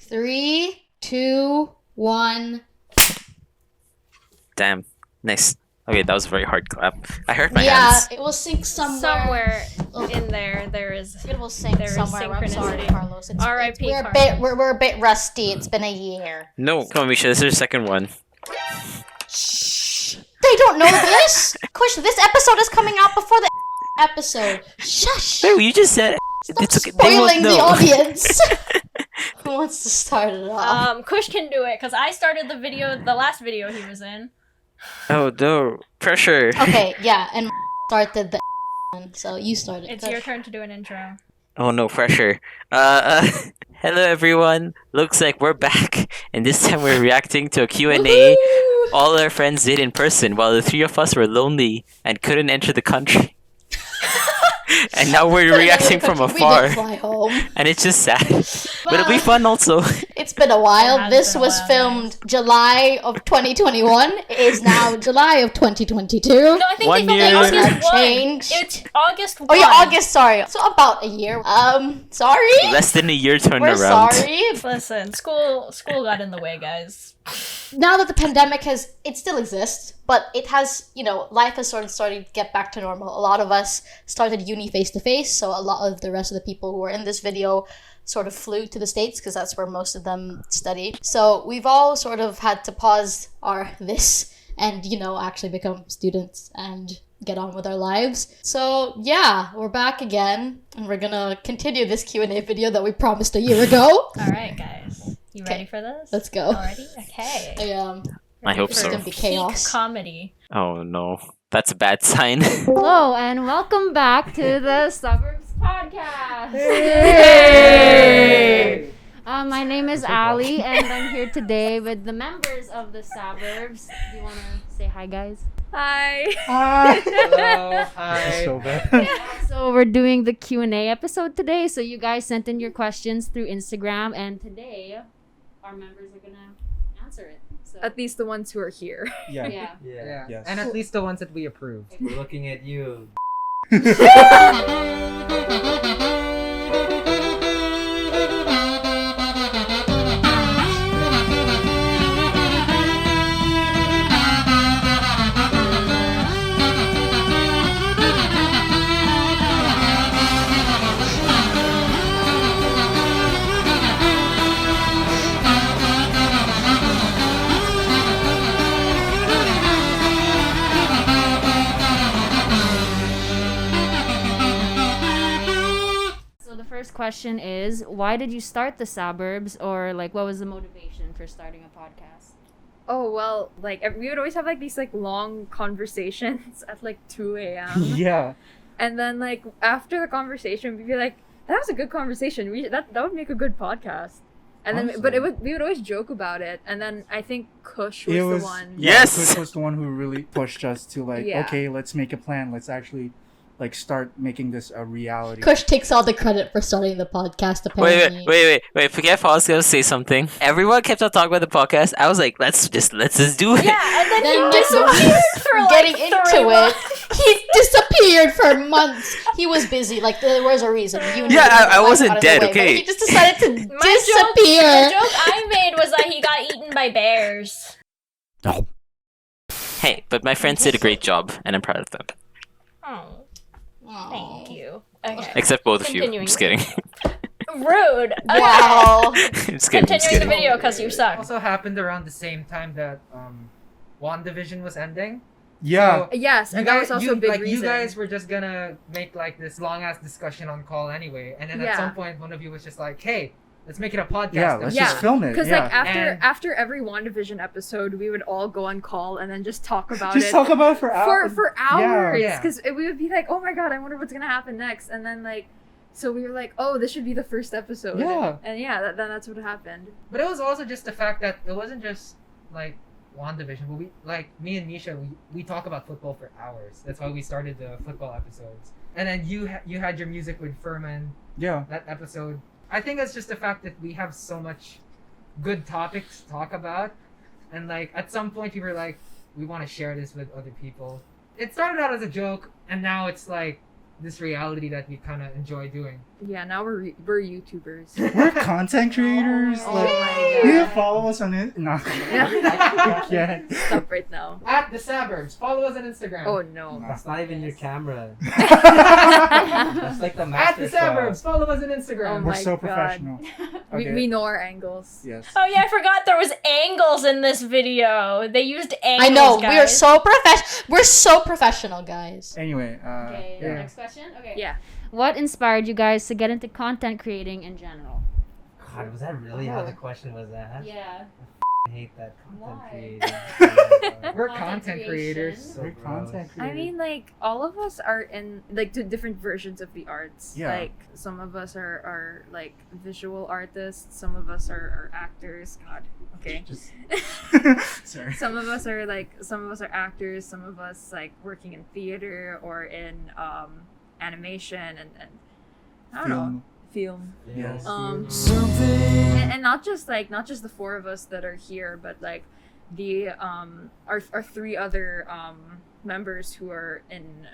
3, 2, 1. Damn. Nice. Okay, that was a very hard clap. I hurt my Yeah, hands. it will sync somewhere. In there is. It will sync There is somewhere. I'm sorry, synchronicity. Carlos. R.I.P. We're a bit rusty. It's been a year. No, come on, Mischa. This is your second one. Shh. They don't know this. Kush, this episode is coming out before the episode. Shush. Wait, you just said Stop it's okay. They won't spoiling the know. audience. Who wants to start it off? Kush can do it because I started the last video he was in. Oh no, pressure. Okay, yeah, and started the one, so you started. It's your turn to do an intro. Oh no, pressure. Hello everyone. Looks like we're back, and this time we're reacting to a Q&A Woohoo! all our friends did in person while the three of us were lonely and couldn't enter the country. And now we're reacting from afar. We did fly home. And it's just sad. But it'll be fun also. It's been a while. It has This been a was while, filmed July of 2021. It is now July of 2022. No, I think 1 they year. filmed August 1. Change. It's August 1. Oh yeah, August, sorry. So about a year. Sorry? Less than a year turned We're around. sorry. Listen, school got in the way, guys. Now that the pandemic it still exists, but it has, life has sort of started to get back to normal. A lot of us started uni face-to-face, so a lot of the rest of the people who are in this video sort of flew to the States because that's where most of them studied. So we've all sort of had to pause this and, actually become students and get on with our lives. So yeah, we're back again, and we're gonna continue this Q&A video that we promised a year ago. Alright, guys. You ready for this? Let's go. Already? Okay. I hope It's so. gonna be Peak chaos. comedy. Oh no. That's a bad sign. Hello and welcome back to the Suburbs podcast. Yay! My name is Allie and I'm here today with the members of the Saberbs. Do you want to say hi, guys? Hi. Hello, hi. So bad. So we're doing the Q&A episode today. So you guys sent in your questions through Instagram, and today our members are gonna answer it. So At least the ones who are here. Yeah. yeah. Yeah. Yes. And at least the ones that we approved. We're looking at you. So the first question is, why did you start the Saberbs, or like what was the motivation for starting a podcast? Oh, well, we would always have these long conversations at 2 a.m. Yeah. And then after the conversation we'd be like, that was a good conversation. That would make a good podcast. And then but we would always joke about it. And then I think Kush was the one. Yes! Kush was the one who really pushed us to Yeah. okay, let's make a plan. Let's actually start making this a reality. Kush takes all the credit for starting the podcast, apparently. Wait. Forget if I was gonna say something. Everyone kept on talking about the podcast. I was like, let's just do it. Yeah, and then Then he disappeared for Getting 3 into months. it, he disappeared for months. He was busy. There was a reason. You knew Yeah, that I life wasn't got in the dead, way, but okay? he just decided to The disappear. joke I made was that he got eaten by bears. Hey, but my friends did a great job, and I'm proud of them. Oh, Aw. thank you. Okay. Except both of you. I'm Continuing. just kidding. Rude. Okay. Wow. Just kidding. Just Continuing the kidding. video because you It suck. also happened around the same time that WandaVision was ending. Yeah. So Yes, and that was also a big reason. You guys were just gonna make this long ass discussion on call anyway, and then at Yeah. some point one of you was just like, "Hey, let's make it a podcast." Yeah, and let's we- just film it. Because Yeah. And- after every WandaVision episode, we would all go on call and then just talk about just it talk about it for hours. for hours. Yeah. Because we would be like, oh my god, I wonder what's gonna happen next, and then so we were like, oh, this should be the first episode. Yeah. And yeah, then that's what happened. But it was also just the fact that it wasn't just WandaVision, but we me and Mischa, we talk about football for hours. That's why we started the football episodes. And then you had your music with Ferman, Yeah. that episode. I think it's just the fact that we have so much good topics to talk about, and at some point we were like, we want to share this with other people. It started out as a joke, and now it's this reality that we kind of enjoy doing. Yeah, now we're YouTubers. We're content creators. Oh like, my you God. follow us on it? No. Yeah. Stop right now. At the Saberbs. Follow us on Instagram. Oh no. That's not even your camera. That's like the At master the Saberbs. Follow us on Instagram. Oh We're my so God. professional. Okay. We know our angles. Yes. Oh yeah, I forgot there was angles in this video. They used angles. I know, guys. we are so We're so professional, guys. Anyway, Okay, yeah. next question. Okay. Yeah. What inspired you guys to get into content creating in general? God, was that really how the question was asked? Yeah. I hate that content Why? creating. We're Content content creators. So We're gross. content creators. I mean, like, all of us are in, like, to different versions of the arts. Yeah. Like, some of us are like, visual artists. Some of us are actors. God. Okay. Just sorry. Some of us are actors. Some of us, like, working in theater or in, animation and I don't know. Film. Yes. And not just the four of us that are here, but like the our three other members who are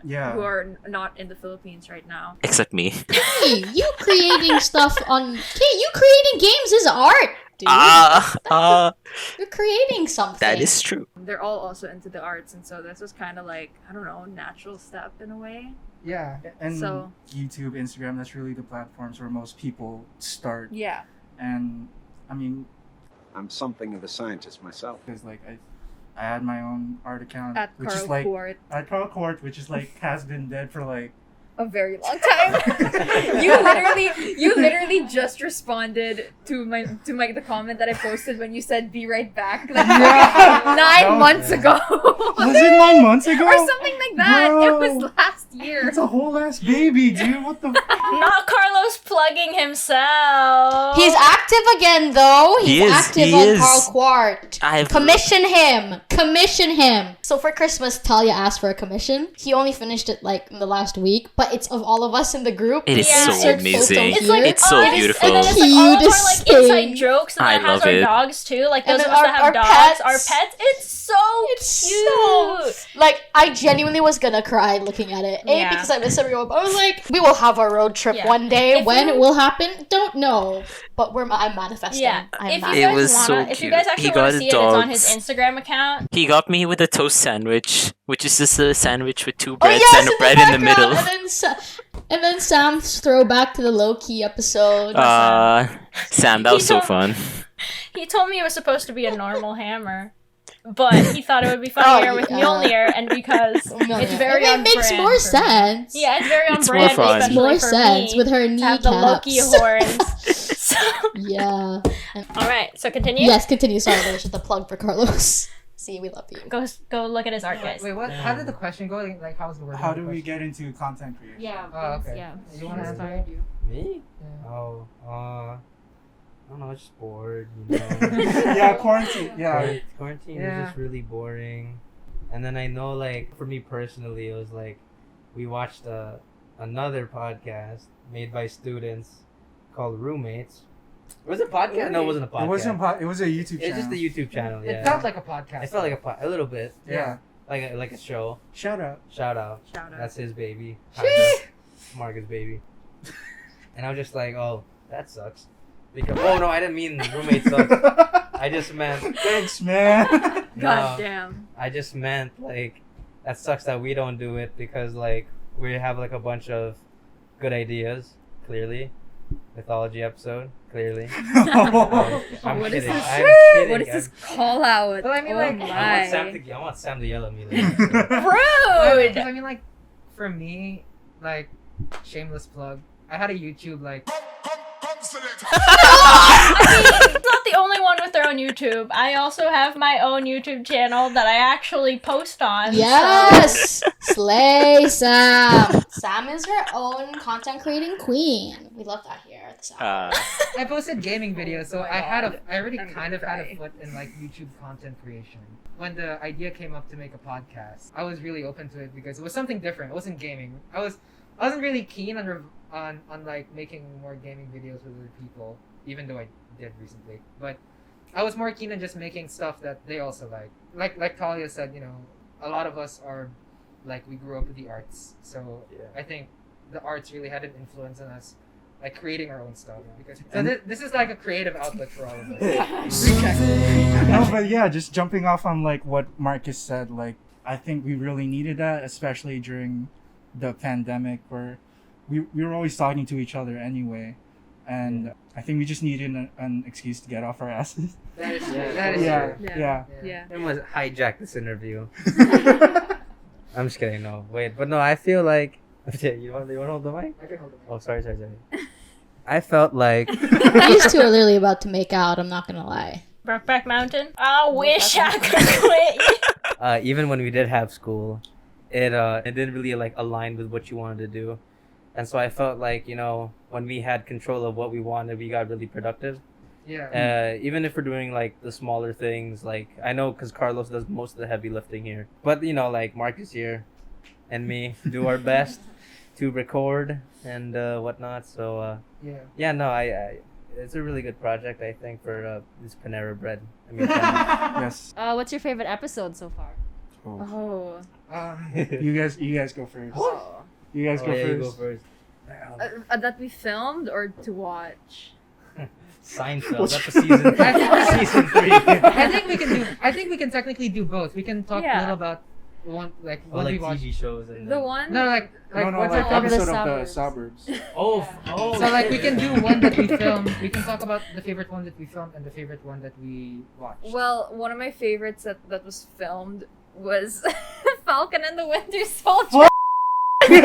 Yeah. who are not in the Philippines right now. Except me. Hey, you creating stuff on... Hey, you creating games is art, dude. You're creating something. That is true. They're all also into the arts, and so this was kind of like, I don't know, natural step in a way. Yeah. And So- YouTube, Instagram, that's really the platforms where most people start. Yeah. And I mean, I'm something of a scientist myself. because like I had my own art account, At which is Carl like Court. at Carl Court, which is like has been dead for like A very long time. you literally just responded to the comment that I posted when you said "be right back" like Yeah. 9 No. months ago. Was it 9 months ago? Or something like that. Bro. It was last year. It's a whole ass baby, dude. What the? Not Carlos plugging himself. He's active again, though. He's He is, active he on is. Carl Quart. I've Commission him. Commission him. So for Christmas, Talia asked for a commission. He only finished it like in the last week, but it's of all of us in the group. It is Yeah. so Insert amazing. photo It's like here. It's so it is- beautiful. And then it's like all of our like Cutest inside thing. jokes, and I then it has love our it. dogs too. Like And those then of us that our have dogs, our pets. pets. It's so cute. Like, I genuinely was gonna cry looking at it. A, Yeah. because I miss everyone, but I was like, we will have our road trip Yeah. one day. If When you- it will happen, don't know. But I'm manifesting. Yeah, I'm if you It guys was so wanna, if you cute. guys He actually got want to a see it, it's on his dog. Instagram account. He got me with a toast sandwich, which is just a sandwich with two Oh, breads yes, and a bread in the background. middle. And then Sam's throwback to the low-key episode. Sam, that was so He fun. He told me it was supposed to be a normal hammer, but he thought it would be funnier with yeah. Mjolnir, and because it's very on It makes brand more for me. sense. Yeah, it's very on It's more brand, fun. Makes especially more for sense me with her to have the Loki kneecaps. horns. So, Yeah. all right, so continue. Yes, continue. Sorry, that was just a plug for Carlos. See, we love you. Go look at his art, guys. Wait, what? How did the question go? Like, how's the word? How do we get into content creation? Yeah. Oh, okay. Yeah. You wanna answer inspired you. Me? Yeah. Oh, I don't know. Just bored. You know. Yeah, quarantine. Yeah. Quarantine Yeah. was just really boring. And then I know, like, for me personally, it was like we watched another podcast made by students called Roommates. Was it a podcast? No, it wasn't a podcast. It wasn't. It was a YouTube channel. It's just a YouTube channel. Yeah. It felt like a podcast. It felt like a little bit. Yeah. Like a show. Shout out. Shout out. Shout out. That's his baby. Marcus' baby. And I was just like, oh, that sucks. Because no, I didn't mean roommate sucks. I just meant Thanks, man. God no, damn. I just meant like that sucks that we don't do it because like we have like a bunch of good ideas. Clearly, mythology episode. Clearly. I'm What is kidding. this? I'm kidding. What is this call out? Well, I mean, oh like, my. I want Sam to yell at me. Like, Rude. I mean, like, for me, like, shameless plug. I had a YouTube like. I mean, it's not the only one with their own YouTube. I also have my own YouTube channel that I actually post on. so- Yes! Slay Sam! Sam is her own content creating queen. We love that here at the Sam. I posted gaming videos, so Oh my I already I'm kind of gonna had a cry. foot in like YouTube content creation. When the idea came up to make a podcast, I was really open to it because it was something different. It wasn't gaming. I wasn't really keen on like making more gaming videos with other people, even though I did recently. But I was more keen on just making stuff that they also like. Like Talia said, you know, a lot of us are like we grew up with the arts, so Yeah. I think the arts really had an influence on us. like creating our own stuff. Because so this is like a creative outlet for all of us. No, but yeah, just jumping off on like what Marcus said, like I think we really needed that, especially during the pandemic where we were always talking to each other anyway, and I think we just needed an excuse to get off our asses. That is true. Yeah. I must hijack this interview. I'm just kidding. No, wait, but no, I feel like you want to hold the mic? I can hold it. Oh, sorry. I felt like These two are literally about to make out, I'm not gonna lie. Brokeback Mountain. I wish I could quit. even when we did have school, it didn't really like align with what you wanted to do, and so I felt like when we had control of what we wanted, we got really productive. Yeah. Even if we're doing like the smaller things, like I know because Karlos does most of the heavy lifting here, but like Marcus here and me do our best to record and whatnot. So I it's a really good project, I think, for this Panera Bread. I mean, Yes. What's your favorite episode so far? Oh. Oh. You guys go first. You guys go yeah, first. you go first. That we filmed or to watch? Seinfeld. That's a season 3. I think we can technically do both. We can talk a little about one what we watch. TV shows and The one? No, like what's like our favorite? episode of the suburbs. Oh. So like we can do one that we filmed. We can talk about the favorite one that we filmed and the favorite one that we watched. Well, one of my favorites that was filmed was Falcon and the Winter Soldier. It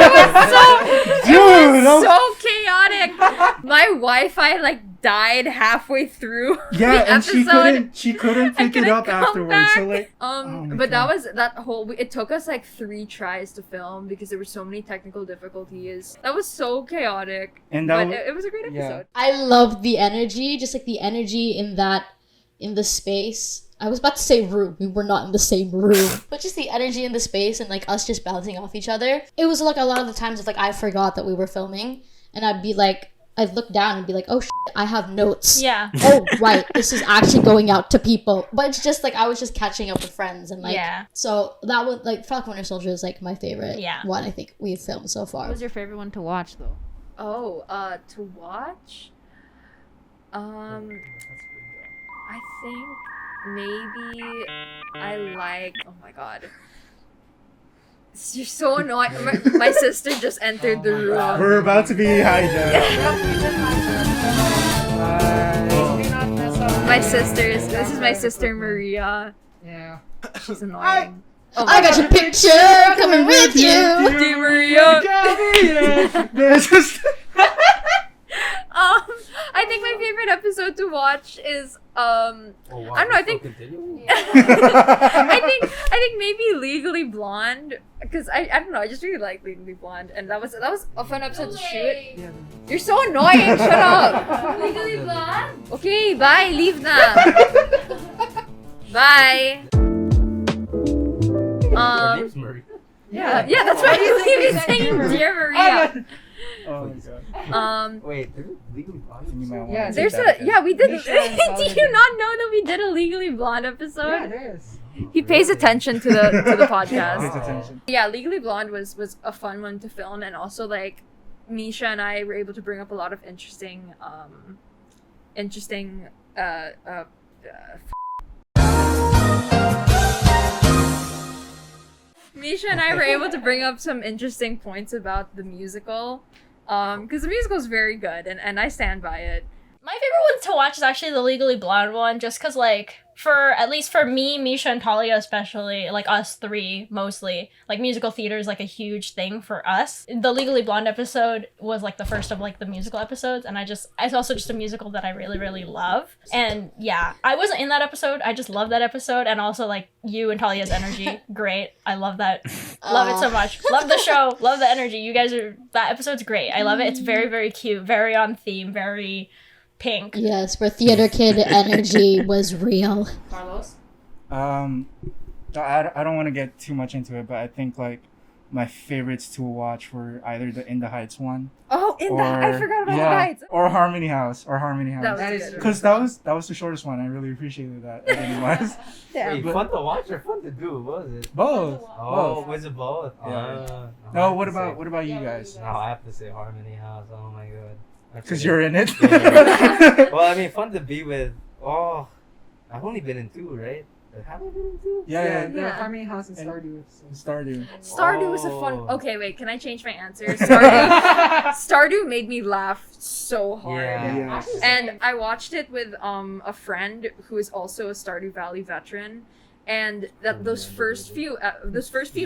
was so chaotic. My Wi-Fi like died halfway through the and episode. she couldn't pick it up afterwards. So like, but that was that whole. It took us like 3 tries to film because there were so many technical difficulties. That was so chaotic. And it was a great episode. Yeah. I loved the energy, just like the energy in the space. I was about to say room. We were not in the same room. But just the energy in the space and like us just bouncing off each other. It was like a lot of the times like I forgot that we were filming. And I'd look down and be like, oh shit, I have notes. Yeah. Oh, right. This is actually going out to people. But it's just like I was just catching up with friends. And like, so that was like Falcon Winter Soldier is like my favorite one I think we've filmed so far. What was your favorite one to watch though? Oh, to watch? I think maybe I like. Oh my god, you're so annoying. My sister just entered the room. We're about to be hijacked. My sisters. This is my sister Maria. Yeah. She's annoying. I got your picture coming with you. Dear Maria. I think my favorite episode to watch is I don't know. I think I think maybe Legally Blonde because I don't know. I just really like Legally Blonde, and that was a fun episode to shoot. You're so annoying. Shut up. Legally Blonde. Okay, bye. Leave now. Bye. Her name's Maria. Yeah, that's why you keep saying Dear Maria. Oh my god. Wait, there's Legally Blonde? Yeah, There's we did. Do you not know that we did a Legally Blonde episode? Yeah, there is. He pays attention to the podcast. Pays attention. Yeah, Legally Blonde was a fun one to film, and also like Mischa and I were able to bring up a lot of interesting Mischa and I were able to bring up some interesting points about the musical, because the musical is very good, and I stand by it. My favorite one to watch is actually the Legally Blonde one, just because, like, at least for me, Mischa and Talia especially, like us 3 mostly, like musical theater is like a huge thing for us. The Legally Blonde episode was like the first of like the musical episodes, and it's also just a musical that I really, really love. And yeah, I wasn't in that episode, I just love that episode, and also like you and Talia's energy, great. I love that. Love it so much. Love the show, love the energy. That episode's great. I love it. It's very, very cute, very on theme, very pink. Yes, for theater kid energy was real. Karlos? I don't want to get too much into it, but I think like my favorites to watch were either the In the Heights one. Oh, I forgot about the Heights. Or Harmony House. That is because that was the shortest one. I really appreciated that. Anyways. Wait, fun to watch or fun to do? What was it? Both. Oh, was it both? Yeah. No, what about you guys? No, I have to say Harmony House. Oh my god. Because you're in it. Yeah. Well, I mean, fun to be with. Oh, I've only been in 2, right? Have I been in 2? Yeah. The Harmony House and Stardew. Stardew. Stardew was a fun. Oh. Okay, wait. Can I change my answer? Stardew made me laugh so hard. Yeah. And I watched it with a friend who is also a Stardew Valley veteran, and that those first few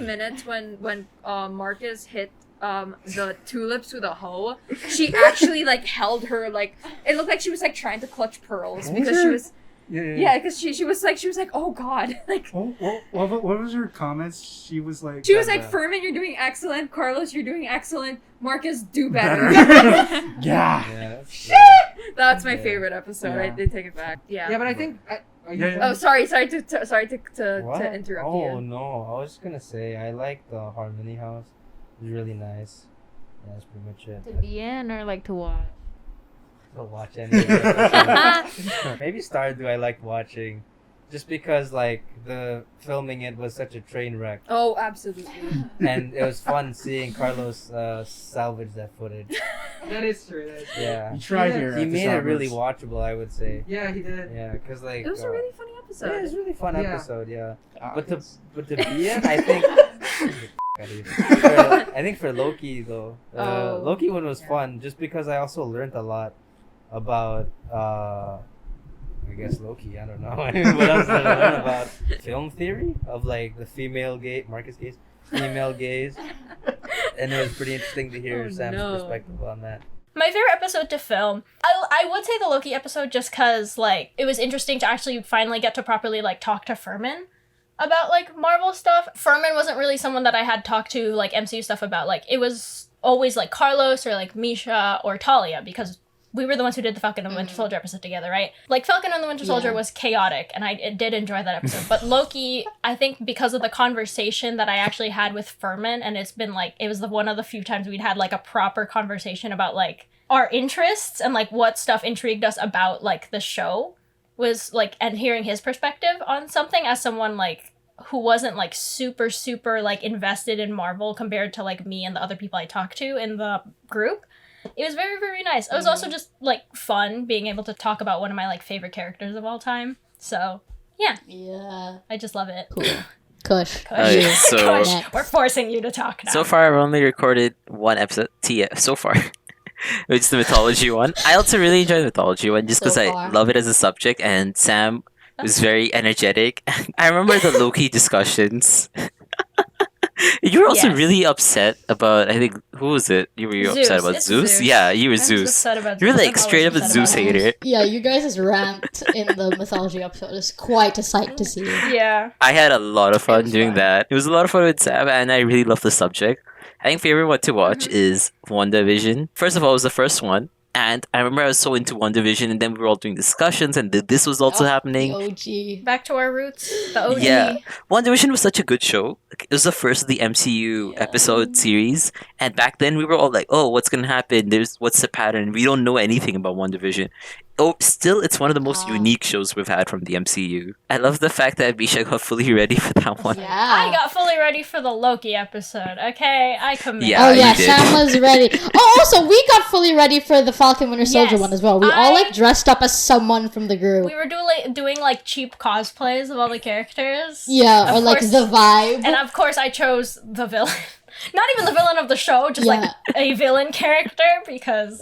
minutes when Marcus hit the tulips with a hoe, she actually like held her like it looked like she was like trying to clutch pearls because she was. Yeah, because she was like, oh god, like. What was her comments? She was like. Ferman, you're doing excellent. Karlos, you're doing excellent. Marcus, do better. Yeah. That's my favorite episode. I did take it back. Yeah. Yeah, but I think. Oh, sorry to interrupt you. Oh no, I was gonna say I like the Harmony House. It was really nice. Yeah, that's pretty much it. To be in or like to watch? I'll watch any of it. Maybe Stardew I liked watching, just because like the filming it was such a train wreck, Oh, absolutely. and it was fun seeing Carlos salvage that footage. That is true. Yeah, You tried here. he at the made it really Saberb. watchable, I would say. Yeah, he did. Yeah, because like It was a really funny episode. yeah, it was a really fun Yeah. episode. Yeah, Ah, but to it's- be in, I think. I think for Loki though, Loki one was fun just because I also learned a lot about I guess Loki. I don't know what else did I learn about film theory of like the female gaze, Marcus gaze, female gaze, and it was pretty interesting to hear Sam's perspective on that. My favorite episode to film, I would say the Loki episode just because, like, it was interesting to actually finally get to properly, like, talk to Ferman about, like, Marvel stuff. Ferman wasn't really someone that I had talked to, like, MCU stuff about. Like, it was always, like, Karlos or, like, Mischa or Talia because we were the ones who did the Falcon and Winter Soldier episode together, right? Like, Falcon and the Winter Soldier was chaotic, and I did enjoy that episode. But Loki, I think because of the conversation that I actually had with Ferman, and it's been, like, it was one of the few times we'd had, like, a proper conversation about, like, our interests and, like, what stuff intrigued us about, like, the show was, like, and hearing his perspective on something as someone, like, who wasn't, like, super, like, invested in Marvel compared to, like, me and the other people I talked to in the group. It was very, very nice. It was also just, like, fun being able to talk about one of my, like, favorite characters of all time. So, yeah. Yeah. I just love it. Cool. Kush. Alright, so- Kush, we're forcing you to talk now. So far, I've only recorded one episode. So far. It's the mythology one. I also really enjoy the mythology one just because So I far. love it as a subject, and Sam was very energetic. I remember the Loki discussions. You were also Yes. really upset about, I think, who was it? You were Zeus. upset about It's Zeus? Zeus. Yeah, you were I'm Zeus. upset about You were Zeus. like I'm always straight up a upset Zeus about hater. Yeah, you guys' rant in the mythology episode is quite a sight to see. Yeah. I had a lot of fun was doing fun. that. It was a lot of fun with Sam, and I really love the subject. I think favorite one to watch is WandaVision. First of all, it was the first one. And I remember I was so into WandaVision, and then we were all doing discussions, and this was also happening. OG. Back to our roots. The OG. Yeah. WandaVision was such a good show. It was the first of the MCU episode series, and back then we were all like, "Oh, what's gonna happen? What's the pattern? We don't know anything about WandaVision." Oh, still, it's one of the most unique shows we've had from the MCU. I love the fact that Mischa got fully ready for that one. Yeah. I got fully ready for the Loki episode. Okay, I commit. Yeah, Oh you yeah, did. Sam was ready. Oh, also we got fully ready for the Falcon Winter Soldier Yes, one as well. We all I- like dressed up as someone from the group. We were doing like cheap cosplays of all the characters. Yeah, or Of like course- the vibe. And of course, I chose the villain. Not even the villain of the show, just like Yeah. a villain character, because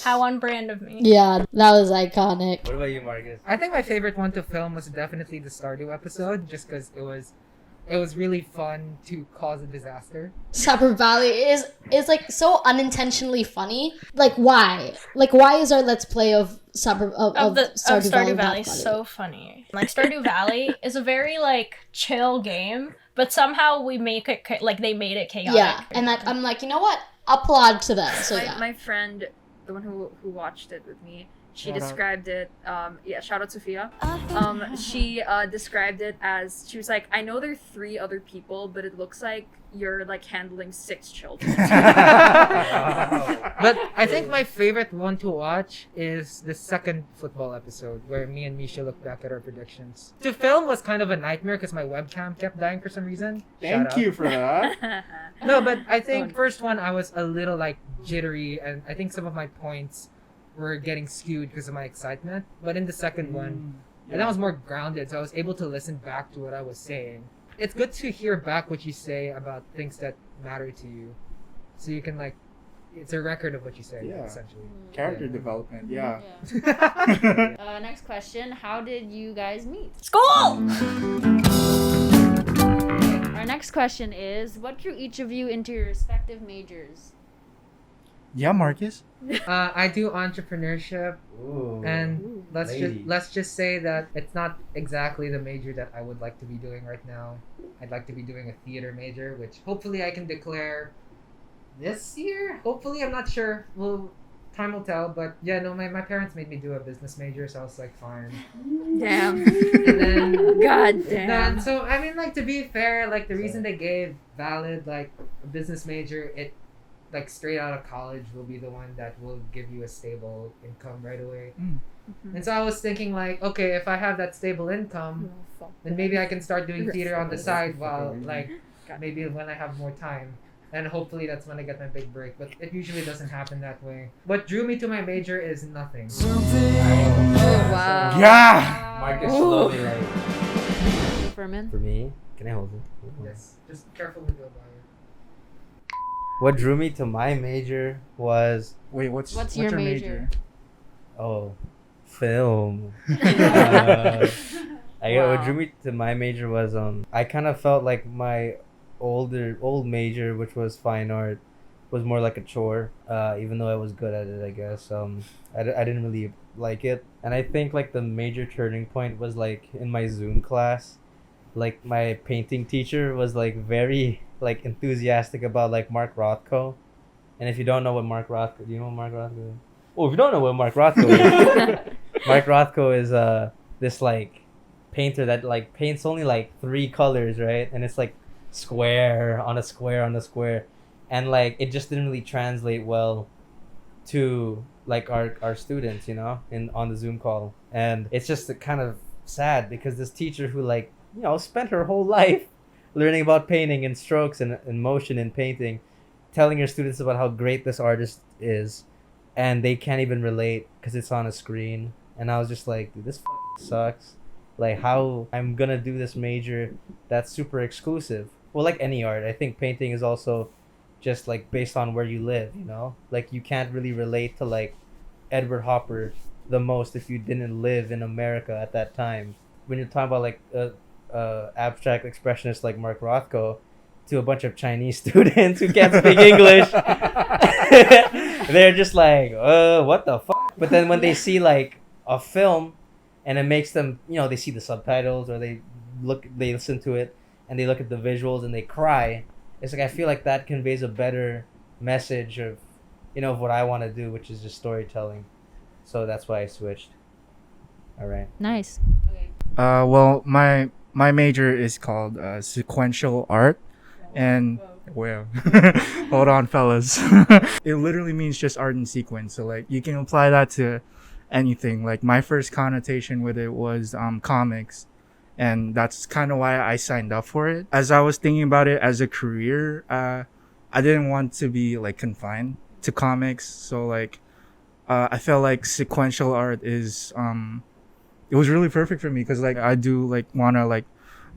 how on brand of me. Yeah, that was iconic. What about you, Marcus? I think my favorite one to film was definitely the Stardew episode, just because it was really fun to cause a disaster. Saber Valley is like so unintentionally funny. Like why? Like why is our let's play of Stardew Valley not funny? so funny. Like Stardew Valley is a very like chill game, but somehow we make it like they made it chaotic. Yeah, and like I'm like, you know what? Applaud to them. So yeah. My friend, the one who watched it with me, she Shout out. described it. Shout out Sophia. She described it as, she was like, I know there are 3 other people, but it looks like you're like handling 6 children. But I think my favorite one to watch is the second football episode where me and Mischa look back at our predictions. To film was kind of a nightmare because my webcam kept dying for some reason. Shout Thank out. you for that. No, but I think first one I was a little like jittery, and I think some of my points were getting skewed because of my excitement. But in the second one, and that was more grounded, so I was able to listen back to what I was saying. It's good to hear back what you say about things that matter to you, so you can like, it's a record of what you say, essentially. Character development, yeah. Next question. How did you guys meet? School! Our next question is, what drew each of you into your respective majors? Yeah, Marcus. I do entrepreneurship, Ooh. and Lady. let's just say that it's not exactly the major that I would like to be doing right now. I'd like to be doing a theater major, which hopefully I can declare this year. Hopefully, I'm not sure. Well, time will tell. But yeah, no, my parents made me do a business major, so I was like, fine. Damn. And then God damn. so I mean, like, to be fair, like the reason they gave valid like a business major, it like straight out of college will be the one that will give you a stable income right away. And so I was thinking like, okay, if I have that stable income, then maybe I can start doing theater on the side while like maybe when I have more time. And hopefully that's when I get my big break. But it usually doesn't happen that way. What drew me to my major is nothing. Oh, wow. Yeah! Marcus slowly like Ferman? for me. Can I hold it? Yes. Just careful with your wire. What drew me to my major was Wait, what's your major? Film. What drew me to my major was I kind of felt like my old major, which was fine art, was more like a chore. Even though I was good at it, I guess. I didn't really like it, and I think like the major turning point was like in my Zoom class. Like my painting teacher was like very like enthusiastic about like Mark Rothko, and if you don't know what Mark Rothko, do you know what Mark Rothko is? Oh, if you don't know what Mark Rothko is, Mark Rothko is this like painter that like paints only like 3 colors, right? And it's like square on a square on a square, and like it just didn't really translate well to like our students, you know, on the Zoom call. And it's just kind of sad because this teacher who like, you know, spent her whole life learning about painting and strokes and motion in painting, telling her students about how great this artist is, and they can't even relate because it's on a screen. And I was just like, dude, this sucks. Like, how I'm gonna do this major that's super exclusive. Well, like any art, I think painting is also just like based on where you live, you know? Like, you can't really relate to like Edward Hopper the most if you didn't live in America at that time. When you're talking about like abstract expressionists like Mark Rothko to a bunch of Chinese students who can't speak English, they're just like, what the fuck? But then when they see like a film and it makes them, you know, they see the subtitles or they listen to it and they look at the visuals and they cry, it's like I feel like that conveys a better message of, you know, of what I want to do, which is just storytelling. So that's why I switched. All right. Nice. Well, my major is called sequential art, and well, hold on, fellas. It literally means just art in sequence. So like you can apply that to anything. Like my first connotation with it was comics, and that's kind of why I signed up for it. As I was thinking about it as a career, I didn't want to be like confined to comics. So like I felt like sequential art is it was really perfect for me because like I do like want to like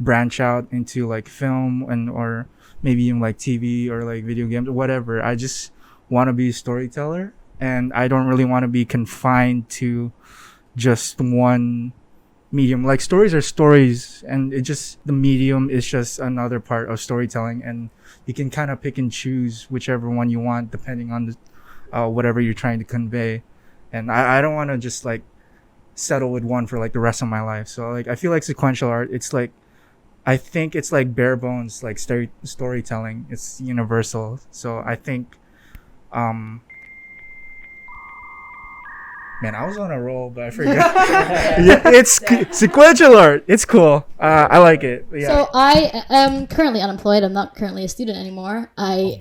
branch out into like film and or maybe even like TV or like video games or whatever. I just want to be a storyteller, and I don't really want to be confined to just one medium. Like stories are stories, and it just, the medium is just another part of storytelling, and you can kind of pick and choose whichever one you want depending on the whatever you're trying to convey. And I don't want to just like settle with one for like the rest of my life. So like I feel like sequential art, it's like, I think it's like bare bones like storytelling. It's universal. So I think man, I was on a roll, but I forgot. Yeah, it's sequential art. It's cool. I like it. Yeah. So I am currently unemployed. I'm not currently a student anymore. I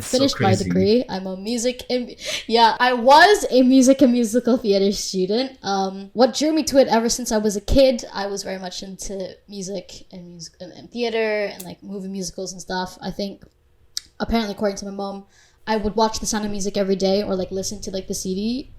finished my degree. I'm a I was a music and musical theater student. What drew me to it ever since I was a kid, I was very much into music and theater and like movie musicals and stuff. I think, apparently according to my mom, I would watch The Sound of Music every day or like listen to like the CD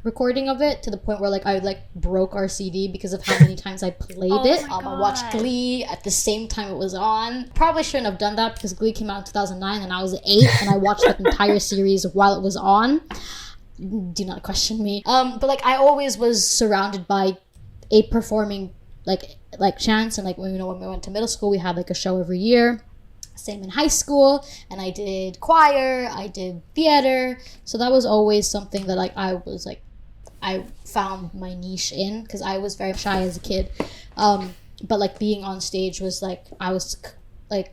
recording of it, to the point where like I like broke our CD because of how many times I played it. I watched Glee at the same time it was on. Probably shouldn't have done that because Glee came out in 2009 and I was 8 and I watched that entire series while it was on. Do not question me. But like I always was surrounded by a performing like chance, and like when we went to middle school we had like a show every year. Same in high school, and I did choir, I did theater, so that was always something that like I found my niche in, because I was very shy as a kid, but like being on stage was like it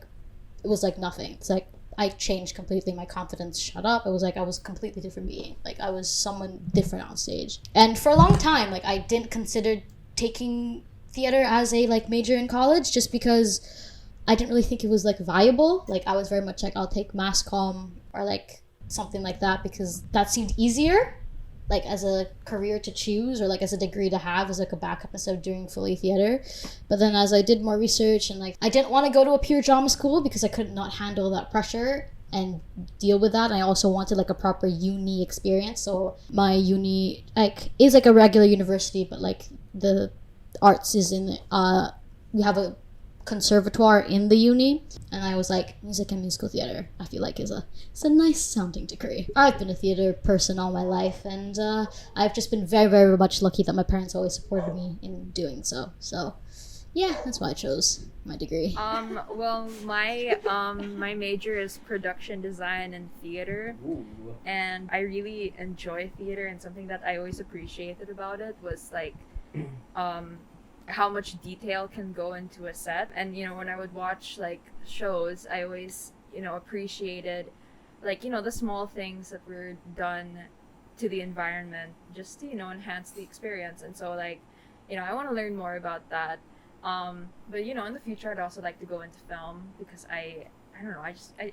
was like nothing. It's like I changed completely. My confidence shut up. It was like I was a completely different being. Like I was someone different on stage, and for a long time like I didn't consider taking theater as a like major in college, just because I didn't really think it was like viable. Like I was very much like, I'll take mass comm or like something like that, because that seemed easier like as a career to choose, or like as a degree to have as like a backup instead of doing fully theater. But then as I did more research, and like I didn't want to go to a pure drama school because I could not handle that pressure and deal with that. And I also wanted like a proper uni experience. So my uni like is like a regular university, but like the arts is in we have a conservatoire in the uni, and I was like, music and musical theater I feel like it's a nice sounding degree. I've been a theater person all my life, and I've just been very, very much lucky that my parents always supported me in doing so yeah, that's why I chose my degree. Well, my major is production design and theater. Ooh. And I really enjoy theater, and something that I always appreciated about it was like how much detail can go into a set. And you know, when I would watch like shows, I always, you know, appreciated like, you know, the small things that were done to the environment just to, you know, enhance the experience. And so like, you know, I want to learn more about that. But you know, in the future I'd also like to go into film, because I don't know,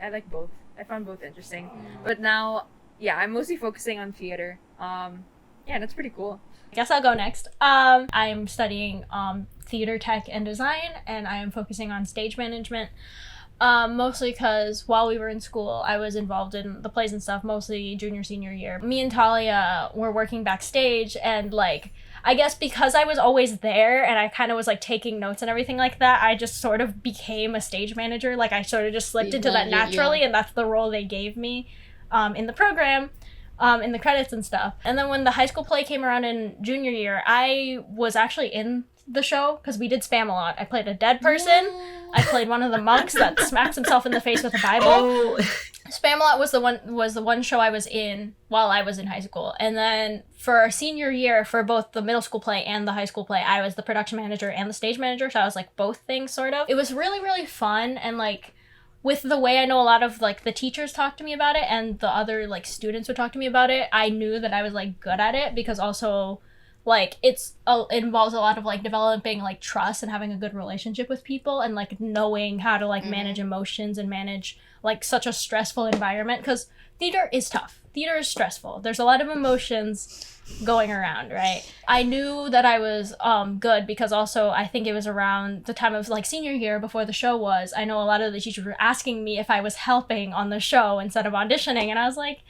I like both. I found both interesting. But now, yeah, I'm mostly focusing on theater. Yeah, that's pretty cool. I guess I'll go next. I'm studying theater tech and design, and I am focusing on stage management. Mostly because while we were in school, I was involved in the plays and stuff, mostly junior, senior year. Me and Talia were working backstage, and like, I guess because I was always there and I kind of was like taking notes and everything like that, I just sort of became a stage manager. Like I sort of just slipped into that naturally, and that's the role they gave me in the program. In the credits and stuff. And then when the high school play came around in junior year, I was actually in the show because we did Spam-A-Lot. I played a dead person. I played one of the monks that smacks himself in the face with a Bible. Oh. Spam-A-Lot was the one show I was in while I was in high school. And then for our senior year, for both the middle school play and the high school play, I was the production manager and the stage manager. So I was like both things sort of. It was really, really fun, and like with the way I know a lot of like the teachers talked to me about it and the other like students would talk to me about it, I knew that I was like good at it, because also like it involves a lot of like developing like trust and having a good relationship with people, and like knowing how to like manage emotions and manage like such a stressful environment, because theater is tough. Theater is stressful. There's a lot of emotions going around, right? I knew that I was good because also I think it was around the time of like senior year before the show was. I know a lot of the teachers were asking me if I was helping on the show instead of auditioning, and I was like,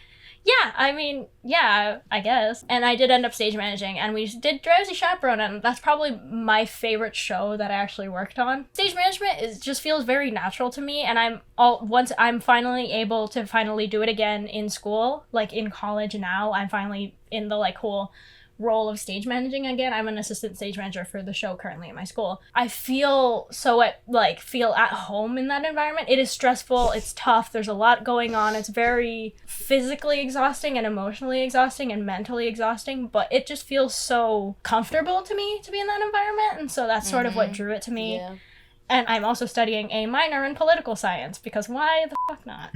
yeah, I mean, yeah, I guess. And I did end up stage managing, and we did Drowsy Chaperone, and that's probably my favorite show that I actually worked on. Stage management just feels very natural to me, and once I'm finally able to finally do it again in school, like in college now, I'm finally in the like whole role of stage managing again. I'm an assistant stage manager for the show currently at my school. I feel feel at home in that environment. It is stressful, it's tough, there's a lot going on, it's very physically exhausting and emotionally exhausting and mentally exhausting, but it just feels so comfortable to me to be in that environment, and so that's sort of what drew it to me. Yeah. And I'm also studying a minor in political science, because why the fuck not?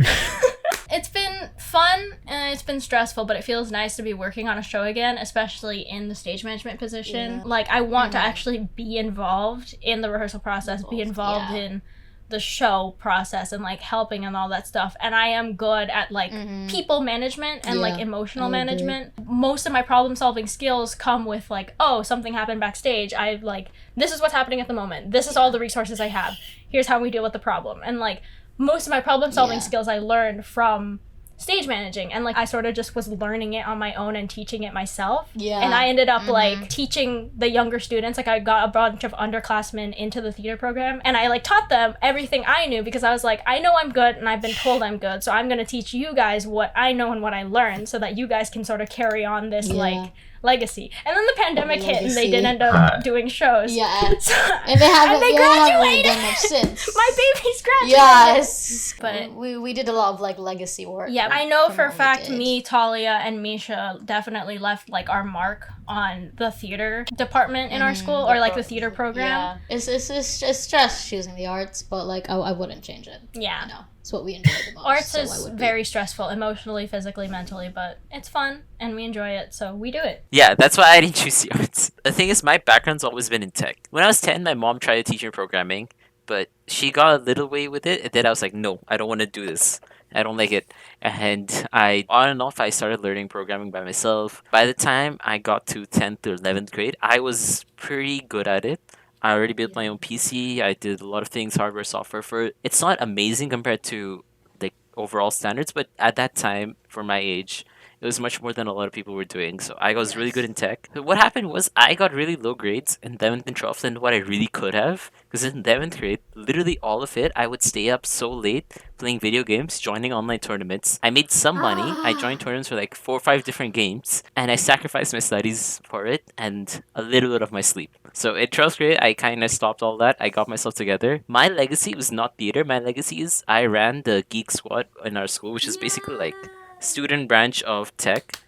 It's been fun and it's been stressful, but it feels nice to be working on a show again, especially in the stage management position. Yeah. Like, I want to actually be involved in the rehearsal process, be involved in the show process, and like helping and all that stuff. And I am good at like people management and like emotional management. Most of my problem solving skills come with like, oh, something happened backstage. I like, this is what's happening at the moment. This is all the resources I have. Here's how we deal with the problem. And like, most of my problem solving skills I learned from stage managing, and like I sort of just was learning it on my own and teaching it myself. Yeah. And I ended up like teaching the younger students. Like I got a bunch of underclassmen into the theater program, and I like taught them everything I knew, because I was like, I know I'm good and I've been told I'm good, so I'm going to teach you guys what I know and what I learned, so that you guys can sort of carry on this like legacy. And then the pandemic hit and they didn't end up doing shows. Yeah. So, And they haven't, and they graduated graduated done much since. My baby's graduated. Yes. But we did a lot of like legacy work. yeah, I know from for a what we fact did. me, Talia, and Mischa definitely left like our mark on the theater department in our school, or like the theater program. Yeah. It's just choosing the arts, but like I wouldn't change it. Yeah. You know, it's what we enjoy the most. Arts so I is would be. very stressful, emotionally, physically, mentally, but it's fun and we enjoy it, so we do it. Yeah, that's why I didn't choose the arts. The thing is, my background's always been in tech. When I was 10, my mom tried to teach me programming, but she got a little way with it, and then I was like, no, I don't want to do this. I don't like it. And on and off, I started learning programming by myself. By the time I got to 10th or 11th grade, I was pretty good at it. I already built my own PC. I did a lot of things, hardware, software for it. It's not amazing compared to like overall standards, but at that time, for my age, it was much more than a lot of people were doing. So I was really good in tech. But what happened was I got really low grades in 11th and 12th than what I really could have. Because in 11th grade, literally all of it, I would stay up so late playing video games, joining online tournaments. I made some money. I joined tournaments for like 4 or 5 different games. And I sacrificed my studies for it and a little bit of my sleep. So in 12th grade, I kind of stopped all that. I got myself together. My legacy was not theater. My legacy is I ran the Geek Squad in our school, which is basically like student branch of tech.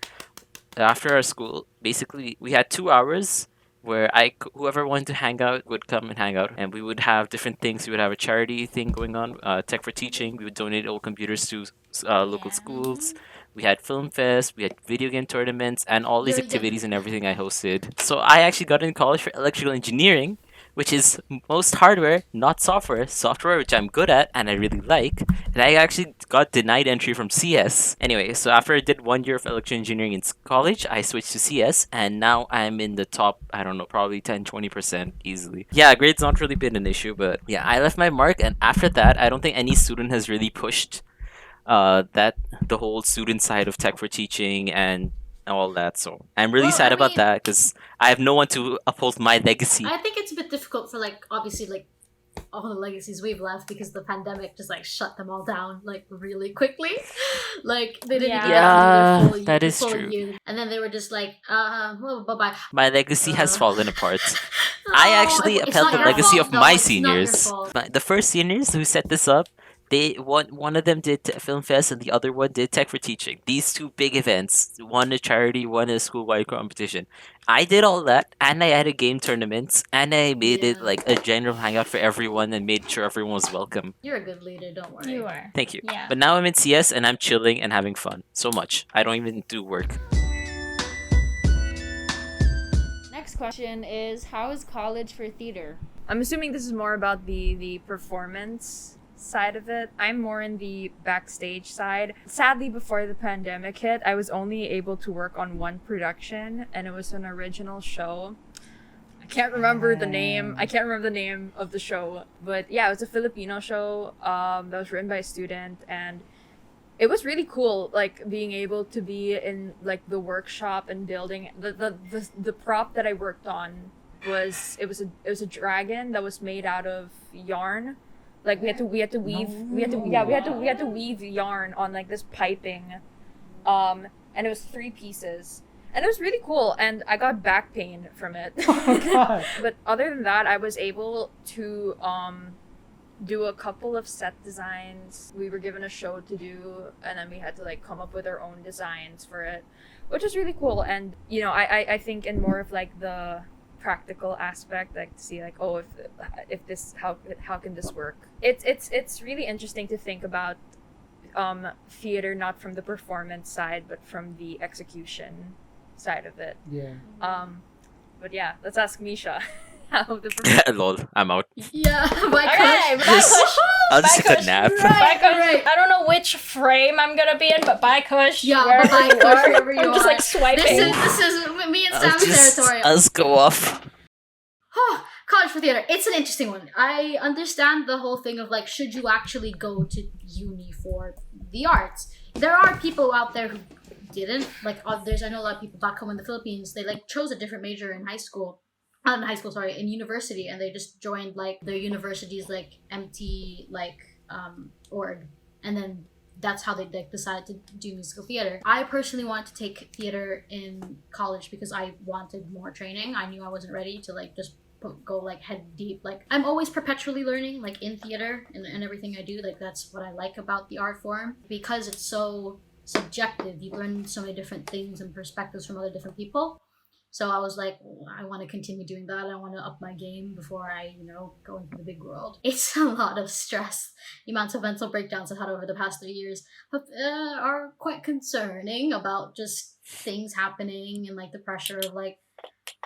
After our school, basically we had 2 hours where whoever wanted to hang out would come and hang out, and we would have different things. We would have a charity thing going on, Tech for Teaching. We would donate old computers to local schools. We had film fest, we had video game tournaments, and all these activities and everything I hosted. So I actually got in college for electrical engineering, which is most hardware, not software. Software, which I'm good at and I really like. And I actually got denied entry from CS. Anyway, so after I did 1 year of electrical engineering in college, I switched to CS, and now I'm in the top, I don't know, probably 10-20% easily. Yeah, grades not really been an issue, but yeah, I left my mark, and after that, I don't think any student has really pushed the whole student side of Tech for Teaching and all that. So I'm really sad about that, because I have no one to uphold my legacy. I think it's a bit difficult for like obviously like all the legacies we've left, because the pandemic just like shut them all down like really quickly. Like they didn't even Yeah, get to that the is full true. year. And then they were just like, well, bye-bye. My legacy has fallen apart. I actually it's upheld not the your legacy fault, of though. my It's not your seniors. fault. The first seniors who set this up, one of them did Film Fest and the other one did Tech for Teaching. These 2 big events, one a charity, one a school-wide competition. I did all that, and I added game tournaments, and I made it like a general hangout for everyone and made sure everyone was welcome. You're a good leader, don't worry. You are. Thank you. Yeah. But now I'm in CS and I'm chilling and having fun. So much. I don't even do work. Next question is, how is college for theater? I'm assuming this is more about the performance side of it. I'm more in the backstage side. Sadly, before the pandemic hit, I was only able to work on one production, and it was an original show. I can't remember the name. I can't remember the name of the show, but yeah, it was a Filipino show that was written by a student, and it was really cool, like being able to be in like the workshop and building the prop that I worked on was a dragon that was made out of yarn. Like we had to weave yarn on like this piping, and it was 3 pieces, and it was really cool, and I got back pain from it. Oh god. But other than that, I was able to do a couple of set designs. We were given a show to do, and then we had to like come up with our own designs for it, which was really cool. And you know, I think in more of like the practical aspect, like to see like, oh, if this, how can this work. It's really interesting to think about theater not from the performance side but from the execution side of it. Yeah. But yeah, let's ask Mischa how the Lol, I'm out. Yeah, my Okay, bye, Just- Kush. I'll just Bye, take a Kush. nap. Bye, Kush. right. I don't know which frame I'm gonna be in, but bye, Kush. Yeah, wherever bye, you Kush, are. wherever you I'm just are. like swiping. This is me and Sam's territory. I'll just go off. Huh, College for theater. It's an interesting one. I understand the whole thing of like, should you actually go to uni for the arts? There are people out there who didn't. Like, I know a lot of people back home in the Philippines, they like chose a different major in high school. Not in high school, sorry, in university, and they just joined like their university's like MT org, and then that's how they like decided to do musical theater. I personally wanted to take theater in college because I wanted more training. I knew I wasn't ready to like just go like head deep. Like I'm always perpetually learning, like in theater and everything I do. Like that's what I like about the art form, because it's so subjective. You learn so many different things and perspectives from other different people. So I was like, I want to continue doing that. I want to up my game before I, go into the big world. It's a lot of stress. The amounts of mental breakdowns I've had over the past 3 years are quite concerning about just things happening and like the pressure of like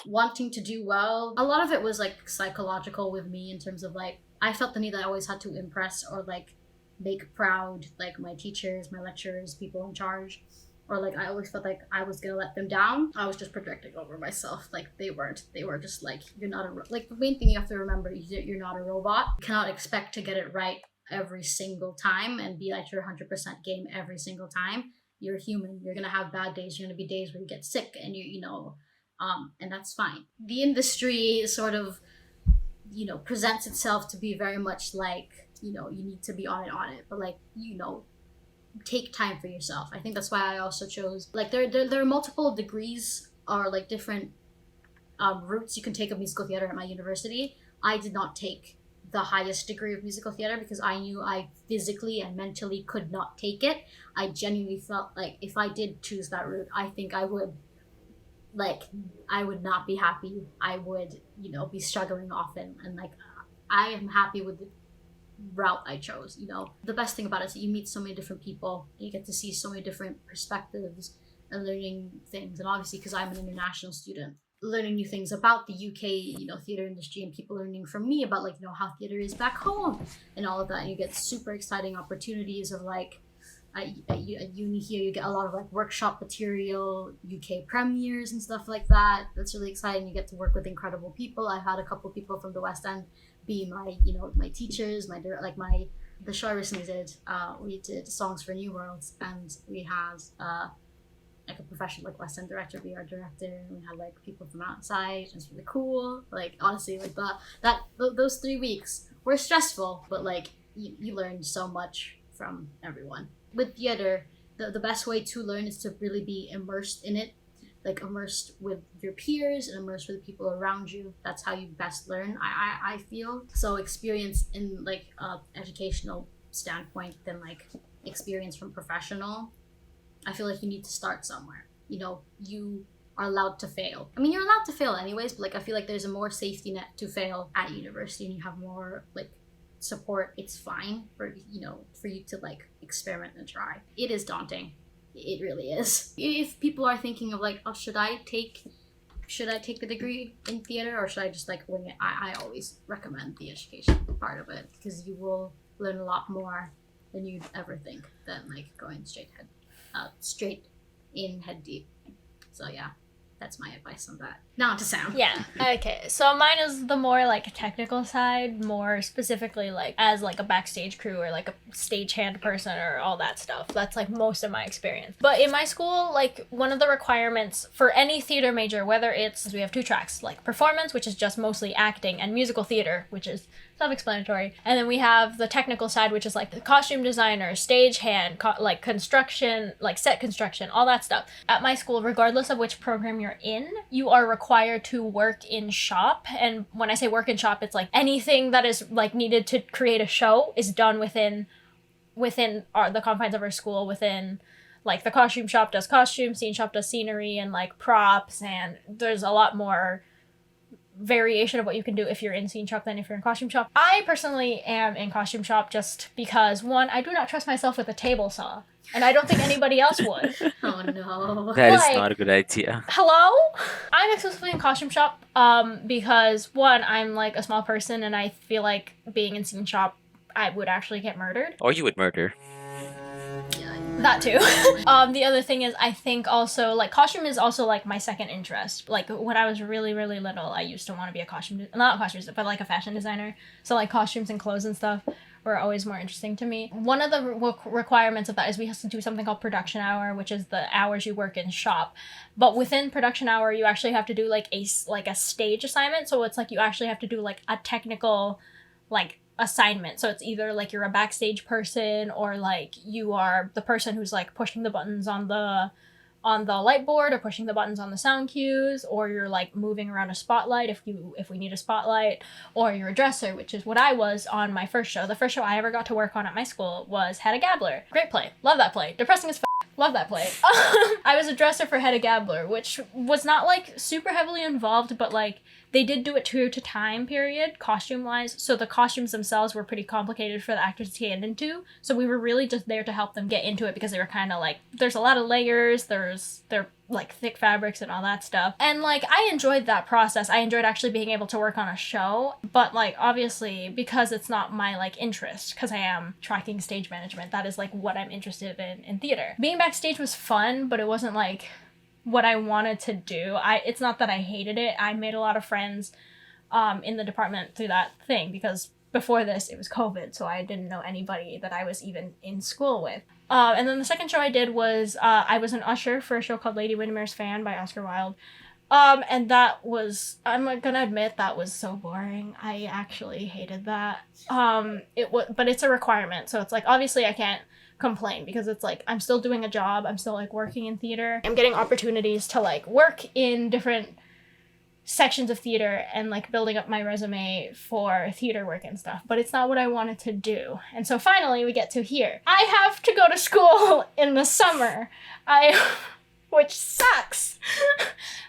wanting to do well. A lot of it was like psychological with me in terms of like, I felt the need that I always had to impress or like make proud like my teachers, my lecturers, people in charge. Or like I always felt like I was gonna let them down. I was just projecting over myself. Like they weren't. They were just like, you're not like the main thing you have to remember is that you're not a robot. You cannot expect to get it right every single time and be at your 100% game every single time. You're human. You're gonna have bad days. You're gonna be days where you get sick and and that's fine. The industry sort of, presents itself to be very much like, you need to be on it, but like, take time for yourself. I think that's why I also chose like there are multiple degrees or like different routes you can take of musical theater at my university. I did not take the highest degree of musical theater because I knew I physically and mentally could not take it. I genuinely felt like if I did choose that route, I think I would not be happy. I would, be struggling often, and like I am happy with the route I chose. The best thing about it is that you meet so many different people, you get to see so many different perspectives and learning things. And obviously because I'm an international student, learning new things about the UK theater industry, and people learning from me about like how theater is back home and all of that. And you get super exciting opportunities of like at uni here you get a lot of like workshop material, UK premieres and stuff like that. That's really exciting. You get to work with incredible people. I've had a couple people from the West End be my my teachers, the show I recently did. We did Songs for New Worlds, and we had like a professional like West End director be our director, and we had like people from outside. It's really cool. Like honestly, like those 3 weeks were stressful, but like you learned so much from everyone. With theater, the best way to learn is to really be immersed in it. Like immersed with your peers and immersed with the people around you. That's how you best learn, I feel. So experience in like educational standpoint than like experience from professional. I feel like you need to start somewhere. You are allowed to fail. I mean, you're allowed to fail anyways, but like I feel like there's a more safety net to fail at university, and you have more like support. It's fine for you to like experiment and try. It is daunting. It really is. If people are thinking of like, oh, should I take the degree in theater or should I just like wing it? I always recommend the education part of it, because you will learn a lot more than you'd ever think than like going straight in head deep. So yeah, that's my advice on that. Now on to Sam. Yeah. Okay. So mine is the more like technical side, more specifically like as like a backstage crew or like a stagehand person or all that stuff. That's like most of my experience. But in my school, like one of the requirements for any theater major, whether it's, we have 2 tracks, like performance, which is just mostly acting, and musical theater, which is self-explanatory. And then we have the technical side, which is like the costume designer, stagehand, like construction, like set construction, all that stuff. At my school, regardless of which program you're in, you are required to work in shop. And when I say work in shop, it's like anything that is like needed to create a show is done within the confines of our school. Within like the costume shop does costume, scene shop does scenery and like props, and there's a lot more variation of what you can do if you're in scene shop than if you're in costume shop. I personally am in costume shop just because, one, I do not trust myself with a table saw, and I don't think anybody else would. Oh no. That is not a good idea. Hello? I'm exclusively in costume shop because, one, I'm like a small person and I feel like being in scene shop, I would actually get murdered. Or you would murder. Yeah, That too. The other thing is, I think also, like, costume is also, like, my second interest. Like, when I was really, really little, I used to want to be not a costume designer, but, like, a fashion designer. So, like, costumes and clothes and stuff were always more interesting to me. One of the requirements of that is we have to do something called production hour, which is the hours you work in shop. But within production hour, you actually have to do, like, a stage assignment. So it's, like, you actually have to do, like, a technical, like, assignment. So it's either like you're a backstage person, or like you are the person who's like pushing the buttons on the light board, or pushing the buttons on the sound cues, or you're like moving around a spotlight if we need a spotlight, or you're a dresser, which is what I was on my first show. The first show I ever got to work on at my school was Hedda Gabler. Great play. Love that play. Depressing as love that play. I was a dresser for Hedda Gabler, which was not like super heavily involved, but like they did do it true to time period, costume-wise, so the costumes themselves were pretty complicated for the actors to get into, so we were really just there to help them get into it, because they were kind of like, there's a lot of layers, they're like thick fabrics and all that stuff, and like I enjoyed that process. I enjoyed actually being able to work on a show, but like obviously because it's not my like interest, because I am tracking stage management, that is like what I'm interested in theater. Being backstage was fun, but it wasn't like what I wanted to do. It's not that I hated it. I made a lot of friends in the department through that thing, because before this it was COVID, so I didn't know anybody that I was even in school with. And then the second show I did was I was an usher for a show called Lady Windermere's Fan by Oscar Wilde. And that was, I'm gonna admit, that was so boring. I actually hated that. But it's a requirement, so it's like obviously I can't complain, because it's like I'm still doing a job, I'm still like working in theater, I'm getting opportunities to like work in different sections of theater and like building up my resume for theater work and stuff, but it's not what I wanted to do. And so finally we get to here. I have to go to school in the summer, which sucks.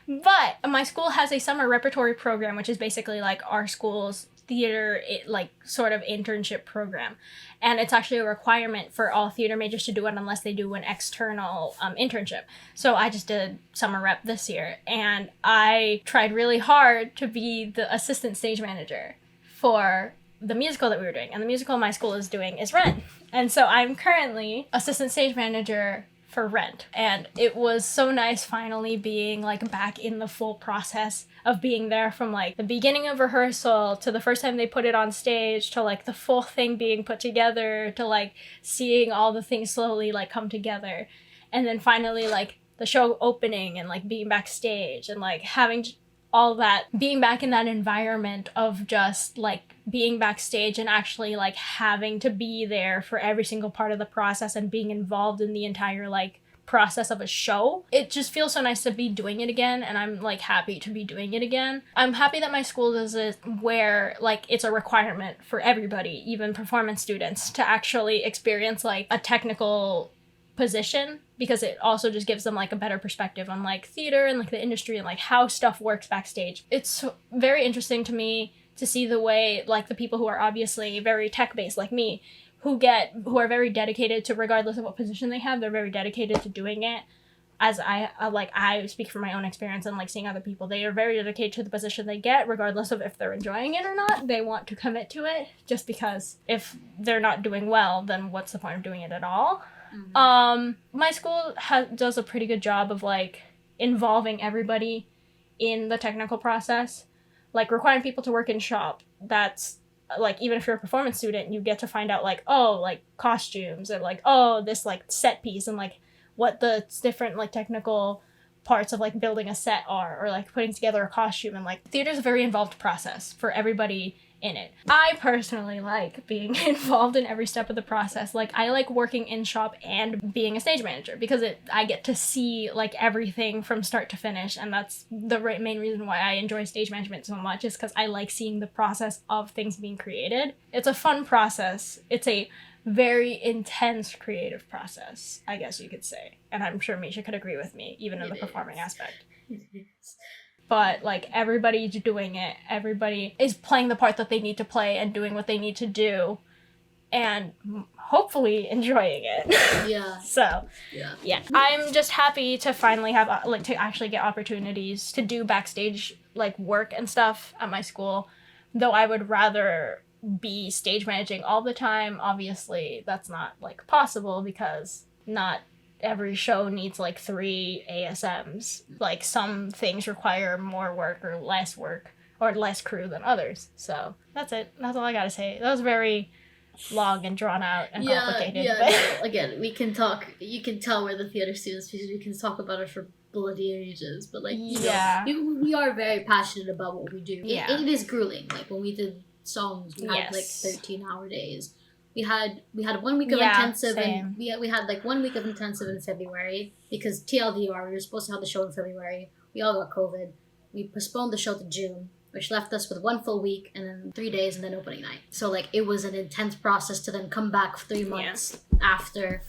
But my school has a summer repertory program, which is basically like our school's theater like sort of internship program, and it's actually a requirement for all theater majors to do it unless they do an external internship. So I just did summer rep this year, and I tried really hard to be the assistant stage manager for the musical that we were doing, and the musical my school is doing is Rent, and so I'm currently assistant stage manager for Rent, and it was so nice finally being like back in the full process of being there, from like the beginning of rehearsal to the first time they put it on stage to like the full thing being put together to like seeing all the things slowly like come together, and then finally like the show opening and like being backstage and like having all that, being back in that environment of just like being backstage and actually like having to be there for every single part of the process and being involved in the entire like process of a show. It just feels so nice to be doing it again, and I'm like happy to be doing it again. I'm happy that my school does it where like it's a requirement for everybody, even performance students, to actually experience like a technical position, because it also just gives them like a better perspective on like theater and like the industry and like how stuff works backstage. It's very interesting to me to see the way like the people who are obviously very tech-based like me, who are very dedicated to, regardless of what position they have, they're very dedicated to doing it. As I speak from my own experience and like seeing other people, they are very dedicated to the position they get, regardless of if they're enjoying it or not. They want to commit to it, just because if they're not doing well, then what's the point of doing it at all? Mm-hmm. My school does a pretty good job of like involving everybody in the technical process, like requiring people to work in shop. That's like, even if you're a performance student, you get to find out like, oh, like costumes, and like, oh, this like set piece, and like what the different like technical parts of like building a set are, or like putting together a costume. And like theater's a very involved process for everybody in it. I personally like being involved in every step of the process. Like I like working in shop and being a stage manager, because I get to see like everything from start to finish, and that's the main reason why I enjoy stage management so much, is because I like seeing the process of things being created. It's a fun process. It's a very intense creative process, I guess you could say, and I'm sure Mischa could agree with me, even in the performing aspect. But like everybody's doing it, everybody is playing the part that they need to play and doing what they need to do, and hopefully enjoying it. Yeah. So yeah, I'm just happy to finally have like to actually get opportunities to do backstage like work and stuff at my school, though I would rather be stage managing all the time. Obviously that's not like possible, because not every show needs like 3 ASMs. Like some things require more work or less crew than others. So that's it. That's all I gotta say. That was very long and drawn out and complicated. Yeah, but no, again, we can talk. You can tell we're the theater students because we can talk about it for bloody ages. But like, you know, we are very passionate about what we do. It is grueling. Like when we did songs, we had like 13-hour days. We had 1 week of intensive, same. and we had like 1 week of intensive in February because TLDR, we were supposed to have the show in February. We all got COVID. We postponed the show to June, which left us with 1 full week and then 3 days and then opening night. So like it was an intense process to then come back 3 months after,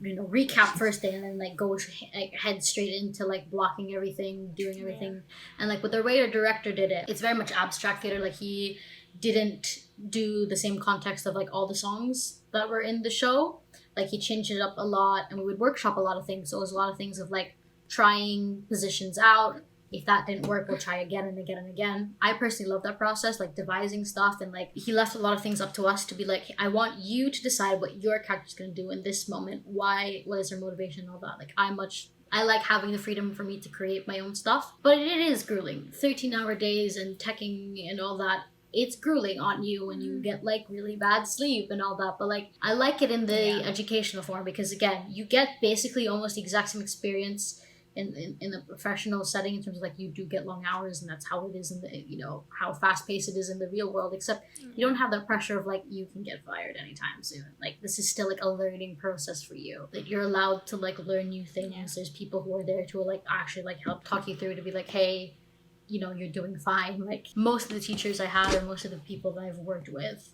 you know, recap first day and then like go head straight into like blocking everything, doing everything. And like with the way the director did it, it's very much abstract theater. Like he didn't do the same context of like all the songs that were in the show. Like he changed it up a lot and we would workshop a lot of things. So it was a lot of things of like trying positions out. If that didn't work, we'll try again and again and again. I personally love that process, like devising stuff, and like he left a lot of things up to us to be like, I want you to decide what your character's gonna do in this moment. Why? What is their motivation and all that? Like I like having the freedom for me to create my own stuff, but it is grueling. 13-hour days and teching and all that. It's grueling on you and you get like really bad sleep and all that, but like I like it in the educational form because again, you get basically almost the exact same experience in a professional setting in terms of like you do get long hours and that's how it is in the, you know, how fast paced it is in the real world, except you don't have that pressure of like you can get fired anytime soon. Like this is still like a learning process for you, that you're allowed to like learn new things. There's people who are there to like actually like help talk you through to be like, hey, you know, you're doing fine. Like most of the teachers I had or most of the people that I've worked with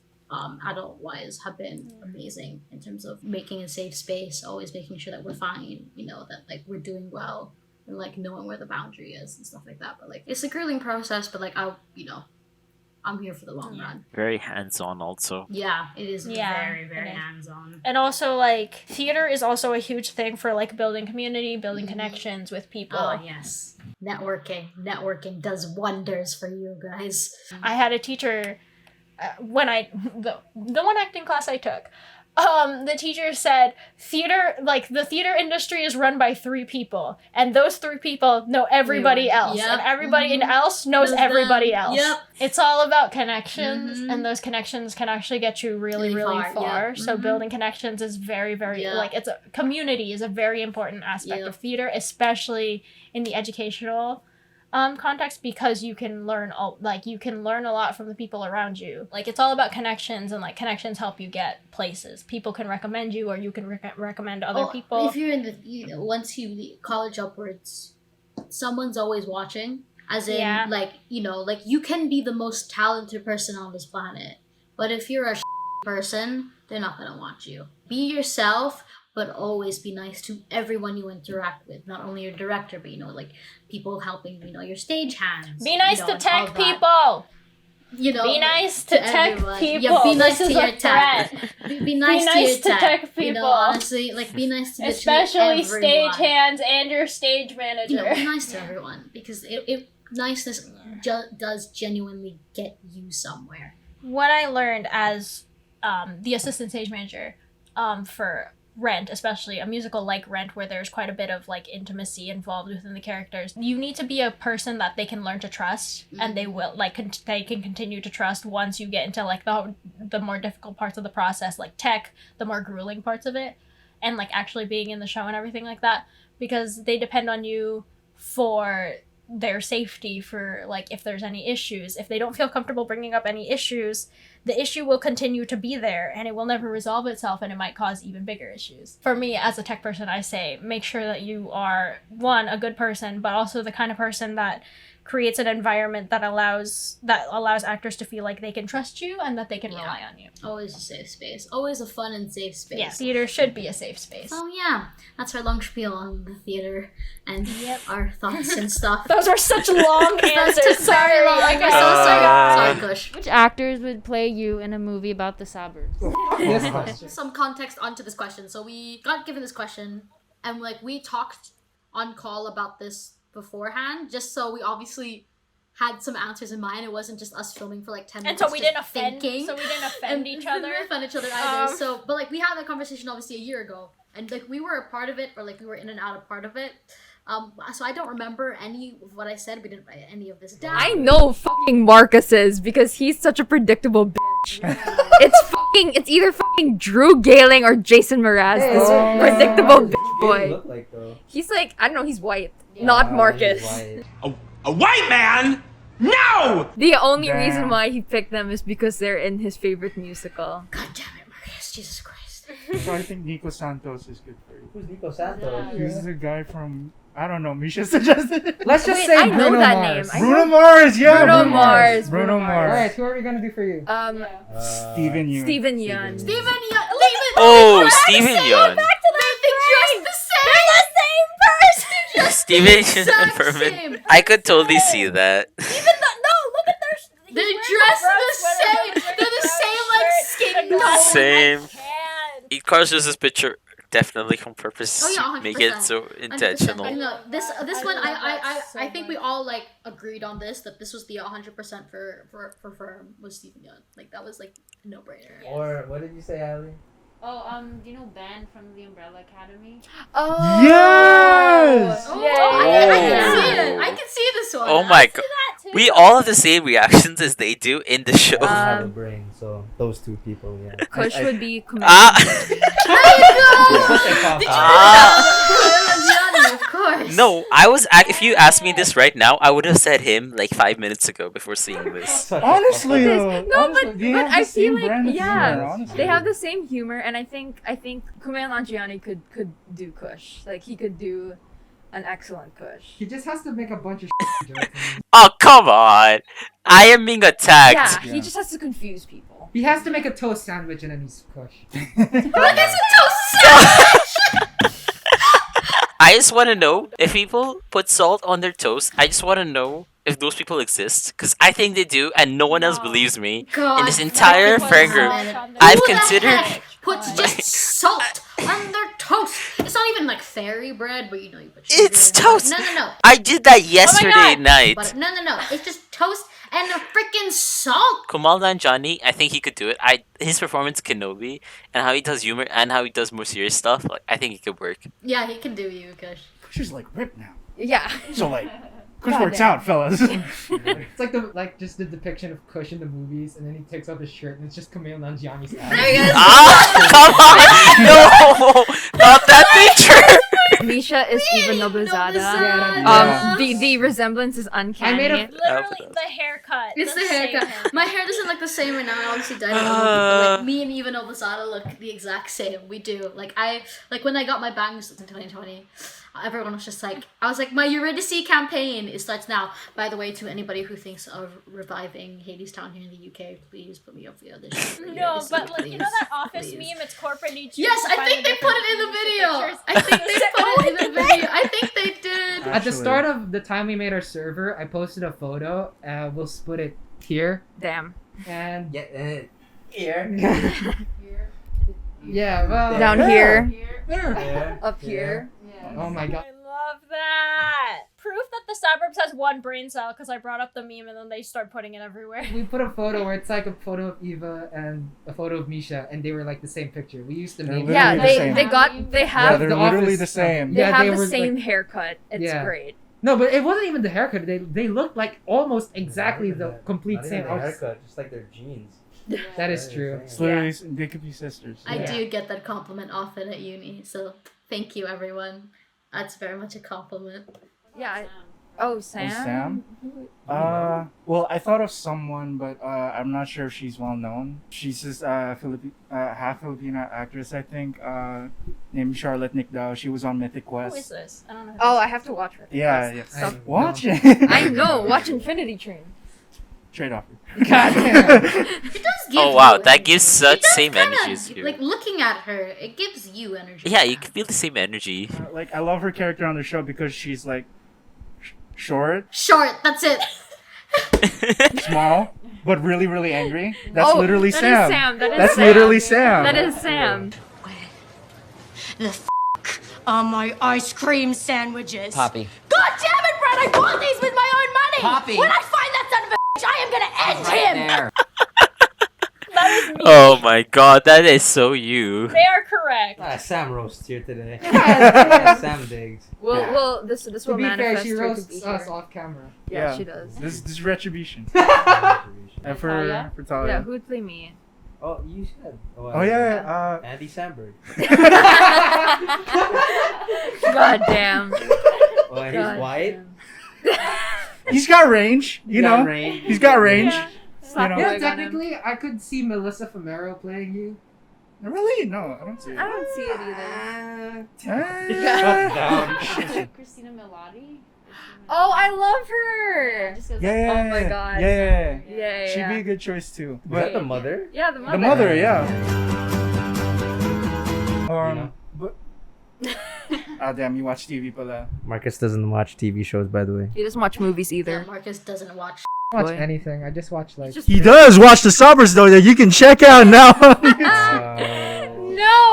adult wise have been amazing in terms of making a safe space, always making sure that we're fine, you know, that like we're doing well and like knowing where the boundary is and stuff like that. But like it's a grueling process, but like I'm here for the long run. Very hands-on also. Yeah, it is very it is. hands-on. And also like theater is also a huge thing for like building community, building connections with people. Oh yes, networking does wonders for you guys. I had a teacher when the one acting class I took, the teacher said the theater industry is run by 3 people, and those 3 people know everybody else, and everybody else knows everybody else. Yep. It's all about connections, and those connections can actually get you really far. Yep. So building connections is very like it's a community is a very important aspect of theater, especially in the educational context, because you can learn a lot from the people around you. Like it's all about connections, and like connections help you get places. People can recommend you, or you can recommend other people. If you're in the once you leave college upwards, someone's always watching. As in, like, you know, like you can be the most talented person on this planet, but if you're a person, they're not gonna want you. Be yourself, but always be nice to everyone you interact with. Not only your director, but, you know, like, people helping, you know, your stage hands. Be nice to tech people! You know, be nice to tech people. Yeah, be nice to your tech. Be nice to your tech people. You know, honestly, like, be nice to especially everyone. Stage hands and your stage manager. You know, be nice to everyone, because niceness does genuinely get you somewhere. What I learned as the assistant stage manager for Rent, especially a musical like Rent, where there's quite a bit of like intimacy involved within the characters, you need to be a person that they can learn to trust, and they will they can continue to trust once you get into like the more difficult parts of the process, like tech, the more grueling parts of it, and like actually being in the show and everything like that, because they depend on you for their safety, for like if there's any issues. If they don't feel comfortable bringing up any issues, the issue will continue to be there and it will never resolve itself, and it might cause even bigger issues. For me as a tech person, I say make sure that you are, one, a good person, but also the kind of person that creates an environment that allows actors to feel like they can trust you and that they can rely on you. Always a safe space. Always a fun and safe space. Yeah, theater should be a safe space. Oh yeah, that's our long spiel on the theater and our thoughts and stuff. Those were such long answers. Sorry, I'm so sorry, Kush. Which actors would play you in a movie about the Saberbs? Some context onto this question. So we got given this question, and like we talked on call about this beforehand, just so we obviously had some answers in mind. It wasn't just us filming for like 10 minutes. And so we didn't offend each other. We didn't offend each other. We didn't offend each other either. But like we had that conversation obviously a year ago, and like we were a part of it, or like we were in and out of part of it. So I don't remember any of what I said. We didn't write any of this down. I know fucking Marcus is because he's such a predictable bitch. It's either fucking Drew Galing or Jason Mraz. This predictable bitch boy. Look like though. He's like, I don't know, he's white, not Marcus. A white man? No! The only reason why he picked them is because they're in his favorite musical. God damn it, Marcus! Jesus Christ. So I think Nico Santos is good for you. Who's Nico Santos? He's the guy from, I don't know, Mischa suggested it. Let's just Wait, say I know Bruno that Mars. name. Bruno Mars, yeah. Bruno Mars. Bruno Mars. Alright, who are we gonna do for you? Steven Yeun. Steven Yeun. Steven Yeun. Leave it. Oh, Steven Yeun. Back to the just the same. They're the same person. Steven Yeun and exact Ferman. same. I could totally see that. Even though, no, look at their. They're dressed the same. They're the same like skin tone. Same. Karlos uses this picture definitely on purpose. Oh, yeah, 100%. Make it so 100%. intentional. No, this one I think we all like agreed on this, that this was the 100% for Firm was Steven Yeun. Like that was like a no brainer. Or what did you say, Allie? Oh, do you know Ben from the Umbrella Academy? Oh. Yes! Oh, Yeah. I can see it. I can see this one. Oh my god. We all have the same reactions as they do in the show. I have a brain, so those two people, yeah. Kush would be Of course. No, if you asked me this right now, I would have said him like 5 minutes ago before seeing this. Honestly, though. No, honestly, but they have I the same feel like brand of yeah, humor, honestly. they have the same humor, and I think Kumail Nanjiani could do Kush. Like he could do an excellent Kush. He just has to make a bunch of jokes. Oh, come on. I am being attacked. Yeah, he just has to confuse people. He has to make a toast sandwich and then he's Kush. I just want to know if people put salt on their toast. I just want to know if those people exist, because I think they do, and no one else believes me. God, In this entire friend group, Who I've the considered. heck puts just salt on their toast? It's not even like fairy bread, but you put sugar It's in it. toast. No. I did that yesterday night. But no. It's just toast and a freaking salt. Kumail Nanjiani, I think he could do it. His performance Kenobi and how he does humor and how he does more serious stuff, like I think he could work. Yeah, he can do you, Kush. Kush is like ripped now. Yeah. So like, Kush works out, fellas. It's like just the depiction of Kush in the movies, and then he takes off his shirt and it's just Kumail Nanjiani's ass. Come on! No! Not that picture! Mischa is Eva Noblezada. Yeah. The resemblance is uncanny. I made a Literally the haircut. It's the same haircut. My hair doesn't look the same right now. I obviously dyed it. But like me and Eva Noblezada look the exact same. We do. Like when I got my bangs in 2020. Everyone was just like, I was like, my Eurydice campaign, it starts now. By the way, to anybody who thinks of reviving Hadestown here in the UK, please put me up the audition. for No, Eurydice, but like you know that please, office please. meme, it's corporate needs. Yes, I think they put it in the video. I think they put it in the video. I think they did. At the start of the time we made our server, I posted a photo. We'll split it here. Damn. And Here. yeah, well, Down here. There. Up here. Oh my god. I love that. Proof that the Saberbs has one brain cell because I brought up the meme and then they start putting it everywhere. We put a photo where it's like a photo of Eva and a photo of Mischa, and they were like the same picture. We used to They're meme. literally Yeah, the same. they Yeah, have they're the literally office the stuff. same. they Yeah, have they the were, same like- haircut. It's Yeah. great. No, but it wasn't even the haircut. They looked like almost exactly the complete Not even same the outfit. haircut, just like their jeans. That is true. It's literally, they could be sisters. I Yeah. do get that compliment often at uni, so thank you, everyone. That's very much a compliment. Yeah. Oh, Sam? Well, I thought of someone, but I'm not sure if she's well known. She's this half Filipino actress, I think, named Charlotte Nicdao. She was on Mythic Who is Quest. this? I don't know. Oh, I have to watch it. Yeah. I- Watch it. I know. Watch Infinity Train. Trade off. God damn. It does give Oh wow, you that energy. gives It such does same kinda, energy as you. Like looking at her, it gives you energy. Yeah, you can feel the same energy. Like, I love her character on the show because she's like short, Short, that's it. small, but really, really angry. That's Oh, literally that is Sam. Sam. That is That's Sam. literally Sam. That is Sam. The are my ice cream sandwiches. Poppy. God damn it, Brad! I bought these with my own money! Poppy. When I find that son of a bitch, I am gonna end him! There. That is me. Oh my god, that is so you. They are Correct. Sam roasts here today. Yeah. Sam digs. Well, this To will be fair, manifest. she her to roasts be us here. off camera. Yeah, she does. This is retribution. And for Talia? Talia. Yeah, who would play me? Oh, you said. Oh yeah. Andy Samberg. God damn. Oh, he's God white. He's got range. You know. Range. He's got range. Yeah. You know. Yeah, technically, I could see Melissa Fumero playing you. Really? No, I don't see it. I don't see it either. Shut down. Christina Milioti. Oh, I love her. Yeah. Oh my God. Yeah. Yeah. She'd be a good choice too. Is that But the mother? Yeah, the mother. the mother, yeah. know? But damn, you watch TV pala. Marcus doesn't watch TV shows, by the way. He doesn't watch movies Yeah, either. Marcus doesn't watch. I don't watch Boy. anything. I just watch like. Just He does watch the Saberbs though that you can check out now. No.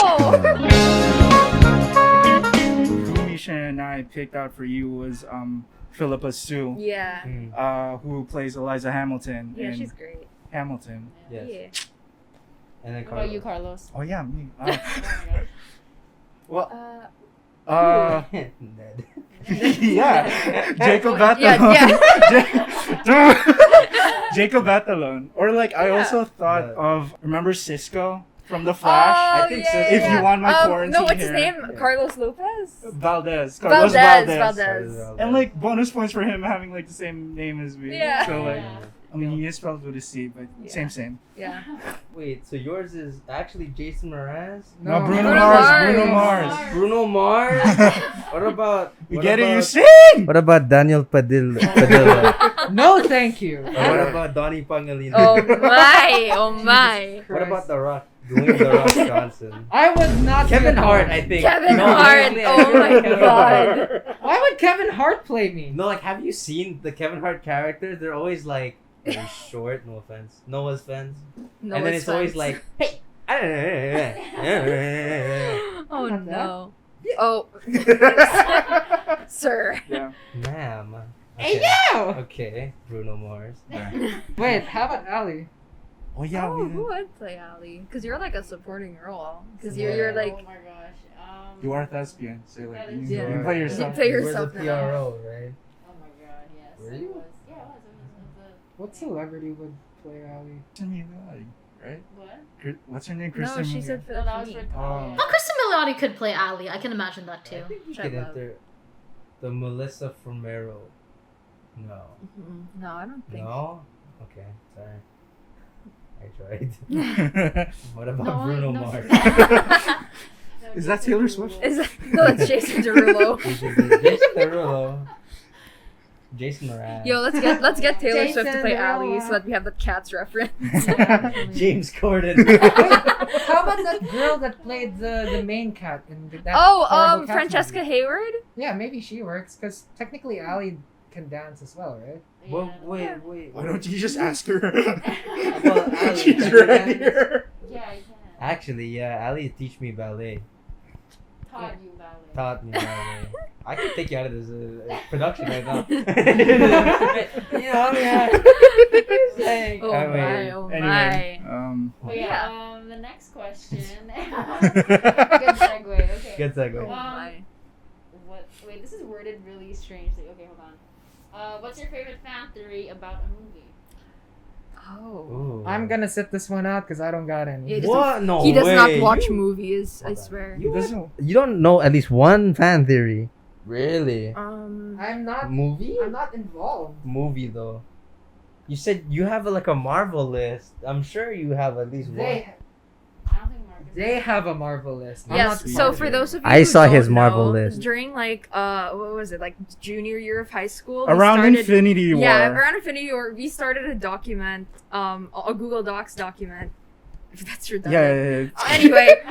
Who Misha and I picked out for you was Philippa Sue, Yeah. who plays Eliza Hamilton Yeah, in she's great. Hamilton. Yes. Yeah. And then What about you, Carlos? Oh yeah, me. Oh my gosh. Well, Ned. yeah, Jacob Yeah, Batalon. Jacob Batalon. Or like I also thought Yeah. of, remember Cisco from The Flash? I think so. If you want my quarantine No, what's his hair. name? Carlos Lopez? Valdez. Carlos Valdez. And like bonus points for him having like the same name as me. Yeah. So like, Yeah. I mean, he is spelled with a C, but Yeah. same. Yeah. Wait, so yours is actually Jason Mraz? No, No, Bruno Bruno Mars. Mars. Bruno Mars. Bruno Mars? What about... We what get it, about- you sing! What about Daniel Padilla? No, thank you. Or what about Donnie Pangilinan? Oh my. Oh my. What about The Rock? Dwayne The Rock Johnson. I would not. be Kevin a Hart, Bond. I think. Kevin No, Hart. seriously, I Oh feel my like Kevin God. Hart. Why would Kevin Hart play me? No, like, have you seen the Kevin Hart characters? They're always like very short. No offense. Noah's offense. No, And then it's always like, hey. Oh Not no. Oh. Sir. Yeah. Ma'am. Hey, Okay. you! Okay, Bruno Mars. Wait, how about Allie? Oh yeah, Oh, we who would play Allie? Because you're like a supporting role. Because you're Yeah. like. Oh my gosh. You are a thespian, so like Yeah, you, yeah. you play You yourself. play You were yourself the now. PRO, right? Oh my god. Yes. Were It you? was. Yeah, it was. It was What celebrity would play Allie? Kristen Milioti, right? what? What's her name? No, Kristen she Milioti. said for No, that was me. for Oh. Talia. Oh, Kristen Milioti could play Allie. I can imagine that I too. think you Shut could up. enter the Melissa Fumero. No. No, I don't think. No? Okay, sorry. I tried. What about No, Bruno no, Mars? Is that Taylor Swift? Is that, no, it's Jason Derulo. Jason Derulo. Jason Mraz. Yo, let's get Taylor Swift to Jason play Derulo. Allie so that we have the Cats reference. James Corden. How about that girl that played the main cat in that Oh, horrible Cats Francesca movie? Hayward. Yeah, maybe she works because technically Allie can dance as well, right? Well, wait. Why don't you just ask her? Well, Ali, She's can you right dance? here. Yeah, I can. Actually, yeah, Ali teach me ballet. Taught you ballet. Taught me ballet. I can take you out of this production right now. You know, yeah. Oh I my, mean, oh Anyway, my. Oh Yeah. yeah. The next question. Good segue. Okay. Good segue. Oh my. What? Wait, this is worded really strangely. Okay, hold on. What's your favorite fan theory about a movie? Oh. Ooh. I'm gonna sit this one out because I don't got any. Yeah, What? No He does way. not watch You- movies, I Hold on. swear. He doesn't. You don't know at least one fan theory. Really? I'm not. Movie? I'm not involved. Movie though. You said you have like a Marvel list. I'm sure you have at least one. I don't think Marcus. They have a Marvel list. I'm Yes, not so part for of it. those of you I who saw his don't Marvel know, list. during like what was it, like junior year of high school, we Around started, Infinity War. Yeah, around Infinity War, we started a document, a Google Docs document. If that's redundant. Yeah. Anyway,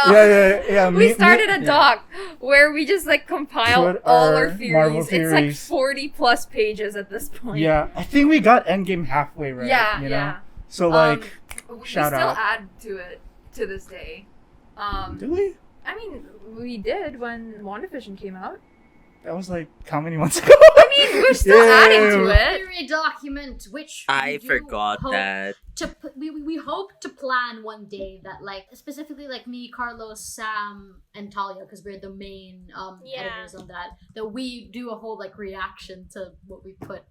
Yeah. we started a doc where we just like compile Put all our our Marvel theories. It's like theories. 40 plus pages at this point. Yeah, I think we got Endgame halfway, right? Yeah, You know? yeah. So like, we shout still out. add to it to this day. do we? I mean, we did when WandaVision came out. That was like how many months ago? I mean, we're still adding to it. Theory document, which I we do forgot hope that. we hope to plan one day that, like, specifically like me, Karlos, Sam, and Talia, because we're the main editors on that we do a whole like reaction to what we put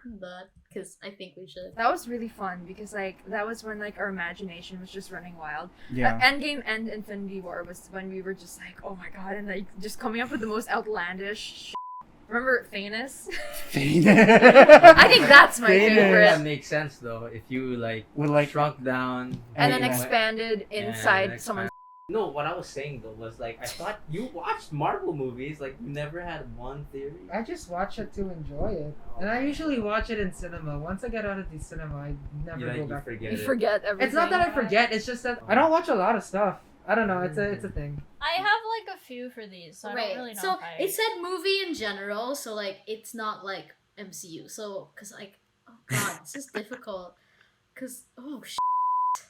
in that, because I think we should. That was really fun because like that was when like our imagination was just running wild. Yeah. Endgame and Infinity War was when we were just like, oh my god, and like just coming up with the most outlandish shit. Remember Thanos? I think that's my Thanos. favorite. That makes sense though. If you like With like shrunk down And then Yeah. expanded inside someone's. No, what I was saying though was like I thought you watched Marvel movies, like you never had one theory. I just watch it to enjoy it, and I usually watch it in cinema. Once I get out of the cinema, I never go back. Forget You it. forget everything. It's not that I forget. It's just that I don't watch a lot of stuff. I don't know. It's a thing. I have like a few for these, so I don't really know. So if I... it said movie in general, so like it's not like MCU. So because like, oh god, this is difficult. Because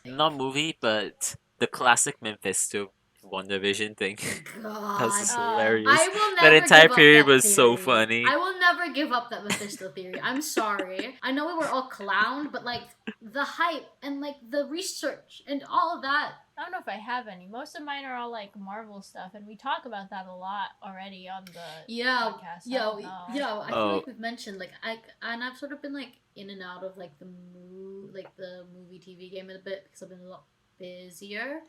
Not movie, but the classic Mephisto WandaVision thing. God, That was hilarious. I will never That entire give up period that was so theory. funny. I will never give up that Mephisto theory. I'm sorry. I know we were all clowned, but like the hype and like the research and all of that. I don't know if I have any. Most of mine are all like Marvel stuff, and we talk about that a lot already on the podcast. I don't know. I feel like we've mentioned like I've sort of been like in and out of like the movie TV game a bit because I've been a lot busier.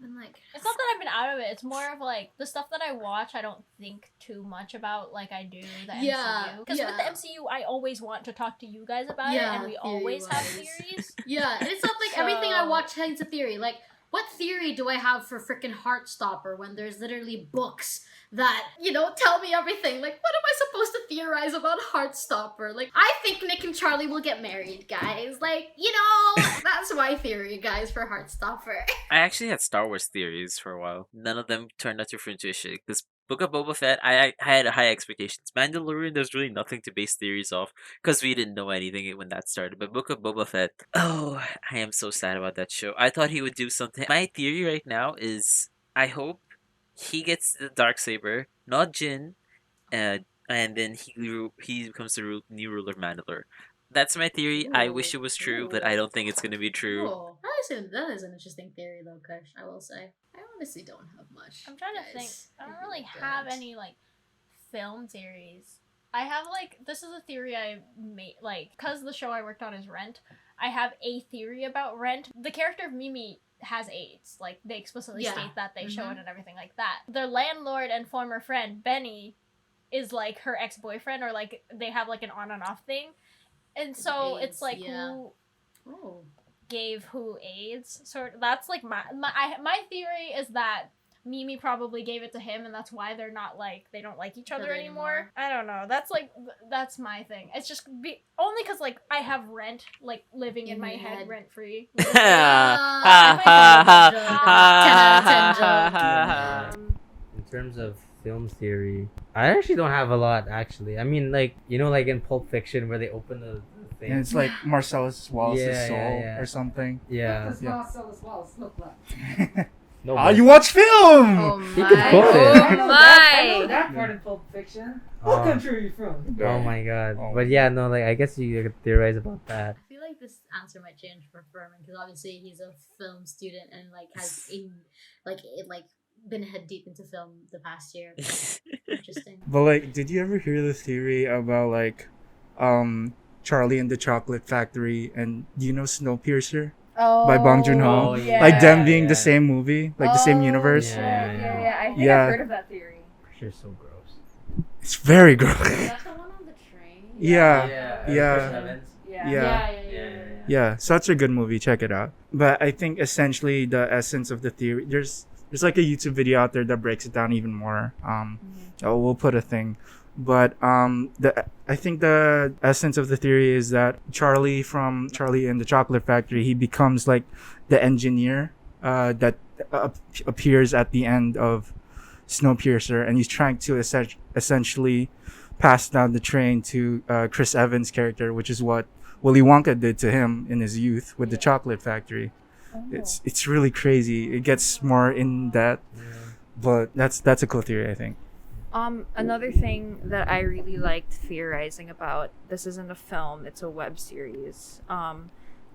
And like It's not that I've been out of it. It's more of like the stuff that I watch. I don't think too much about like I do the MCU. Because with the MCU, I always want to talk to you guys about it, and we always have theories. Yeah, and it's not like everything I watch has a theory. Like, what theory do I have for freaking Heartstopper when there's literally books that, you know, tell me everything? Like, what am I supposed to theorize about Heartstopper? Like, I think Nick and Charlie will get married, guys. Like, you know, that's my theory, guys, for Heartstopper. I actually had Star Wars theories for a while. None of them turned out to fruition. This Book of Boba Fett, I had high expectations. Mandalorian, there's really nothing to base theories off because we didn't know anything when that started. But Book of Boba Fett, oh, I am so sad about that show. I thought he would do something. My theory right now is I hope he gets the Darksaber, not Jin, and then he becomes the new ruler of Mandalore. That's my theory. I wish it was true, but I don't think it's gonna be true. Oh, that is an interesting theory, though, Kush, I will say. I honestly don't have much. I'm trying to think. I don't really have any like film theories. I have like this is a theory I made like because the show I worked on is Rent. I have a theory about Rent. The character of Mimi has AIDS. Like they explicitly state that they show it and everything like that. Their landlord and former friend Benny is like her ex-boyfriend, or like they have like an on and off thing. And so it's like who gave who AIDS. So that's like my theory is that Mimi probably gave it to him, and that's why they don't like each other anymore. I don't know. That's my thing. It's just only because like I have Rent like living in my head rent free. In terms of film theory, I actually don't have a lot. Actually, I mean, like you know, like in Pulp Fiction where they open the thing. And it's like Marcellus Wallace's soul yeah. or something. Yeah. What does Marcellus Wallace look like? No, Ah, you watch film! Oh He could quote it. Oh I know my! that part in Pulp Fiction. What country are you from? Oh my god. Oh. But yeah, no, like I guess you could theorize about that. I feel like this answer might change for Ferman because obviously he's a film student and like has been head deep into film the past year. Interesting. But like, did you ever hear the theory about like, Charlie and the Chocolate Factory and do you know Snowpiercer by Bong Joon-ho? Oh, yeah. Like them being the same movie, like the same universe. Yeah. I think Yeah. I've heard of that theory. You're so gross. It's very gross. Is that the one on the train? Yeah. Yeah, such a good movie. Check it out. But I think essentially the essence of the theory, there's like a YouTube video out there that breaks it down even more. We'll put a thing. But I think the essence of the theory is that Charlie from Charlie and the Chocolate Factory, he becomes like the engineer that appears at the end of Snowpiercer, and he's trying to essentially pass down the train to Chris Evans' character, which is what Willy Wonka did to him in his youth with the Chocolate Factory. It's really crazy. It gets more in that, but that's a cool theory, I think. Another thing that I really liked theorizing about, this isn't a film, it's a web series,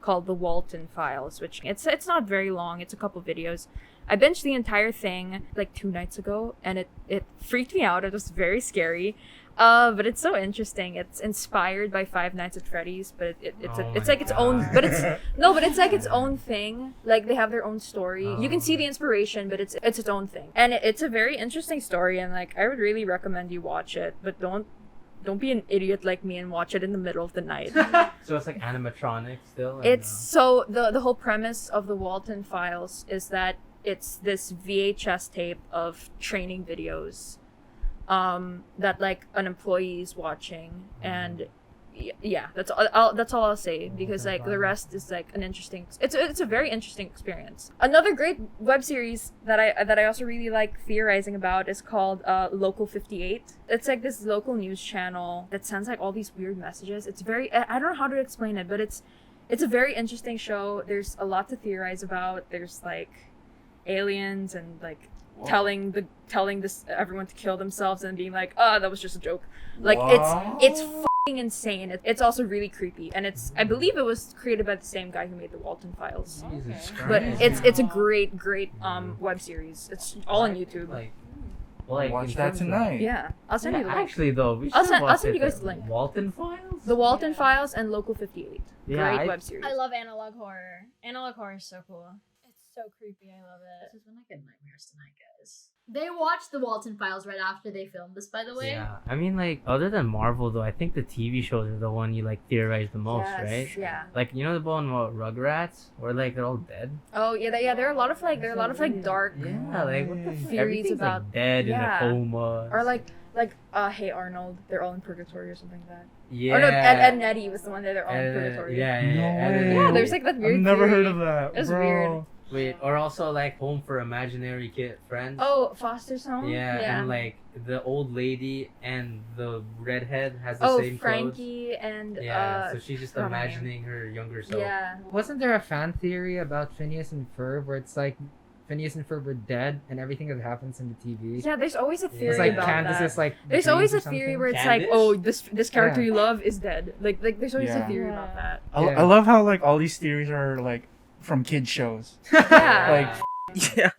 called The Walton Files, which it's not very long, it's a couple videos. I binged the entire thing like 2 nights ago, and it freaked me out. It was very scary. But it's so interesting. It's inspired by Five Nights at Freddy's, but it's like its own. But it's like its own thing. Like they have their own story. You can see the inspiration, but it's its own thing, and it's a very interesting story. And like I would really recommend you watch it, but don't be an idiot like me and watch it in the middle of the night. So it's like animatronic still. It's so the whole premise of the Walton Files is that it's this VHS tape of training videos that like an employee is watching, and yeah, that's all I'll say, because like the rest is like an interesting. It's a very interesting experience. Another great web series that I also really like theorizing about is called Local 58. It's like this local news channel that sends like all these weird messages. It's very, I don't know how to explain it, but it's a very interesting show. There's a lot to theorize about. There's like aliens and like telling this everyone to kill themselves and being like, oh, that was just a joke. Like it's fucking insane. It's also really creepy, and I believe it was created by the same guy who made the Walton Files. But it's a great web series. It's all on YouTube. Watch that tonight. Yeah, I'll send you the link. Actually, though, we should I'll send you guys the link. Walton Files. The Walton Files and Local 58. Yeah, Great web series. I love analog horror. Analog horror is so cool. It's so creepy. I love it. This is when I get nightmares tonight, guys. They watched the Walton Files right after they filmed this, by the way. Yeah, I mean, like, other than Marvel, though, I think the TV shows are the one you, like, theorize the most, right? Yeah. Like, you know the one about Rugrats? Where, like, they're all dead? Oh, yeah, there are a lot of, like, dark Yeah, like, what the fuck? theories Everything's, about... like, dead in a coma. Or, like, Hey Arnold, they're all in purgatory or something like that. Yeah. Or no, Ed and Eddie was the one that they're all in purgatory. Yeah, there's, like, that weird I've never theory. heard of that, It was bro. weird. Wait, or also, like, Home for Imaginary Friends? Oh, Foster's Home? Yeah, and, like, the old lady and the redhead has the same Frankie clothes. and Yeah, so she's just Ferman. imagining her younger self. Yeah. Wasn't there a fan theory about Phineas and Ferb where it's like Phineas and Ferb were dead and everything that happens in the TV? Yeah, there's always a theory It's like about Candace's that. like. There's dreams always or a theory something. where it's Candace? like, oh, this character Yeah. you love is dead. Like there's always a Yeah. theory about that. I love how like all these theories are like from kid shows. Yeah. Yeah. Yeah,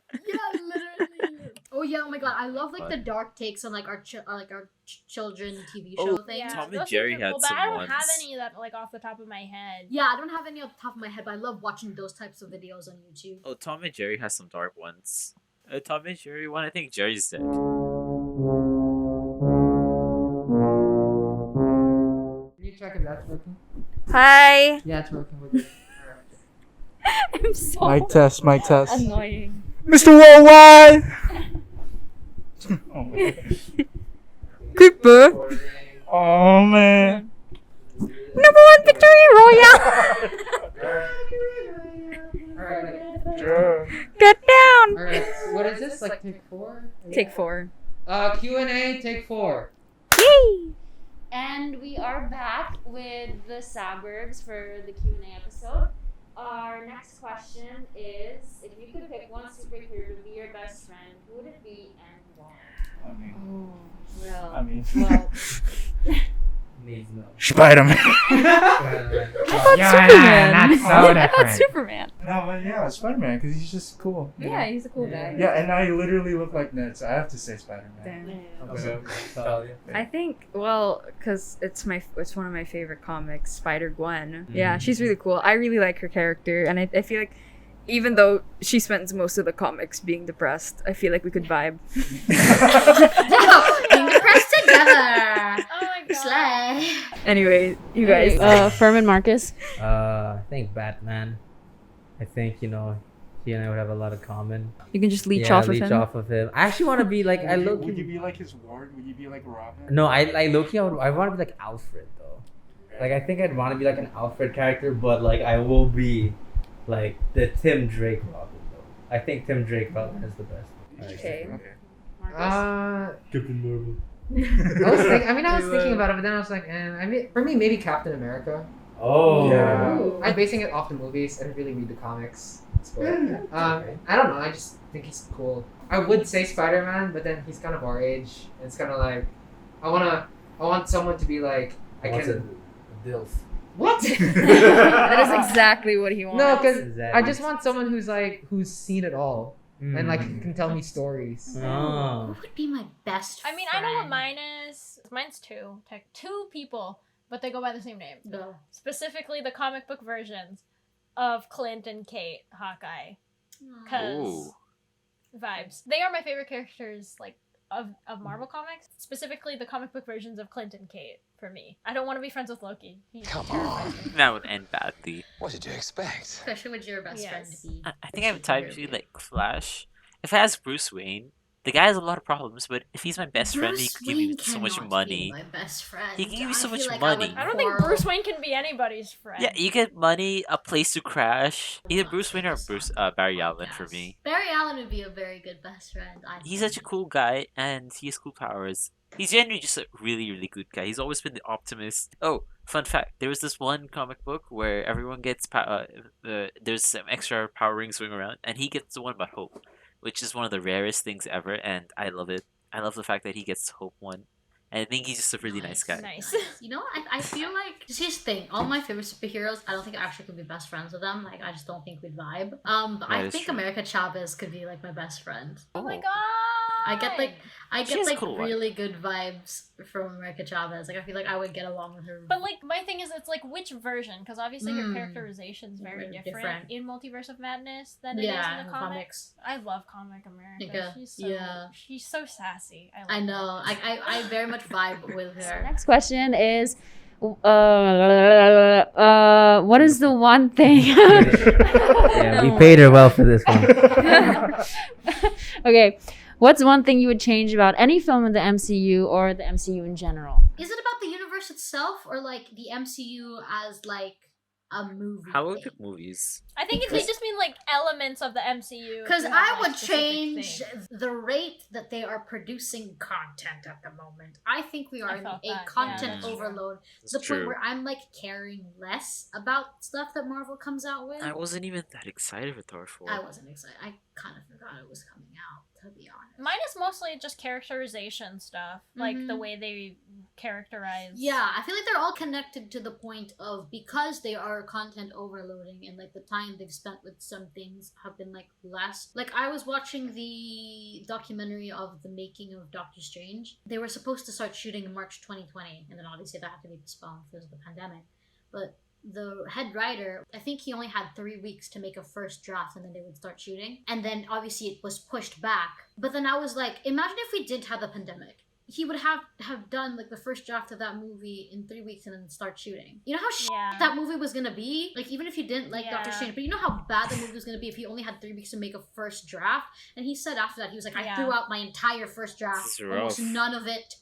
literally. Oh yeah, oh my god, I love like the dark takes on like our children TV show things. Yeah, Tom and those Jerry things are had cool, but some I don't have ones. any that like off the top of my head. Yeah, I don't have any off the top of my head, but I love watching those types of videos on YouTube. Oh, Tom and Jerry has some dark ones. Tom and Jerry one, I think Jerry's dead. Can you check if that's working? Hi. Yeah, it's working. We're good. I'm so Mic test, mic test. annoying. Mr. Worldwide! Oh my God. Creeper. Oh man. #1 victory royale. Alright, Get down. alright. What is this? Like take 4? Take 4. Q&A, take 4. Yay. And we are back with the Saberbs for the Q&A episode. Our next question is, if you could pick one superhero to be your best friend, who would it be and why? I mean, Well, Needs no. Spider-Man. I thought Superman. No, but yeah, Spider-Man, because he's just cool. you know? Yeah, he's a cool guy. Yeah, and I literally look like Ned, so I have to say Spider-Man. Talia. I think, well, because it's one of my favorite comics, Spider-Gwen. Yeah, she's really cool. I really like her character, and I feel like even though she spends most of the comics being depressed, I feel like we could vibe. Being depressed together. Oh my god. Slay. Anyway, you guys. Ferman Marcus. I think Batman. I think, he and I would have a lot of common. You can just leech Yeah, off of leech him. off of him. I actually want to be like, I look. Would you be like his ward? Would you be like Robin? No, I low-key, I want to be like Alfred, though. Like, I think I'd want to be like an Alfred character, but like, I will be like the Tim Drake Robin, though. I think Tim Drake Robin is the best. Okay. Captain Marvel. I was thinking about it, but then I was like, for me, maybe Captain America. Oh. Yeah. I'm basing it off the movies. I didn't really read the comics. Hollywood score. I don't know. I just think he's cool. I would say Spider-Man, but then he's kind of our age. It's kind of like I want someone to be like I want a DILF. What? That is exactly what he wants. No, because Exactly. I just want someone who's seen it all and like can tell me stories. Oh. Who would be my best I mean, I know what mine is. Mine's two. Two people, but they go by the same name. No. Specifically, the comic book versions of Clint and Kate, Hawkeye. Because Ooh. vibes. They are my favorite characters, like, of Marvel comics. Specifically, the comic book versions of Clint and Kate, for me. I don't want to be friends with Loki. Come on. That would end badly. What did you expect? Especially with your best friend Yes. to be. I think I have time to like Flash. If I ask Bruce Wayne, the guy has a lot of problems, but if he's my best friend, he could give me so much money. My best friend. He can give you so I much feel like money. I don't think Bruce Wayne can be anybody's friend. Yeah, you get money, a place to crash. Either Bruce Wayne or Barry Allen for me. Barry Allen would be a very good best friend. He's such a cool guy, and he has cool powers. He's generally just a really, really good guy. He's always been the optimist. Oh, fun fact: there was this one comic book where everyone gets there's some extra power rings going around, and he gets the one about hope, which is one of the rarest things ever, and I love it. I love the fact that he gets hope one, and I think he's just a really nice guy. Nice. You know, I feel like just here's the thing. All my favorite superheroes, I don't think I actually could be best friends with them. Like I just don't think we'd vibe. But That I is think true. America Chavez could be like my best friend. Oh my god! I get She has a like cool one. really good vibes from America Chavez. Like I feel like I would get along with her. But like my thing is, it's like which version? Because obviously her Mm. characterization is very Very different, different. in Multiverse of Madness than it is Yeah, in the in comics. I love Comic America. Yeah. She's so sassy. I love I her. know. I very much vibe with her. Next question is, what is the one thing? Yeah, we paid her well for this one. Okay, what's one thing you would change about any film in the MCU or the MCU in general? Is it about the universe itself or like the MCU as like a movie? How about thing? the movies? I think they just mean like elements of the MCU. Because to have, I like, would specific change things. the rate that they are producing content at the moment. I think we are I in felt a that, yeah, content that's true. overload to That's the point true. where I'm like caring less about stuff that Marvel comes out with. I wasn't even that excited for Thor 4. I wasn't excited. I kind of forgot it was coming out, to be honest. Mine is mostly just characterization stuff, like the Mhm. way they characterize. Yeah, I feel like they're all connected to the point of because they are content overloading and like the time they've spent with some things have been like less. Like I was watching the documentary of the making of Doctor Strange. They were supposed to start shooting in March 2020 and then obviously that had to be postponed because of the pandemic. But the head writer, I think he only had 3 weeks to make a first draft and then they would start shooting. And then obviously it was pushed back. But then I was like, imagine if we didn't have the pandemic. He would have done like the first draft of that movie in 3 weeks and then start shooting. You know how Yeah. that movie was gonna be? Like even if you didn't like Doctor Yeah. Strange, but you know how bad the movie was gonna be if he only had 3 weeks to make a first draft? And he said after that, he was like, I Yeah. threw out my entire first draft. This is Almost rough. none of it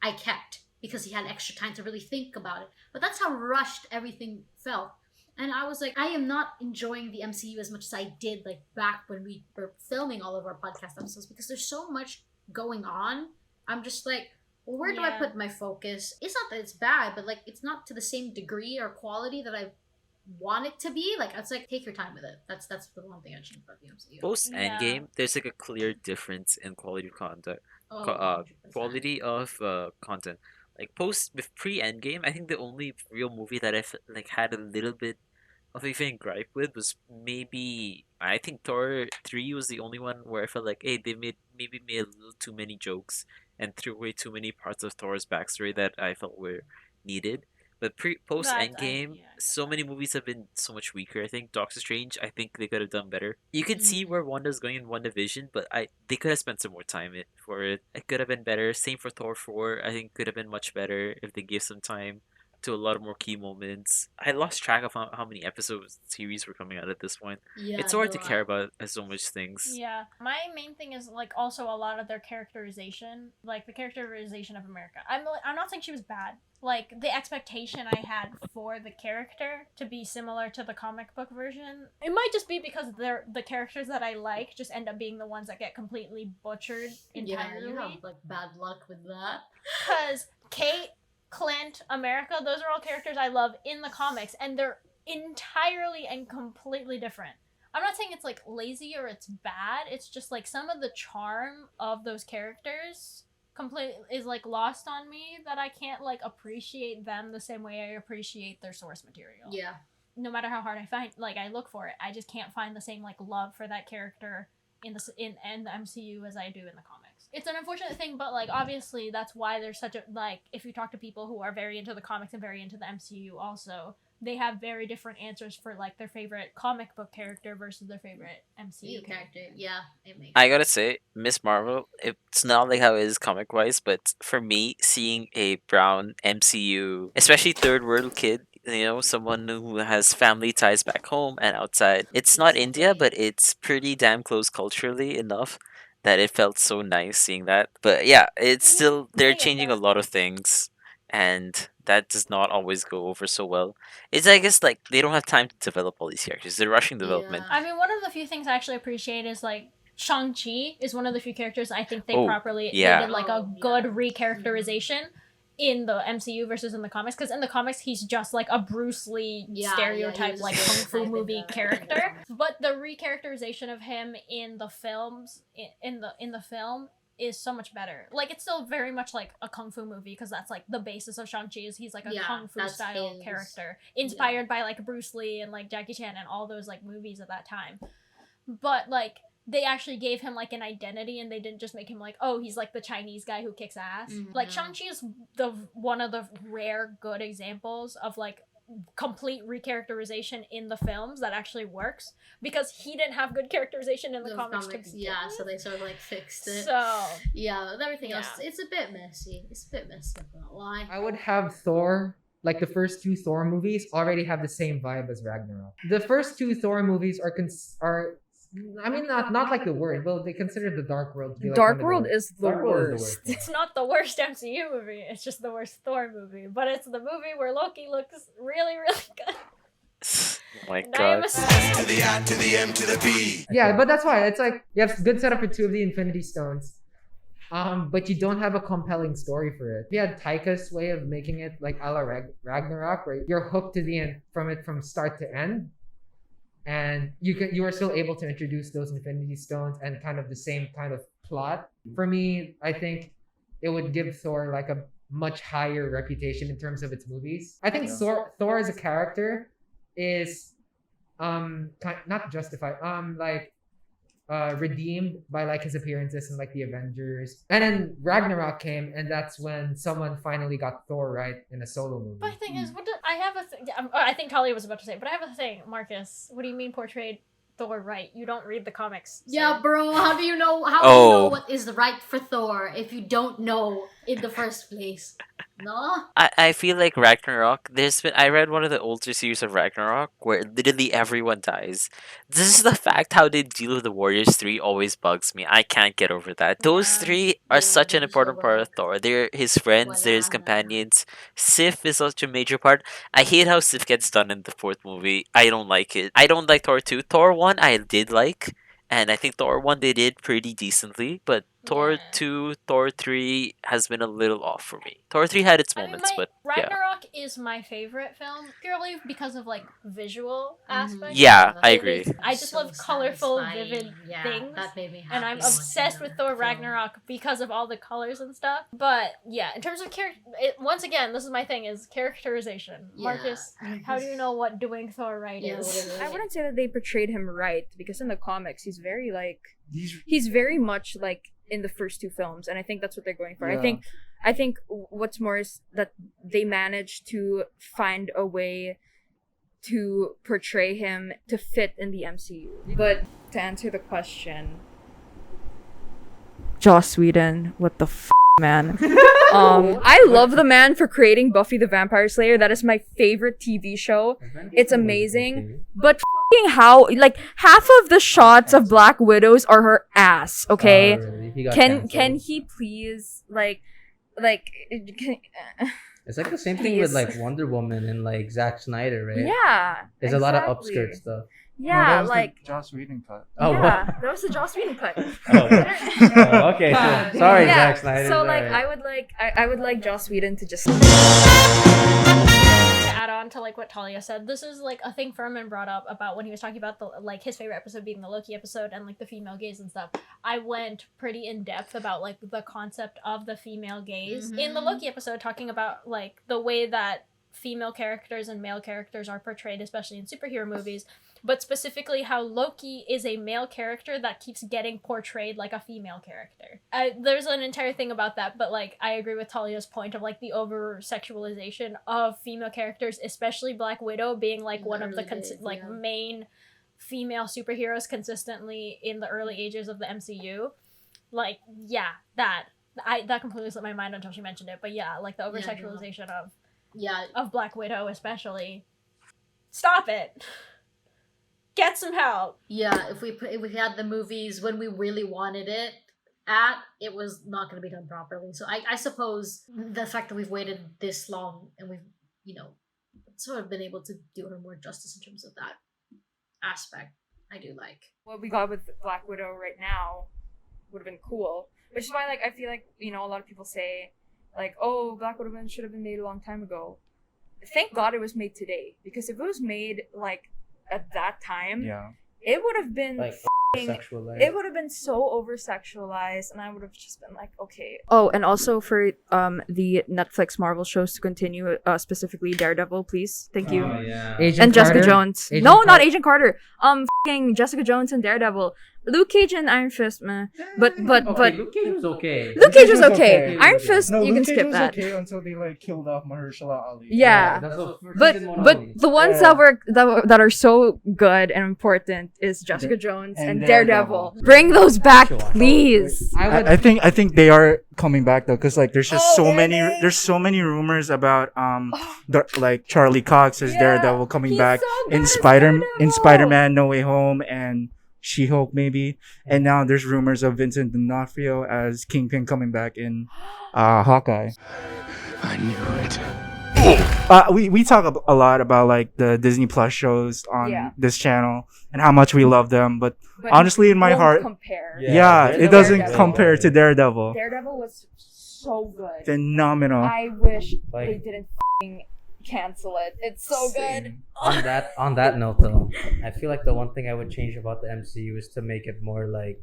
I kept because he had extra time to really think about it. But that's how rushed everything felt. And I was like, I am not enjoying the MCU as much as I did like back when we were filming all of our podcast episodes because there's so much going on. I'm just like, well, where do I Yeah. put my focus? It's not that it's bad, but like it's not to the same degree or quality that I want it to be. Like it's like take your time with it. That's the one thing I changed about the MCU. Post Yeah. Endgame, there's like a clear difference in quality of content. Oh, 100%. Quality of content. Like with pre Endgame, I think the only real movie that like had a little bit of even gripe with was maybe I think Thor 3 was the only one where I felt like hey they made a little too many jokes and threw away too many parts of Thor's backstory that I felt were needed. But post Endgame, so many movies have been so much weaker. I think Doctor Strange, I think they could have done better. You can see where Wanda's going in WandaVision, but they could have spent some more time for it. It could have been better. Same for Thor 4. I think could have been much better if they gave some time to a lot of more key moments. I lost track of how many episodes series were coming out at this point. Yeah, It's hard no, to care about so much things. Yeah, my main thing is like also a lot of their characterization, like the characterization of America. I'm not saying she was bad. Like the expectation I had for the character to be similar to the comic book version, it might just be because the characters that I like just end up being the ones that get completely butchered Yeah, entirely. you have like bad luck with that. Because Kate, Clint, America, those are all characters I love in the comics, and they're entirely and completely different. I'm not saying it's like lazy or it's bad. It's just like some of the charm of those characters is like lost on me, that I can't like appreciate them the same way I appreciate their source material. Yeah. No matter how hard I look for it, I just can't find the same like love for that character in the MCU as I do in the comics. It's an unfortunate thing, but like obviously that's why there's such a like, if you talk to people who are very into the comics and very into the MCU also, they have very different answers for like their favorite comic book character versus their favorite MCU character. Yeah, it makes I gotta say, Miss Marvel, it's not like how it is comic wise, but for me, seeing a brown MCU, especially third world kid, someone who has family ties back home and outside. It's not India, but it's pretty damn close culturally enough that it felt so nice seeing that. But yeah, it's still, they're changing a lot of things, and that does not always go over so well. It's, I guess, like, they don't have time to develop all these characters. They're rushing development. I mean, one of the few things I actually appreciate is like Shang-Chi is one of the few characters I think they properly did like a good recharacterization in the MCU versus in the comics, because in the comics he's just like a Bruce Lee stereotype like kung fu movie character, but the recharacterization of him in the films in the film is so much better. Like, it's still very much like a kung fu movie, because that's like the basis of Shang-Chi, is he's like a kung fu style character inspired by like Bruce Lee and like Jackie Chan and all those like movies at that time. But like they actually gave him like an identity, and they didn't just make him like, oh, he's like the Chinese guy who kicks ass. Like Shang-Chi is one of the rare good examples of like complete recharacterization in the films that actually works, because he didn't have good characterization in the comics to begin with. So they sort of like fixed it. So yeah, with everything else, it's a bit messy. I'm not lie. I would have Thor, like the first two Thor movies, already have the same vibe as Ragnarok. The first two Thor movies are I mean, not like the word. Well, they consider the Dark World to be like Dark World is the worst. It's not the worst MCU movie. It's just the worst Thor movie. But it's the movie where Loki looks really, really good. Oh my god. To the I, to the M, to the B. Yeah, but that's why it's like you have good setup for two of the Infinity Stones, but you don't have a compelling story for it. We had Taika's way of making it like a la Ragnarok, where you're hooked to the end from start to end. And you are still able to introduce those Infinity Stones and kind of the same kind of plot. For me, I think it would give Thor like a much higher reputation in terms of its movies. I think Thor as a character is not justified, redeemed by like his appearances in like the Avengers. And then Ragnarok came, and that's when someone finally got Thor right in a solo movie. But the thing is, I think Talia was about to say, but I have a thing, Marcus. What do you mean portrayed Thor right? You don't read the comics. So. Yeah, bro. How do you know? How do you know what is right for Thor if you don't know in the first place? No. I feel like Ragnarok. I read one of the older series of Ragnarok where literally everyone dies. This is the fact how they deal with the Warriors 3 always bugs me. I can't get over that. Those three are such an important part of Thor. They're his friends, they're his companions. Sif is such a major part. I hate how Sif gets done in the fourth movie. I don't like it. I don't like Thor 2. Thor 1 I did like. And I think Thor 1 they did pretty decently, but Thor 2, Thor 3 has been a little off for me. Thor 3 had its moments, but Ragnarok is my favorite film purely because of like visual aspects. Yeah, I agree. I just love colorful, vivid things, that made me happy, and I'm obsessed with Thor Ragnarok because of all the colors and stuff. But yeah, in terms of once again, this is my thing: is characterization. Marcus, how do you know what doing Thor right is? I wouldn't say that they portrayed him right, because in the comics he's very like he's very much like in the first two films, and I think that's what they're going for. Yeah. I think what's more is that they managed to find a way to portray him to fit in the MCU. But to answer the question, Joss Whedon, what the man? I love the man for creating Buffy the Vampire Slayer. That is my favorite TV show. It's amazing. But how, like, half of the shots of Black Widows are her ass, okay? Really? Can he please it's like the same thing with like Wonder Woman and like Zack Snyder, right? Yeah. There's a lot of upskirt stuff. Yeah, no, like Joss Whedon cut. Oh, yeah, that was the Joss Whedon cut. Okay. So, sorry, Zack Snyder. So like, right. I would like Joss Whedon to just. To add on to like what Talia said, this is like a thing Ferman brought up about when he was talking about the like his favorite episode being the Loki episode and like the female gaze and stuff. I went pretty in depth about like the concept of the female gaze in the Loki episode, talking about like the way that female characters and male characters are portrayed, especially in superhero movies, but specifically how Loki is a male character that keeps getting portrayed like a female character. There's an entire thing about that, but like I agree with Talia's point of like the over sexualization of female characters, especially Black Widow being like one of the main female superheroes consistently in the early ages of the MCU. Like, yeah, that completely slipped my mind until she mentioned it, but yeah, like the over sexualization of Black Widow especially. Stop it. Get some help. Yeah, if we had the movies when we really wanted it it was not going to be done properly. So I suppose the fact that we've waited this long and we've, you know, sort of been able to do her more justice in terms of that aspect, I do like. What we got with Black Widow right now would have been cool. Which is why, like, I feel like, you know, a lot of people say, like, oh, Black Widow should have been made a long time ago. Thank God it was made today. Because if it was made, like, at that time, it would have been like sexualized. It would have been so over sexualized, and I would have just been like, okay. Oh, and also for the Netflix Marvel shows to continue, specifically Daredevil, please, thank you. Oh, yeah. And Jessica Jones. Not Agent Carter. Jessica Jones and Daredevil. Luke Cage and Iron Fist, man. But Luke Cage was okay. Luke Cage was okay. Iron Fist, you can skip that. Okay until they like killed off Mahershala Ali. Yeah, but the ones that are so good and important is Jessica Jones and Daredevil. Bring those back, please. I think they are coming back though, because like there's just so many rumors about like Charlie Cox as Daredevil coming back in Spider-Man No Way Home and She-Hulk maybe, and now there's rumors of Vincent D'Onofrio as Kingpin coming back in Hawkeye. I knew it. We talk a lot about like the Disney Plus shows on this channel and how much we love them, but honestly in my heart it doesn't compare to Daredevil. Daredevil was so good, phenomenal. I wish they didn't cancel it. It's so good. On that note though, I feel like the one thing I would change about the MCU is to make it more like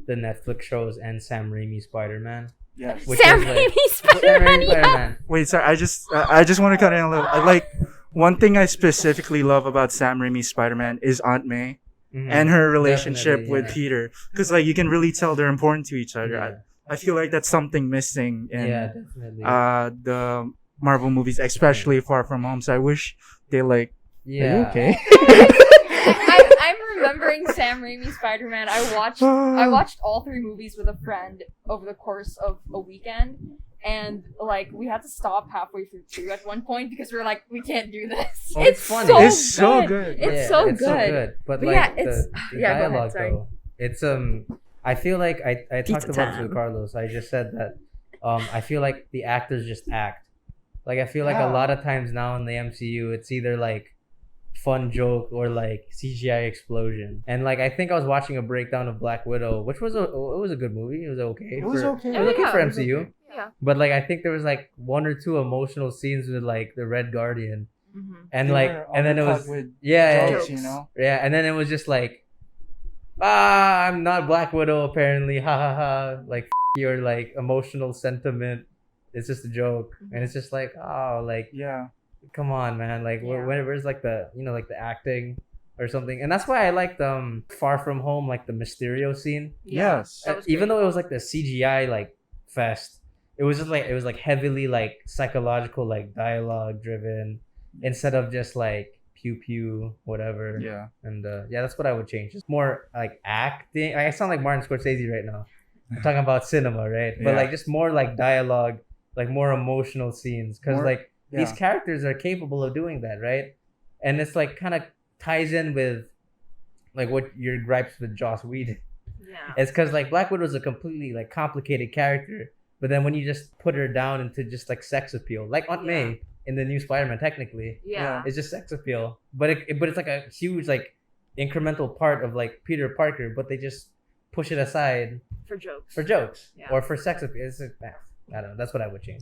the Netflix shows and Sam Raimi's Spider-Man. Yeah. Sam Raimi's Spider-Man. Wait, sorry. I just want to cut in a little. Like one thing I specifically love about Sam Raimi's Spider-Man is Aunt May and her relationship with Peter, because like you can really tell they're important to each other. Yeah. I feel like that's something missing in the Marvel movies, especially Far From Home. So I wish they like. Are you okay? I'm remembering Sam Raimi's Spider-Man. I watched all 3 movies with a friend over the course of a weekend, and like we had to stop halfway through 2 at one point because we were like, we can't do this. It's funny. It's so good. It's so good. But like yeah, it's the dialogue though. It's I feel like I talked about time. this with Karlos. I just said that I feel like the actors just act. Like I feel like a lot of times now in the MCU, it's either like fun joke or like CGI explosion. And like I think I was watching a breakdown of Black Widow, which was it was a good movie. It was okay. It was okay for MCU. Okay. Yeah. But like I think there was like 1 or 2 emotional scenes with like the Red Guardian, and like and then it was jokes, you know. Yeah, and then it was just like I'm not Black Widow apparently, ha ha ha, like your like emotional sentiment. It's just a joke, and it's just like, oh, like, come on, man, like, where's like the, you know, like the acting or something, and that's why I liked Far From Home, like the Mysterio scene. Yes, even though it was like the CGI like fest, it was just like it was like heavily like psychological, like dialogue driven, instead of just like pew pew whatever. Yeah, and that's what I would change. Just more like acting. I sound like Martin Scorsese right now. I'm talking about cinema, right? But like just more like dialogue. Like more emotional scenes, because like these characters are capable of doing that, right? And it's like kind of ties in with like what your gripes with Joss Whedon. Yeah, it's because like Black Widow is a completely like complicated character, but then when you just put her down into just like sex appeal, like Aunt May in the new Spider-Man, technically, it's just sex appeal, but it's like a huge like incremental part of like Peter Parker, but they just push it aside for jokes or for sex appeal. It's like, I don't know. That's what I would change.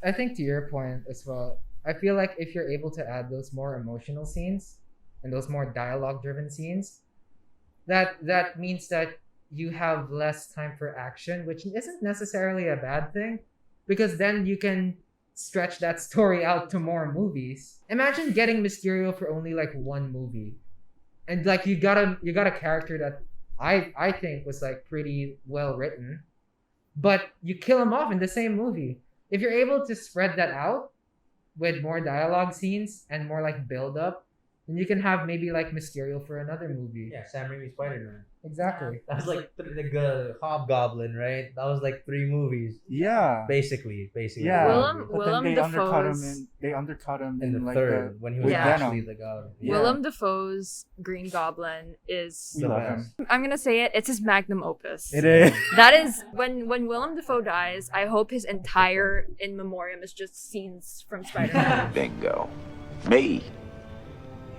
I think to your point as well, I feel like if you're able to add those more emotional scenes and those more dialogue-driven scenes, that means that you have less time for action, which isn't necessarily a bad thing, because then you can stretch that story out to more movies. Imagine getting Mysterio for only like one movie, and like you got a character that I think was like pretty well written, but you kill him off in the same movie. If you're able to spread that out with more dialogue scenes and more like build up, then you can have maybe like Mysterio for another movie. Yeah, Sam Raimi's Spider-Man. Exactly. That was like the Hobgoblin, right? That was like 3 movies. Yeah. Basically. Yeah. Willem- but Willem then Dafoe's- they undercut him In the like third, when he was Yeah. actually the Goblin. Yeah. Willem Dafoe's Green Goblin is. We love him. I'm gonna say it. It's his magnum opus. It is. That is when Willem Dafoe dies. I hope his entire in memoriam is just scenes from Spider-Man. Bingo. Me.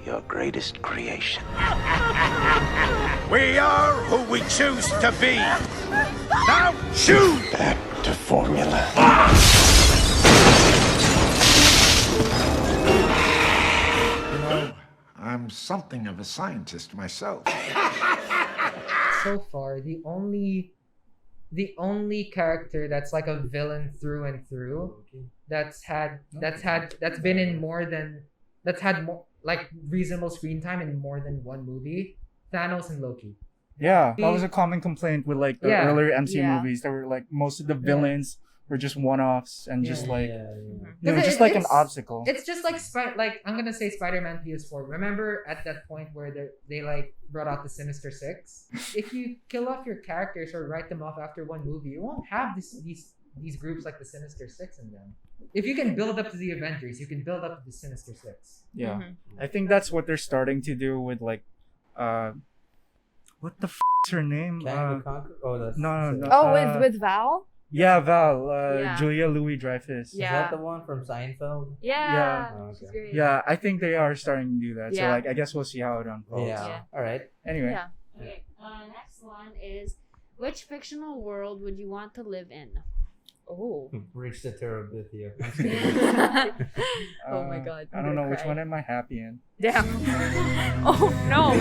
Your greatest creation. We are who we choose to be. Now choose! Back to formula. You know, I'm something of a scientist myself. So far, the only character that's like a villain through and through that's had more like reasonable screen time in more than one movie, Thanos and Loki. Yeah, that was a common complaint with like the Yeah. earlier MCU Yeah. movies. They were like most of the villains were just one-offs and just like Because they were just like an obstacle. It's just like I'm gonna say Spider-Man PS4. Remember at that point where they like brought out the Sinister Six? If you kill off your characters or write them off after one movie, you won't have these groups like the Sinister Six in them. If you can build up to the Avengers, you can build up to the Sinister Six. Yeah, Mhm. I think that's what they're starting to do with like, what the is her name? Kang the Conqueror? Oh, that's no. Oh, with Val. Yeah, Val. Yeah. Julia Louis-Dreyfus. Yeah. Is that the one from Seinfeld? Yeah. Oh, okay. She's great. Yeah, I think they are starting to do that. So Yeah. like, I guess we'll see how it unfolds. Yeah. All right. Anyway. Yeah. Okay, next one is, which fictional world would you want to live in? Oh. Reach the Terabithia. Oh my god. I I'm don't know gonna which cry. one am I happy in. Damn. Oh no.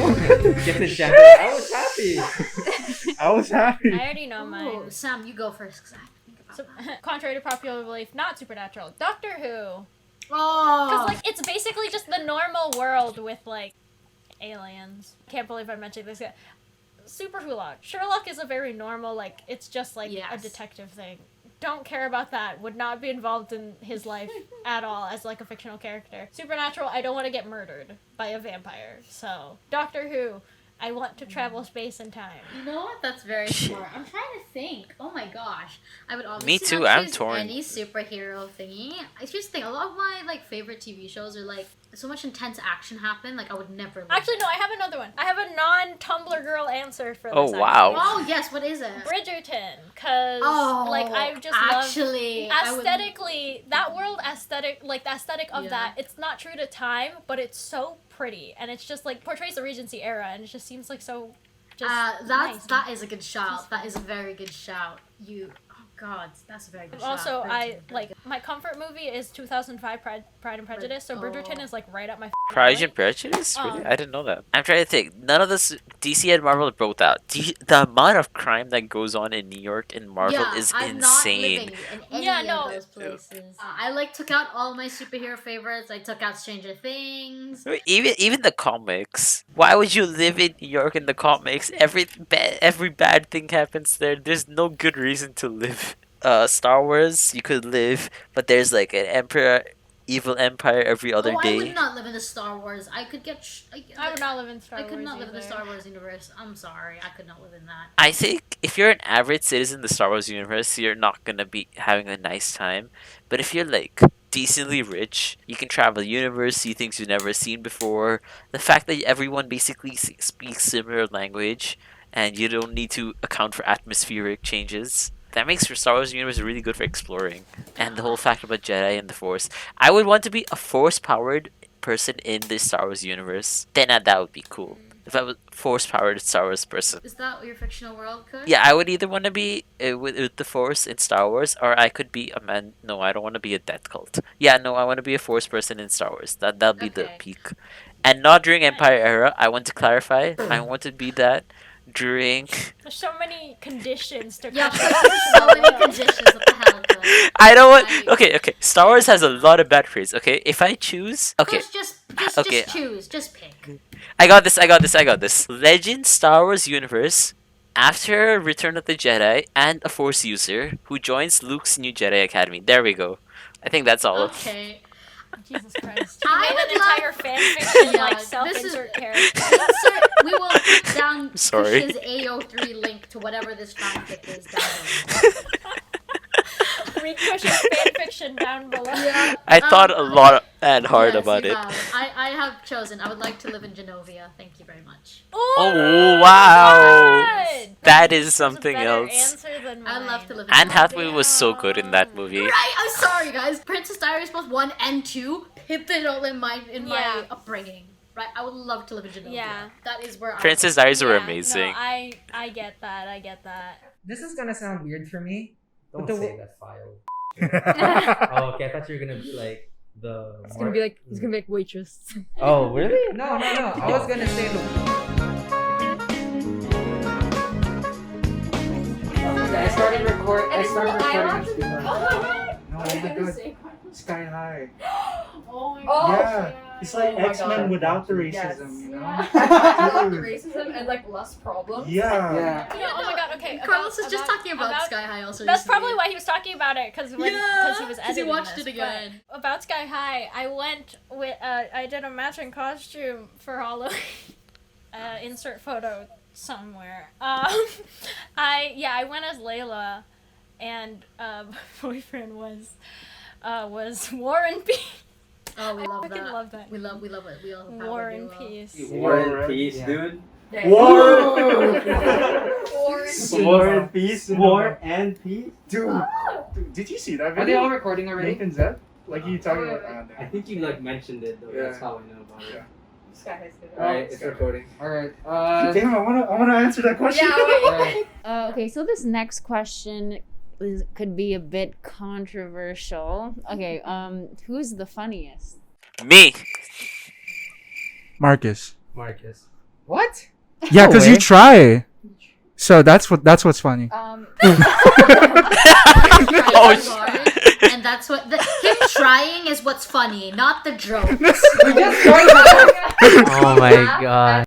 Get the chance. I was happy. I was happy. I already know Ooh, mine. Sam, you go first. 'Cause I have to think about So, that. contrary to popular belief, not supernatural. Doctor Who. Oh. Because, like, it's basically just the normal world with, like, aliens. Can't believe I mentioned this yet. Super Sherlock is a very normal, like, it's just, like, a Yes. detective thing. Don't care about that. Would not be involved in his life at all as, like, a fictional character. Supernatural, I don't want to get murdered by a vampire. So, Doctor Who, I want to travel space and time. You know what? That's very smart. I'm trying to think. Oh my gosh. I would obviously Me too, not I'm choose torn. any superhero thingy. I just think a lot of my like favorite TV shows are like so much intense action happen. Like I would never. Live. Actually, no, I have another one. I have a non-Tumblr girl answer for this. Oh, wow. Oh yes. What is it? Bridgerton, because Oh, like I just actually, I love would- aesthetically that world aesthetic, like the aesthetic of Yeah. that. It's not true to time, but it's so pretty, and it's just like portrays the Regency era, and it just seems like so. Just nice. that is a good shout. That is a very good shout. Oh God, that's a very good shout. Also, Bridgerton, I very like good. my comfort movie is 2005 Pride and Prejudice. So Bridgerton Oh. is like right up my. Pride alley. and Prejudice? Really? Um, I didn't know that. I'm trying to think. None of this DC and Marvel broke out. The amount of crime that goes on in New York in Marvel Yeah, is I'm insane. not living in any Yeah, no. of those places. I like took out all my superhero favorites. I took out Stranger Things. Even the comics. Why would you live in New York in the comics? Every bad thing happens there. There's no good reason to live. Star Wars, you could live, but there's like an evil empire every other I day. would not live in the Star Wars. I could get. I would not live in Star I Wars. could not live in the either. Star Wars universe. I'm sorry, I could not live in that. I think if you're an average citizen in the Star Wars universe, you're not gonna be having a nice time. But if you're like decently rich, you can travel the universe, see things you've never seen before. The fact that everyone basically speaks similar language, and you don't need to account for atmospheric changes. That makes your Star Wars universe really good for exploring. And the whole fact about Jedi and the Force. I would want to be a Force-powered person in the Star Wars universe. Then that would be cool. If I was force powered Star Wars person. Is that your fictional world, Kush? Yeah, I would either want to be with the Force in Star Wars, or I could be a man. No, I don't want to be a death cult. Yeah, no, I want to be a Force person in Star Wars. That'll be the Okay. peak, and not during Empire era. I want to clarify. I want to be that during. There's so many conditions to Yeah, custom there's so many conditions. What the hell, Kush? I don't want. I- Okay. Star Wars has a lot of bad praise. Okay, if I choose. Okay, Kush, just Okay. choose. Just pick. I got this. Legend Star Wars universe. After Return of the Jedi and a Force user who joins Luke's new Jedi Academy. There we go. I think that's all. Okay. Jesus Christ. I You made an would love- entire fanfiction, Yeah, like, this is- self-insert character. Insert, we will put down Sorry. Kush's AO3 link to whatever this fanfic is down below. Read Kush's fanfiction down below. Yeah. I thought a lot and hard Yes, about you it. have. I have chosen. I would like to live in Genovia. Thank you very much. Oh wow, God! that is That's a something better else. answer than I mine. love to live in Anne Genovia. Hathaway was so good in that movie. Right, I'm sorry, guys. Princess Diaries both 1 and 2 pivotal in my Yeah. upbringing. Right, I would love to live in Genovia. Yeah. That is where Princess Diaries were Yeah, amazing. No, I get that. This is gonna sound weird for me. Don't But the say that file. Oh, okay. I thought you were gonna be like the. It's gonna be like waitress. Oh, really? No. I was gonna say I started recording. No, I think it was Sky High. Oh my Yeah. It's like Oh my X-Men God. without the racism, Yes. you know? Without the racism and like less problems. Yeah. Yeah. No, oh my god, okay. Carlos was just talking about Sky High also. That's recently. probably why he was talking about it, because he was editing he watched this, it again. but about Sky High, I went with I did a matching costume for Halloween. Insert photo somewhere. I went as Layla, and my boyfriend was Warren P. Oh, we love I fucking that. love that. We love it. We all have War it, and we will. Peace. War and War, Peace, yeah. dude. War and Peace. War and Peace. Dude, did you see that Are they all video? recording already? Nathan Zed? Like you talking about I think you like mentioned it though. Yeah. That's how I know about it. Yeah. Sky High's good. Alright, it's recording. Alright. Damn, I wanna answer that question. Alright. Okay, so this next question could be a bit controversial. Okay, who's the funniest? Me. Marcus. Marcus. What? Yeah, No because way. you try. So that's what's funny. Oh, Hard, and that's what him trying is what's funny, not the jokes. We just started. Oh my god.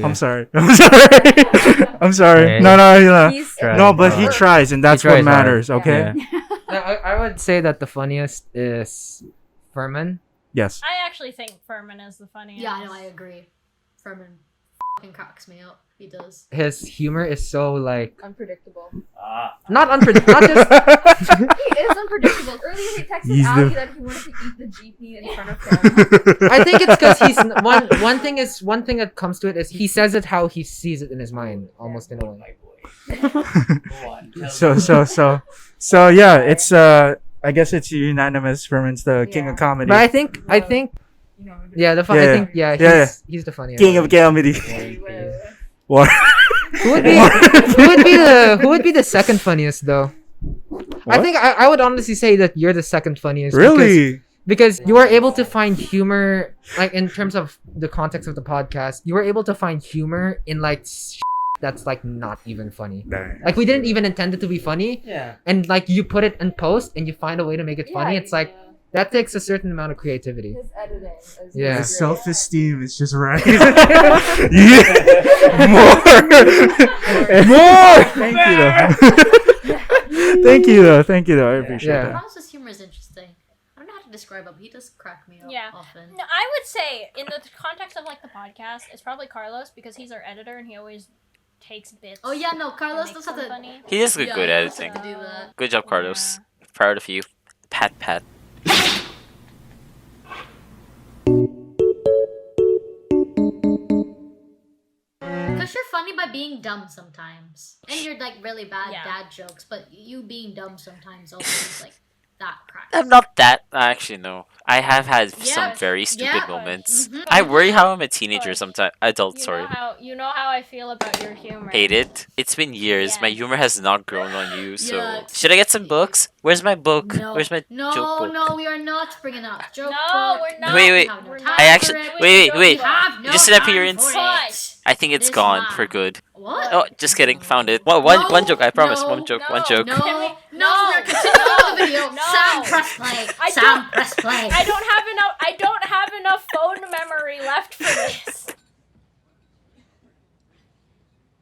I'm sorry. I'm sorry. Okay. No. He's No, but he tries, and that's He what tries hard. matters. Okay. I would say that the funniest is Ferman. Yes. I actually think Ferman is the funniest. Yeah, I know, I agree. Ferman fucking cracks me up. He does. His humor is so like unpredictable. not unpredictable. Not just He is unpredictable. Earlier he texted He's Allie the- that he wanted to eat the GP in front of Ferman. I think it's because he's one thing that comes to it is he says it how he sees it in his mind, almost in a way. So yeah, it's I guess it's unanimous. Ferman's the king of comedy. But I think You know, yeah, the fun. Yeah, I think yeah, yeah. he's the funniest. king of comedy. What? Who would be the second funniest though? I What? think I would honestly say that you're the second funniest. Really? Because you are able to find humor, like in terms of the context of the podcast, you were able to find humor in like that's like not even funny. Like we didn't even intend it to be funny, Yeah. and like you put it in post and you find a way to make it funny. It's like that takes a certain amount of creativity. his editing is Yeah. His great. self-esteem is just right. Yeah. More. Thank you though. Thank you though. I appreciate Yeah. that. Carlos's humor is interesting. I don't know how to describe him. He does crack me up Yeah. often. No, I would say in the context of like the podcast, it's probably Carlos because he's our editor and he always takes bits. Oh yeah, no, and Carlos makes does have them to. funny. He is good Yeah, at he does editing. have to do that. Good job, Karlos. Proud of you. Pat. Because you're funny by being dumb sometimes. And you're like really bad Yeah. dad jokes, but you being dumb sometimes also is like that cracked. I'm not that. Actually, no. I have had some Yeah, very stupid yeah. moments. Mhm. I worry how I'm a teenager Kush. sometimes. Adult, You sorry. know how I feel about your humor. Hate it. It's been years. My Yes. humor has not grown on you. So Yeah. should I get some books? Where's my book? No, Where's my no, joke book? no, we are not bringing up joke No, book. we're not. Wait, wait. We have no We're time not. I for actually it. wait. We have no Just an time appearance. for it. I think it's This gone man. for good. What? Oh, just kidding. Found it. One joke. I promise. One joke. no, One joke. No, Can we- no, no, we're continuing with the video. no. Sam, press play. I Sam, don't- press play. I don't have enough phone memory left for this.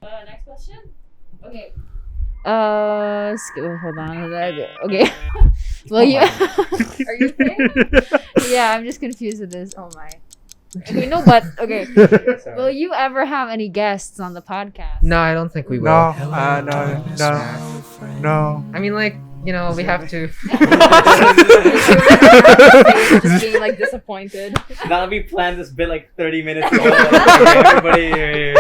Next question. Okay. Hold on. Okay. Well, you are you okay? Yeah, I'm just confused with this. Oh my. Okay, no, but okay. Will you ever have any guests on the podcast? No, I don't think we will. No. I mean, like, you know, we have to. Just being like disappointed. Now we planned this bit like 30 minutes ago. Everybody here.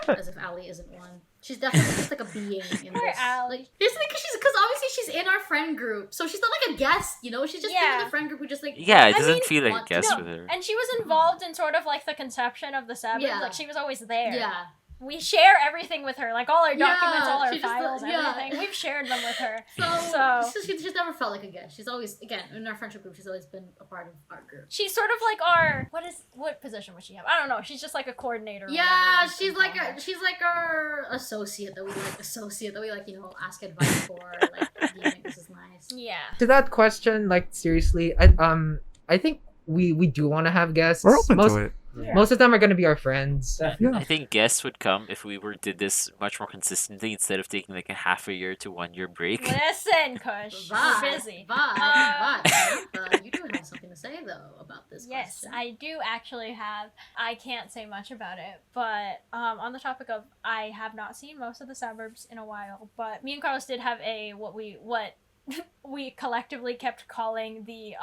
As if Allie isn't one. She's definitely just like a being in Poor this. Allie. Like, here's the thing, because obviously she's in our friend group, so she's not like a guest, you know. She's just been in Yeah. the friend group who just like. Yeah, it I doesn't mean, feel like a want to guest know. with her. And she was involved in sort of like the conception of the Saberbs. Yeah. Like she was always there. Yeah. We share everything with her, like all our documents, Yeah, all our she just, files, yeah. everything. We've shared them with her. So she's never felt like a guest. She's always, again, in our friendship group, she's always been a part of our group. She's sort of like our what position would she have? I don't know. She's just like a coordinator. or Yeah, whatever. she's like our associate that we like, you know, ask advice for. Like, do you think this is nice? Yeah. To that question, like, seriously, I think we do want to have guests. We're open to it. Most of them are going to be our friends. Yeah. I think guests would come if we did this much more consistently instead of taking like a half a year to 1 year break. Listen, Kush, But, we're busy. but you do have something to say though about this. Yes, question. I do actually have. I can't say much about it, but on the topic of, I have not seen most of the Saberbs in a while, but me and Karlos did have what we collectively kept calling the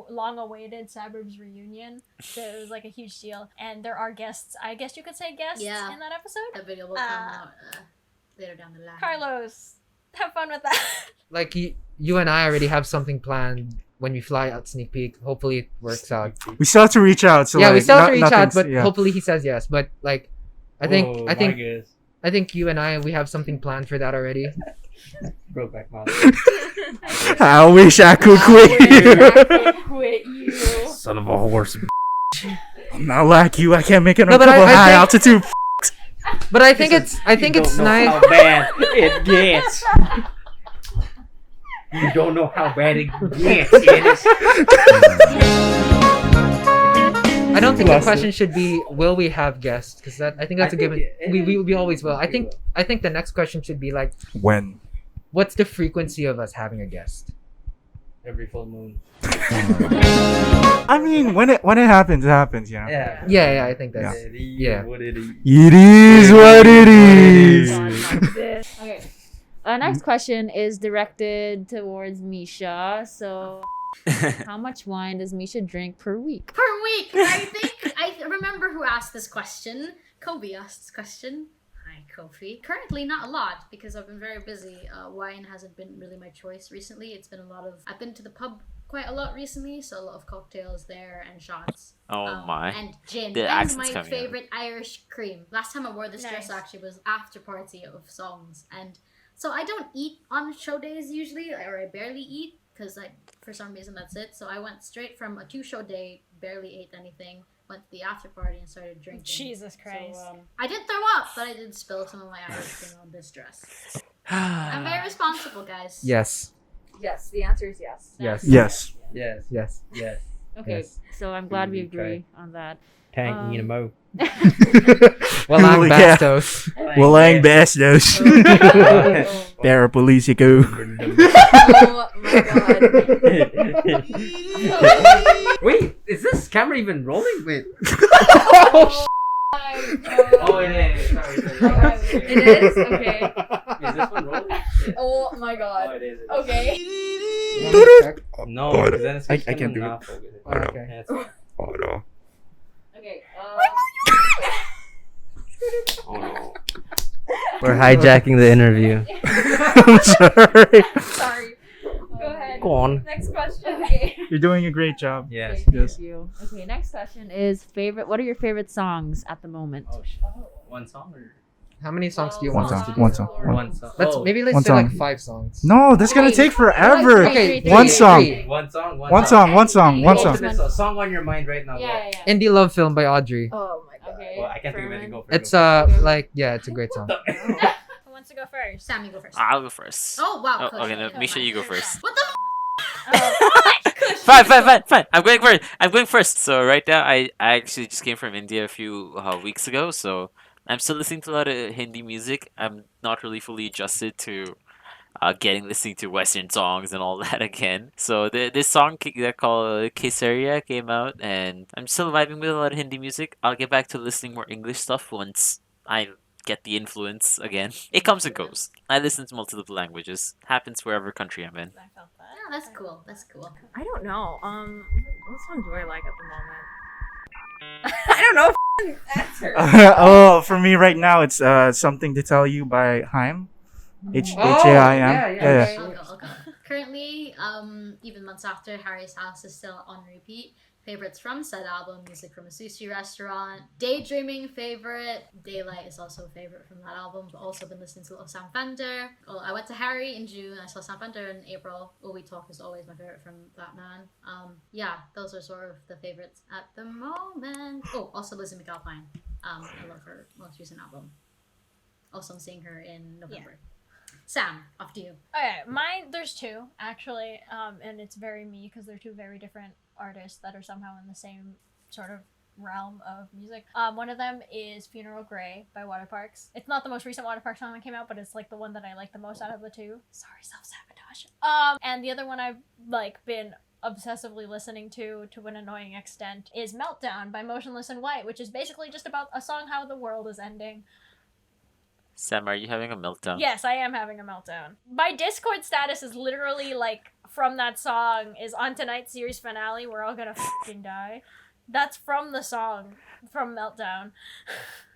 long-awaited Saberbs reunion. So it was like a huge deal, and there are guests. I guess you could say guests in that episode. That video will come out later down the line. Carlos, have fun with that. Like, you and I already have something planned when we fly out sneak peek. Hopefully it works out. We still have to reach out. So yeah, like, we still have to reach out, nothing's- but yeah. hopefully he says yes. But like, I think Marcus. I think you and we have something planned for that already. Brokeback Mountain. I wish I could quit you. Quit you. Son of a horse. I'm not like you. I can't make it No, on but I high think- altitude. But I think it's nice. How bad it gets. You don't know how bad it gets. I don't think the Bless question should be, will we have guests? Because I think that's a given. We always will. I think the next question should be like, When? what's the frequency of us having a guest? Every full moon. I mean, when it happens, it happens. You know. Yeah. Yeah, I think that's Yeah. What it is. It is what it is. Okay. Next question is directed towards Mischa. So, how much wine does Mischa drink per week? Per week, I think. I remember who asked this question. Kobe asked this question. Hi, Kofi. Currently, not a lot because I've been very busy. Wine hasn't been really my choice recently. It's been I've been to the pub quite a lot recently, so a lot of cocktails there and shots. Oh my. And gin. The And accent's my coming out. favorite Irish cream. Last time I wore this dress Nice. actually was after party of songs. And so I don't eat on show days usually, or I barely eat because for some reason that's it. So I went straight from a 2-show day, barely ate anything, went to the after party and started drinking. Jesus Christ. So, I did throw up, but I did spill some of my Irish cream on this dress. I'm very responsible, guys. Yes. Yes, the answer is yes. Yes. Yes. Yes. Yes. Okay, Yes. so I'm glad we Really try. agree on that. Tank in a mo. Well, I'm Holy cow. Bastos. Walang Bastos. Para Polisico. Oh my god. Wait, is this camera even rolling? Wait. Oh, it is. Sorry. It is? Okay. Is this one rolling? Oh my Oh, god. it is. Okay. No, because then it's I can't do it. not focusing. Okay. Yeah, it's fine. Oh no. Okay. Oh no. We're hijacking the interview. I'm sorry. Sorry. Go ahead. Go on. Next question. Okay. You're doing a great job. Yes. Yes. Thank you. Okay, next question is favorite. What are your favorite songs at the moment? One song or How many songs do you One want us song. to do? One song. one song? Let's Oh, maybe let's One do like song. 5 songs. No, that's gonna take forever. Okay, One song. one song. One song. One song. One Go song. to this, a song on your mind right now. Yeah, Go. yeah. Indie Love Film by Audrey. Oh my god. Okay. Well, I can't think of any. Go for it. It's go like it's a great song. Who wants to go first? Sam, you go first. I'll go first. Oh wow. Oh, Kush. okay, no, Mischa, you go first. What the? Fine. I'm going first. So right now, I actually just came from India a few weeks ago, so I'm still listening to a lot of Hindi music. I'm not really fully adjusted to listening to Western songs and all that again. So this song that called Kesaria came out, and I'm still vibing with a lot of Hindi music. I'll get back to listening more English stuff once I get the influence again. It comes and goes. I listen to multiple languages. Happens wherever country I'm in. I felt that. Yeah, that's cool. That's cool. I don't know. What song do I like at the moment? I don't know. Answer. Oh, for me right now, it's Something to Tell You by Haim. Haim. yeah. I'll go. Currently, even months after, Harry's House is still on repeat. Favorites from said album, music from a sushi restaurant. Daydreaming favorite. Daylight is also a favorite from that album, but also been listening to Sam Fender. Oh, I went to Harry in June. I saw Sam Fender in April. Will We Talk is always my favorite from that man. Yeah, those are sort of the favorites at the moment. Oh, also Lizzie McAlpine. I love her most recent album. Also, I'm seeing her in November. Sam, off to you. Okay, mine, there's two, actually, and it's very me, because they're two very different artists that are somehow in the same sort of realm of music. One of them is Funeral Grey by Waterparks. It's not the most recent Waterparks song that came out, but it's like the one that I like the most out of the two. Sorry, self-sabotage. And the other one I've like been obsessively listening to an annoying extent is Meltdown by Motionless in White, which is basically just about a song how the world is ending. Sam, are you having a meltdown? Yes, I am having a meltdown. My Discord status is literally like from that song is on tonight's series finale, we're all gonna fucking die. That's from the song, from Meltdown.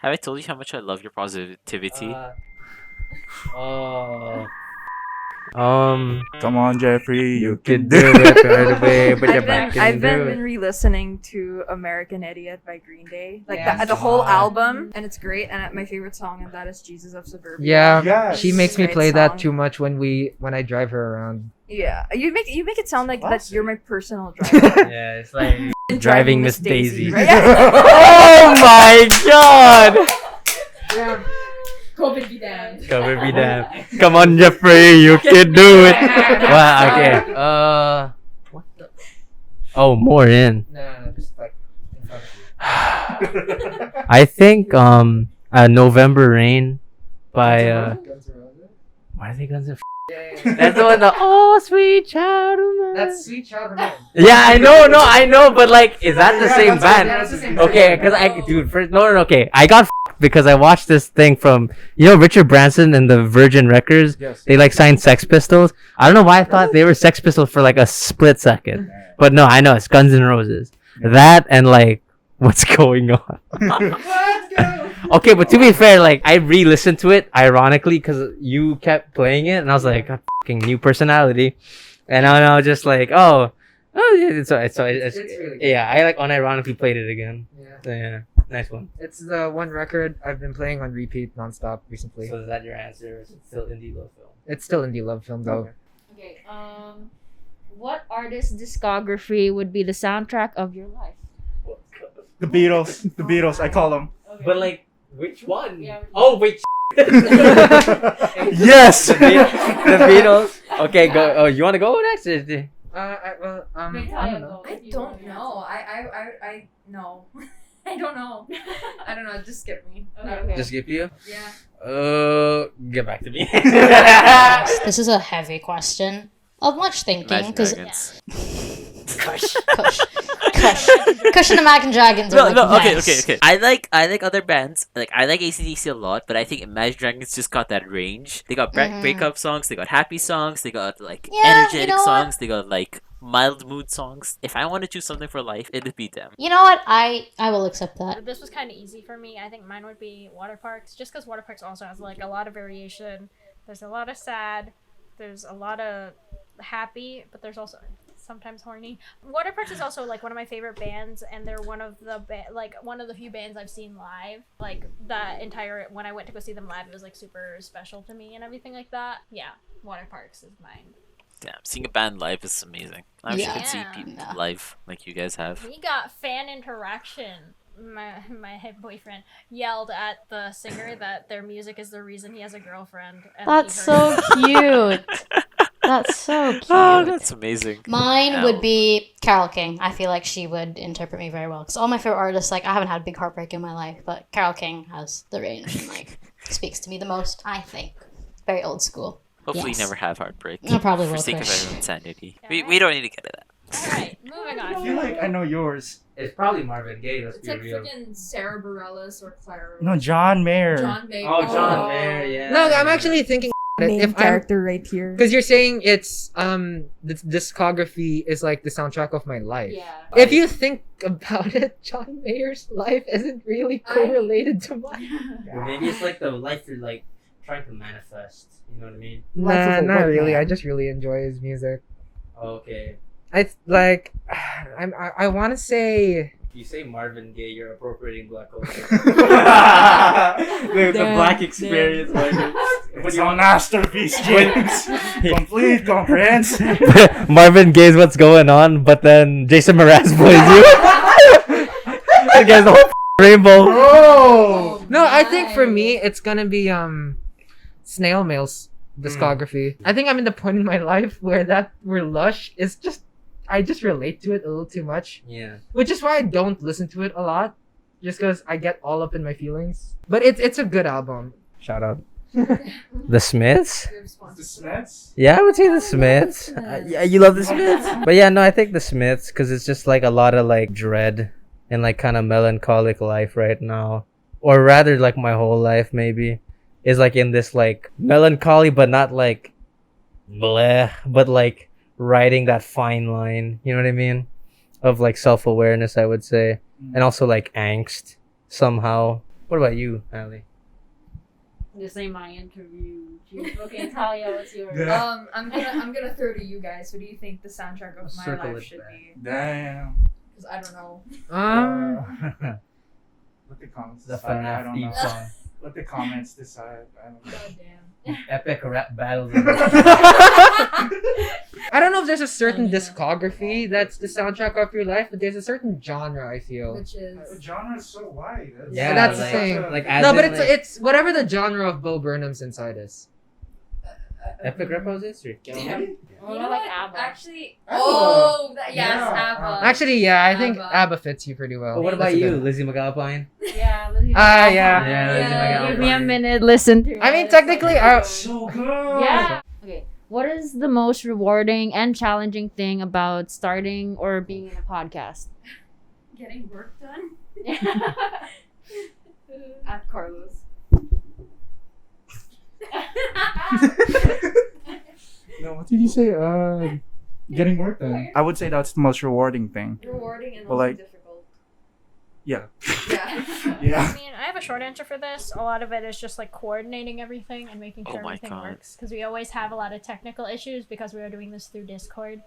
Have I told you how much I love your positivity? Come on, Jeffrey, you can can do it right away, but you're back in I've the been re-listening to American Idiot by Green Day, like Yes. the whole album, and it's great. And my favorite song in that is Jesus of Suburbia. Yeah, Yes. she makes me Great play song. that too much when I drive her around. Yeah, you make it sound like that Classic. you're my personal driver. Yeah, it's like Driving Miss Daisy. right? Oh my god! COVID be damned. Come be damn. Come on, Jeffrey, you can do it. Wow. Okay. What the? Oh, more in. No, just like in front of you. I think November Rain by Guns N' Roses? why are they Guns N' Yeah. That's the one. Oh, sweet child of mine. That's Sweet Child of Mine. Yeah, I know, but like, is that the Yeah, same that's- band? yeah, that's the same Okay, band. because dude, okay, I got because I watched this thing from Richard Branson and the Virgin Records. Yes. They like signed Sex Pistols. I don't know why I thought they were Sex Pistols for like a split second, but no, I know it's Guns N' Roses. That and like, what's going on? Okay, but to be fair, like I re-listened to it ironically because you kept playing it, and I was like, "God, fucking new personality," and I was just like, oh yeah, it's It's really good. yeah, I like unironically played it again. Yeah. So yeah, nice one. It's the one record I've been playing on repeat nonstop recently. So is that your answer? Or is it still indie love film? It's still indie love film though. Okay. What artist discography would be the soundtrack of your life? The Beatles. I call them. But like, which one? Yeah, Oh wait. Yes. The Beatles. Okay, go. Oh, you want to go next? I don't know. I don't know. I no. I don't know. I don't know. Just skip me. Okay. Just skip you. Yeah. Get back to me. This is a heavy question of much thinking Imagine because Dragons. Kush and the Imagine Dragons are No, like okay, nice. okay. I like other bands. Like I like AC/DC a lot, but I think Imagine Dragons just got that range. They got breakup songs, they got happy songs, they got like Yeah, you energetic know what? songs, they got like mild mood songs. If I want to choose something for life, it'd be them. You know what? I will accept that. This was kind of easy for me. I think mine would be Waterparks, just because Waterparks also has like a lot of variation. There's a lot of sad. There's a lot of happy, but there's also sometimes horny. Water Parks is also like one of my favorite bands, and they're one of the one of the few bands I've seen live. Like that entire when I went to go see them live, it was like super special to me and everything like that. Yeah, Water Parks is mine. Yeah, seeing a band live is amazing. I wish I could see people live like you guys have. We got fan interaction. My head boyfriend yelled at the singer that their music is the reason he has a girlfriend. And That's so cute. That's so cute. Oh, that's amazing. Mine would be Carole King. I feel like she would interpret me very well. Because all my favorite artists, like, I haven't had a big heartbreak in my life, but Carole King has the range and, like, speaks to me the most, I think. Very old school. Hopefully you never have heartbreak. I probably will, For sake of Kush. everyone's sanity. We don't need to get to that. Alright, moving on. I feel like I know yours. It's probably Marvin Gaye. Let's It's be like real. freaking Sarah Bareilles or Clara. No, John Mayer. John Mayer. Oh, John Mayer. Yeah. No, I'm actually thinking Main character right here. because you're saying it's the discography is like the soundtrack of my life. Yeah. If you think about it, John Mayer's life isn't really correlated to mine. Or maybe it's like the life you're like trying to manifest. You know what I mean? Nah, not really. I just really enjoy his music. Okay. I want to say. If you say Marvin Gaye, you're appropriating black culture. the Damn, black experience. It's a masterpiece, James. Complete, comprehensive. Marvin Gaye's what's going on, but then Jason Mraz plays you. You guys the whole rainbow. Bro! No, I think for me it's gonna be Snail Mail's discography. I think I'm in the point in my life where Lush is just I just relate to it a little too much. Yeah. Which is why I don't listen to it a lot. Just because I get all up in my feelings. But it's a good album. Shout out. The Smiths? The Smiths? Yeah, I would say the Smiths. Yeah, you love the Smiths? But yeah, no, I think the Smiths because it's just like a lot of like dread and like kind of melancholic life right now. Or rather like my whole life maybe is like in this like melancholy but not like bleh, but like riding that fine line, you know what I mean? Of like self-awareness, I would say. And also like angst somehow. What about you, Allie? This ain't my interview. Okay, Talia, what's yours? I'm gonna throw to you guys. What do you think the soundtrack of my Circle life it should back. be? Damn. Because I don't know. Let the comments The decide. I FNAF don't theme know. song. Let the comments decide. I don't know. God damn. Epic rap battles. I don't know if there's a certain discography that's the soundtrack of your life, but there's a certain genre I feel. Which is Genre is so wide. Yeah, that's the like, thing. Like as No, but in, it's whatever the genre of Bo Burnham's inside is. Epic rap battles history. Damn. You know, like ABBA. Actually, yes, Yeah. ABBA. Actually, yeah, I think ABBA. ABBA fits you pretty well. But what That's about a you, good- Lizzie McAlpine? Yeah. Yeah. Yeah, Give me a minute. Listen to it. I mean, technically, So good. Yeah. Okay. What is the most rewarding and challenging thing about starting or being in a podcast? Getting work done at Karlos. No, what did you say? Getting work done. I would say that's the most rewarding thing. Rewarding and Well, also like- difficult. Yeah. Yeah. Yeah. I mean, I have a short answer for this. A lot of it is just like coordinating everything and making Oh sure my everything God. works. Because we always have a lot of technical issues because we are doing this through Discord.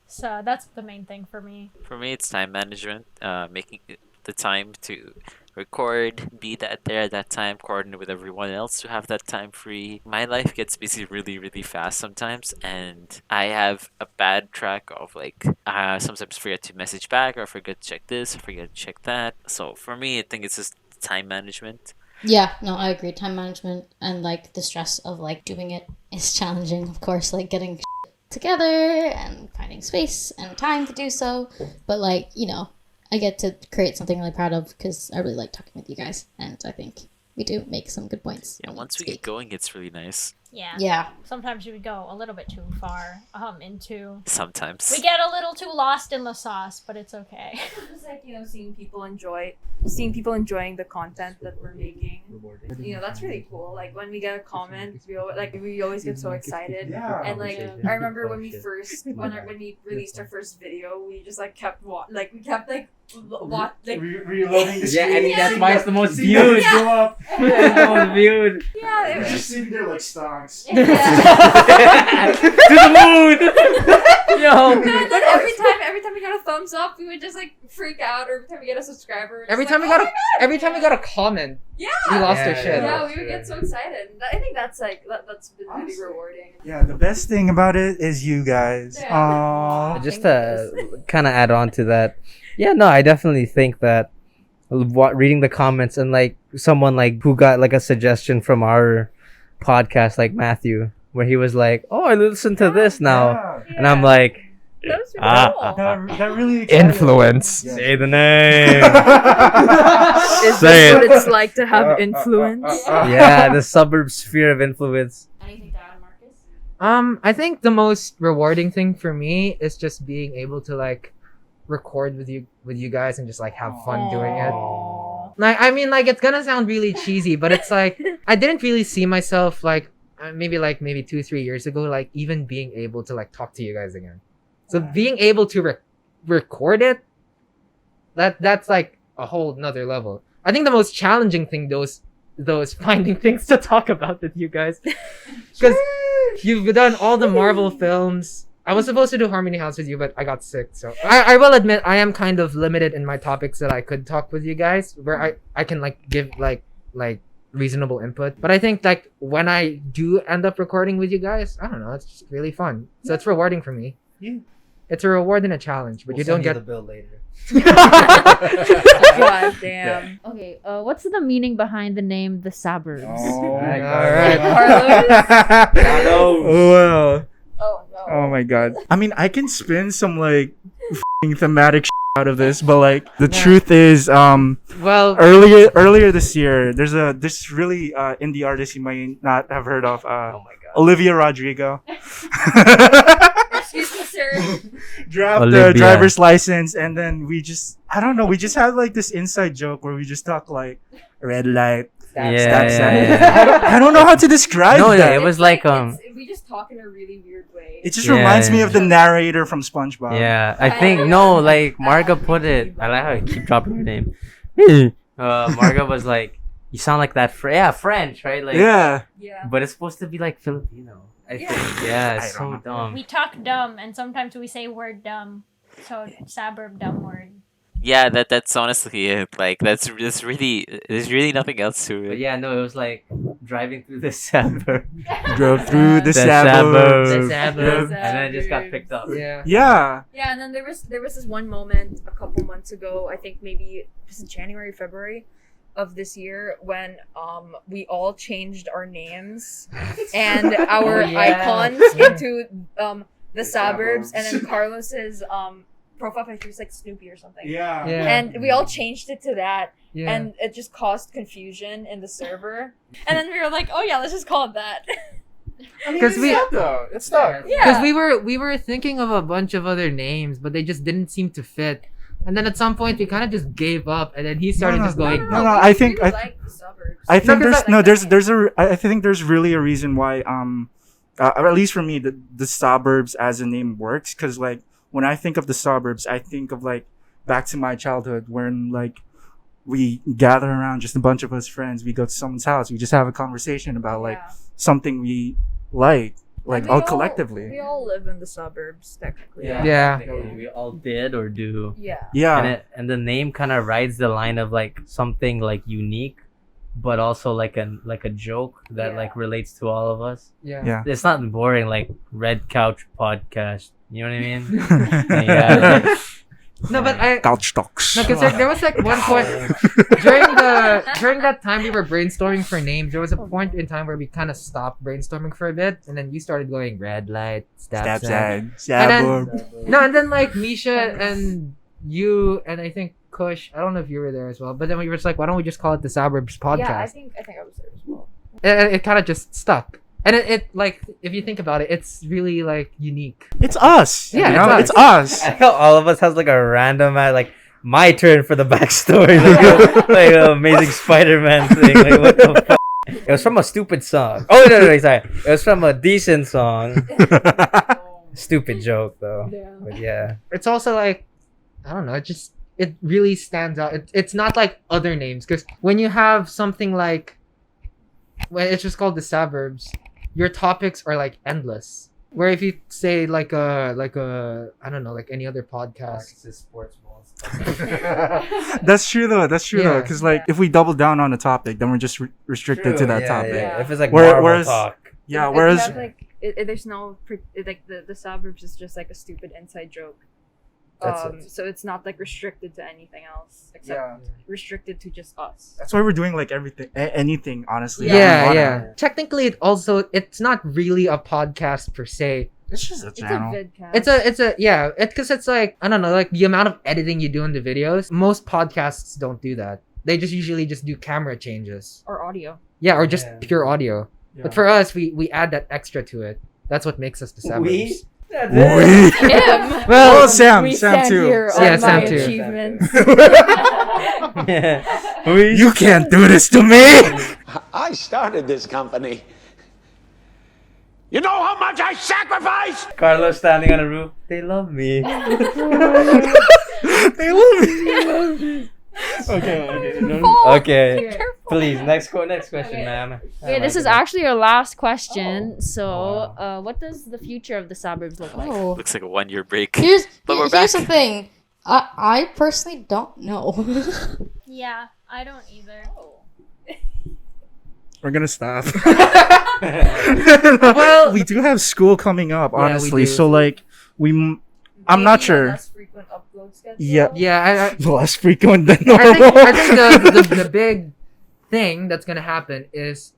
So that's the main thing for me. For me, it's time management. Making the time to record, be there at that time, coordinate with everyone else to have that time free. My life gets busy really, really fast sometimes, and I have a bad track of like sometimes forget to message back or forget to check this or forget to check that. So for me, I think it's just time management. Yeah, no, I agree. Time management and like the stress of like doing it is challenging, of course, like getting together and finding space and time to do so. But like, you know, I get to create something really proud of because I really like talking with you guys, and I think we do make some good points. Yeah, when once we speak. get going, it's really nice. Yeah. Yeah. Sometimes we go a little bit too far into. Sometimes. We get a little too lost in the sauce, but it's okay. Just like, seeing people enjoying the content that we're making. That's really cool. Like when we get a comment, we always get so excited. Yeah. And like I remember when we released our first video, we just like kept Reloading the Yeah, and screen. that's why it's the most See viewed. that go up. It's the most viewed. yeah, they We're were just sitting there like stocks. Yeah. To the moon. Yo. Then every time we got a thumbs up, we would just like freak out, or every time we get a subscriber, we're just Every time like, we got "Oh a my God!" every time we got a comment, Yeah. we lost our Yeah, shit. Yeah, we would get so excited. I think that's like that's been really Honestly. rewarding. Yeah, the best thing about it is you guys. Yeah. Aww. Just to kind of add on to that, yeah, no, I definitely think that reading the comments and like someone like who got like a suggestion from our podcast, like Matthew, where he was like, "Oh, I listen to this now," Yeah. and I'm like, That was really cool. That really excited me. Influence. Yes. "Say the name." Is Say this what it. it's like to have influence? Yeah, the suburb sphere of influence. Anything to add, Marcus? I think the most rewarding thing for me is just being able to like record with you guys and just like have fun doing it. Like, I mean, like, it's gonna sound really cheesy, but it's like I didn't really see myself like maybe 2-3 years ago, like even being able to like talk to you guys again. So being able to record it, that's like a whole nother level. I think the most challenging thing those finding things to talk about with you guys, because you've done all the Marvel films. I was supposed to do Harmony House with you, but I got sick. So I will admit I am kind of limited in my topics that I could talk with you guys, where I can like give like reasonable input. But I think like when I do end up recording with you guys, I don't know, it's just really fun. So it's rewarding for me. Yeah. It's a reward and a challenge, but you don't get the bill later. God damn. Okay, what's the meaning behind the name The Saberbs? Oh, Alright, Well. Oh no. Oh my god. I mean, I can spin some like thematic out of this, but like the truth is, well earlier this year, there's this really indie artist you might not have heard of. Oh my god. Olivia Rodrigo. Excuse me, sir. Dropped Olivia. the driver's license, and then we just had like this inside joke where we just talk like red light, stop sign. I don't know how to describe No, that. it was like we just talk in a really weird way. It just reminds me of the narrator from SpongeBob. Yeah, I think like Marga put it. I like how you keep dropping your name. Marga was like, "You sound like that French, right?" Like, Yeah. but it's supposed to be like Filipino. I think. Yeah, it's so dumb. We talk dumb, and sometimes we say word dumb. So saberb dumb word. Yeah, that's honestly it. Like there's really nothing else to But it. yeah, no, it was like driving through the suburb. Drove through the suburbs. suburbs. suburbs. And then it just got picked up. Yeah. Yeah. Yeah, and then there was this one moment a couple months ago, I think maybe this is January, February of this year, when we all changed our names and our icons into the Saberbs, and then Karlos's profile picture is like Snoopy or something. Yeah. And we all changed it to that, Yeah. and it just caused confusion in the server. And then we were like, oh yeah, let's just call it that. Because it's stuck. Because we were thinking of a bunch of other names, but they just didn't seem to fit. And then at some point we kind of just gave up, and then he started just going. No, I think we like the suburbs. I think I think there's really a reason why or at least for me the suburbs as a name works, because like when I think of the suburbs, I think of like back to my childhood when like we gather around, just a bunch of us friends, we go to someone's house, we just have a conversation about like something we like all collectively. We all live in the suburbs, technically. Yeah. We all did or do. Yeah. Yeah. And the name kind of rides the line of like something like unique, but also like a joke that like relates to all of us. Yeah. It's not boring like Red Couch Podcast. You know what I mean? Yeah. No, but I Couch talks. No, because there was like one point during that time we were brainstorming for names. There was a point in time where we kind of stopped brainstorming for a bit, and then you started going red light, stop sign, and then like Mischa and you and I think Kush. I don't know if you were there as well, but then we were just like, why don't we just call it the Saberbs Podcast? Yeah, I think I was there as well. It kind of just stuck. And it like if you think about it, it's really like unique. It's us. Yeah, you know? It's us. I know all of us has like a random like my turn for the backstory, like Amazing Spider-Man thing. Like what the fuck? It was from a stupid song. Oh no, sorry. It was from a decent song. Stupid joke though. Yeah. But yeah. It's also like I don't know. It really stands out. It's not like other names, because when you have something like when it's just called The Saberbs, your topics are like endless. Where if you say like a I don't know, like any other podcast. Marcus's sports balls. That's true though. Yeah. Because like if we double down on a topic, then we're just restricted to that topic. Yeah. If it's like Where- Marvel whereas- talk. Yeah. If Whereas you have, like, there's no like the Saberbs is just like a stupid inside joke. That's it. So it's not like restricted to anything else except Yeah. restricted to just us. that's why we're doing like everything, anything. Honestly. Yeah. that we Yeah, wanna. yeah. Technically, it's not really a podcast per se. It's just a It's a channel. vidcast. It's a yeah. Because it's like I don't know, like the amount of editing you do in the videos. Most podcasts don't do that. They just usually just do camera changes. or audio. Yeah, or just Yeah. pure audio. Yeah. But for us, we add that extra to it. That's what makes us the Saberbs. We? That's We- it. Him. Well, Oh, Sam we Sam stand too. here Yeah, on Sam my too. achievements. You can't do this to me. I started this company. You know how much I sacrificed? Karlos standing on a roof. They love me. They love me. Okay. No. Okay. Please, next question, ma'am. Okay, this is actually our last question. So, what does the future of the Saberbs look like? Oh. Looks like a 1 year break. Here's But we're here's back. the thing. I personally don't know. Yeah, I don't either. We're gonna stop. Well, we do have school coming up, Yeah, we honestly. do. So like I'm not sure. Less frequent upload schedule. Yeah. yeah, Less frequent than I normal. think the big thing that's gonna happen is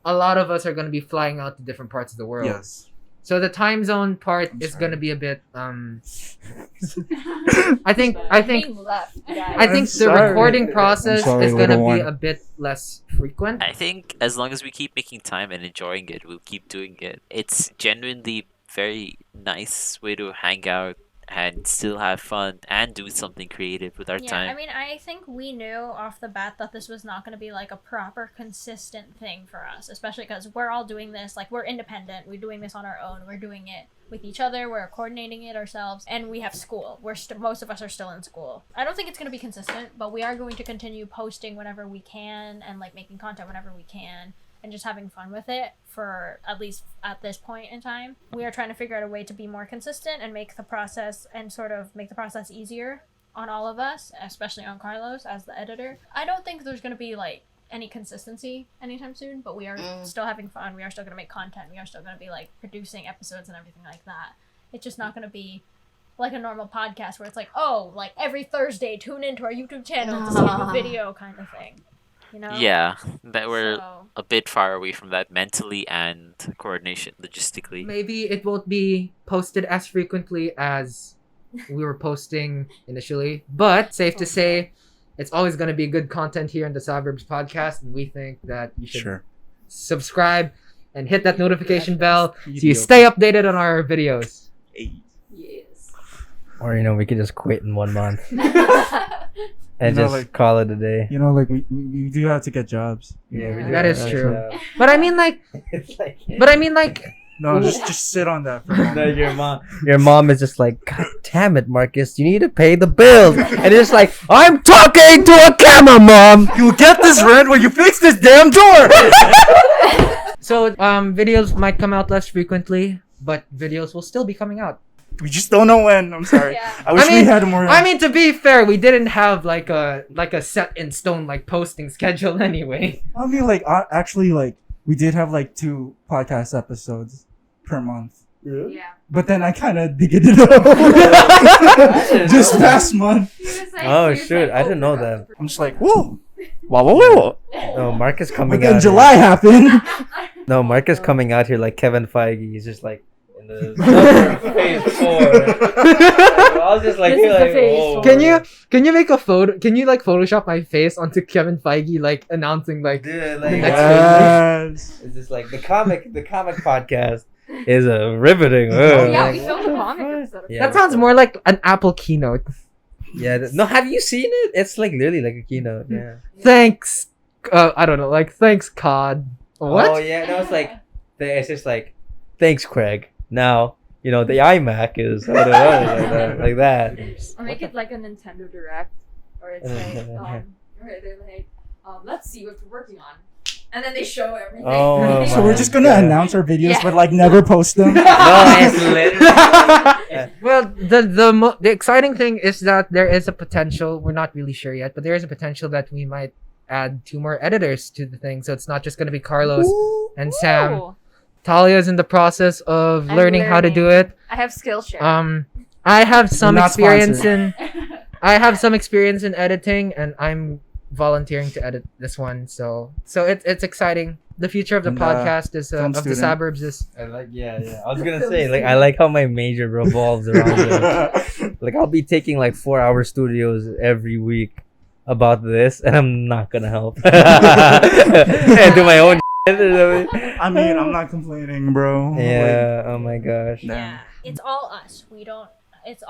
a lot of us are gonna be flying out to different parts of the world. Yes. So the time zone part is sorry. gonna be a bit I think Being left, guys. I think I'm the sorry. recording process I'm sorry, is gonna little be one. a bit less frequent. I think as long as we keep making time and enjoying it, we'll keep doing it. It's genuinely very nice way to hang out and still have fun and do something creative with our Yeah, time. I mean, I think we knew off the bat that this was not going to be like a proper consistent thing for us, especially because we're all doing this, like, we're independent, we're doing this on our own, we're doing it with each other, we're coordinating it ourselves, and we have school. Most of us are still in school. I don't think it's going to be consistent, but we are going to continue posting whenever we can and like making content whenever we can and just having fun with it for at least at this point in time. We are trying to figure out a way to be more consistent and make the process easier on all of us, especially on Karlos as the editor. I don't think there's going to be like any consistency anytime soon, but we are still having fun. We are still going to make content. We are still going to be like producing episodes and everything like that. It's just not going to be like a normal podcast where it's like, oh, like every Thursday tune into our YouTube channel to see a new video kind of thing. You know? Yeah, that we're So- a bit far away from that mentally and coordination logistically. Maybe it won't be posted as frequently as we were posting initially, but safe to say it's always going to be good content here in the Saberbs podcast, and we think that you should subscribe and hit that notification bell so you stay updated on our videos. Yes. Or we could just quit in 1 month and You know, just like- call it a day. You know, like we do have to get jobs. Yeah, we do That have is that true. job. But I mean, like, It's like No, just sit on that for a no, moment. your mom is just like, God damn it, Marcus, you need to pay the bills. And it's like, I'm talking to a camera, mom. You'll get this rent when you fix this damn door. so videos might come out less frequently, but videos will still be coming out. We just don't know when. I'm sorry. Yeah. I wish we had more. I mean, to be fair, we didn't have like a set in stone like posting schedule anyway. I mean, like actually, like we did have like 2 podcast episodes per month. Really? Yeah. But then I kind of digged it up just last month. Oh, shoot. I didn't know that. I'm just like, whoa, whoa. No, Marcus But coming then out. July happened. No, Marcus coming out here like Kevin Feige. He's just like in the phase 4. I was just like, This is the phase whoa. 4. Can you make a photo? Can you like Photoshop my face onto Kevin Feige like announcing like Dude, the like, next Yes. it's just like the comic podcast is a riveting. Yeah, we filmed a comic episode. Yeah. That sounds more like an Apple keynote. Yeah. No, have you seen it? It's like literally like a keynote. Yeah. Thanks. I don't know. Like thanks, COD. What? Oh yeah. No, it's like it's just like thanks, Craig. Now the iMac is like that. Or make it like a Nintendo Direct, or it's like, where they're like, let's see what we're working on. and then they show everything. Oh, So we're just gonna God. announce our videos, Yeah. but like never post them. No, it's literally. Well, the exciting thing is that there is a potential. We're not really sure yet, but there is a potential that we might add 2 more editors to the thing. So it's not just going to be Karlos and Sam. Ooh. Talia is in the process of I'm learning how to do it. I have Skillshare. I have some not experience sponsored. in editing, and I'm volunteering to edit this one. So it's exciting. The future of the And, podcast is film of the student. Saberbs is. I like, yeah. I was gonna say, like, I like how my major revolves around it. Like, I'll be taking like 4-hour studios every week about this, and I'm not gonna help. And do my own. I mean, I'm not complaining, bro. Yeah. Oh my gosh. Yeah, it's all us. We don't. It's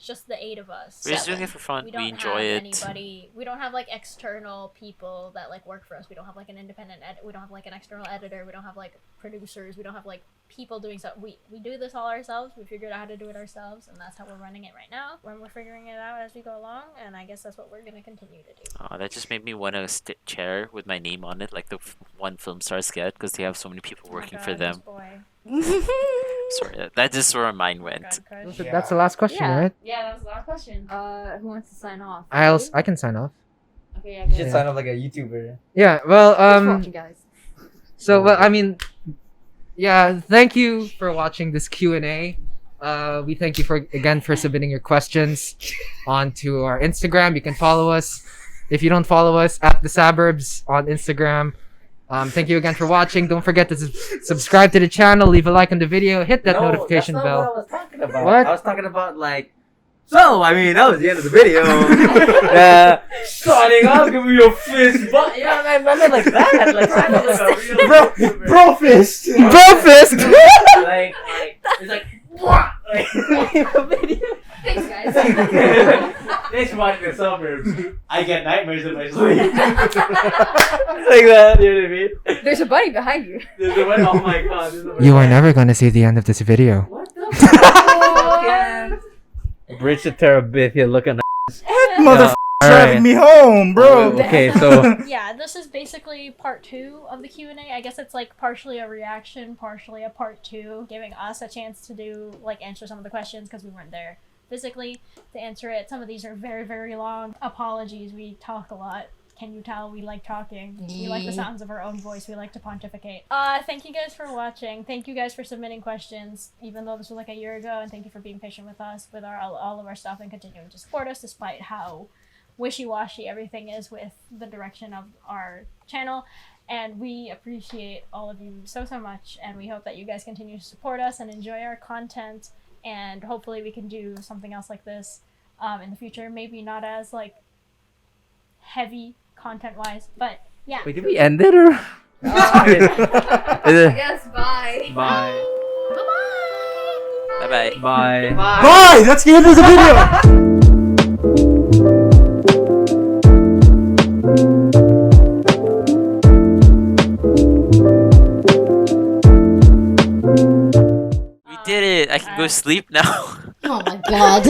just the 8 of us. We're just doing it for fun. We We don't enjoy have it. anybody. We don't have like external people that like work for us. We don't have like an independent we don't have like an external editor. We don't have like producers. We don't have like people doing stuff. We do this all ourselves. We figured out how to do it ourselves, and that's how we're running it right now. When we're figuring it out as we go along, and I guess that's what we're gonna continue to do. Oh, that just made me want a chair with my name on it, like the one film stars get, because they have so many people working for them. Sorry, that just where my mind went. That's the last question, right? Yeah, that was the last question. Who wants to sign off? I can sign off. Okay, yeah. You Go should ahead. sign up like a YouTuber. Yeah. Well, Thanks for watching, guys. So, well, I mean, yeah. Thank you for watching this Q&A. We thank you again for submitting your questions onto our Instagram. You can follow us if you don't follow us at the Saberbs on Instagram. Thank you again for watching. Don't forget to subscribe to the channel, leave a like on the video, hit that notification that's not bell. What I was talking about. What? I was talking about like. So I mean, that was the end of the video. Signing off, give me your fist, but yeah, I meant like that, like kind of like a real Bro fist. Bro fist. like it's like what? Like a video. Thanks, guys. Thanks for watching The Suburbs. I get nightmares in my sleep. Like that, you know what I mean? There's a bunny behind you. There's a one, oh my god. You are never going to see the end of this video. What the fuck? Bridge to Terabithia looking Motherfucker driving me home, bro. Okay, so Yeah, this is basically part 2 of the Q&A. I guess it's like partially a reaction, partially a part 2, giving us a chance to do like answer some of the questions because we weren't there physically to answer it. Some of these are very, very long. Apologies, we talk a lot. Can you tell we like talking? We like the sounds of our own voice. We like to pontificate. Thank you guys for watching. Thank you guys for submitting questions, even though this was like a year ago. And thank you for being patient with us, with all of our stuff, and continuing to support us despite how wishy-washy everything is with the direction of our channel. And we appreciate all of you so much. And we hope that you guys continue to support us and enjoy our content. And hopefully we can do something else like this in the future. Maybe not as like heavy content wise, but yeah. wait, did we end it or? I guess bye. Bye. Bye bye. Bye. Bye. That's the end of the video. We did it. I can go sleep now. Oh my god.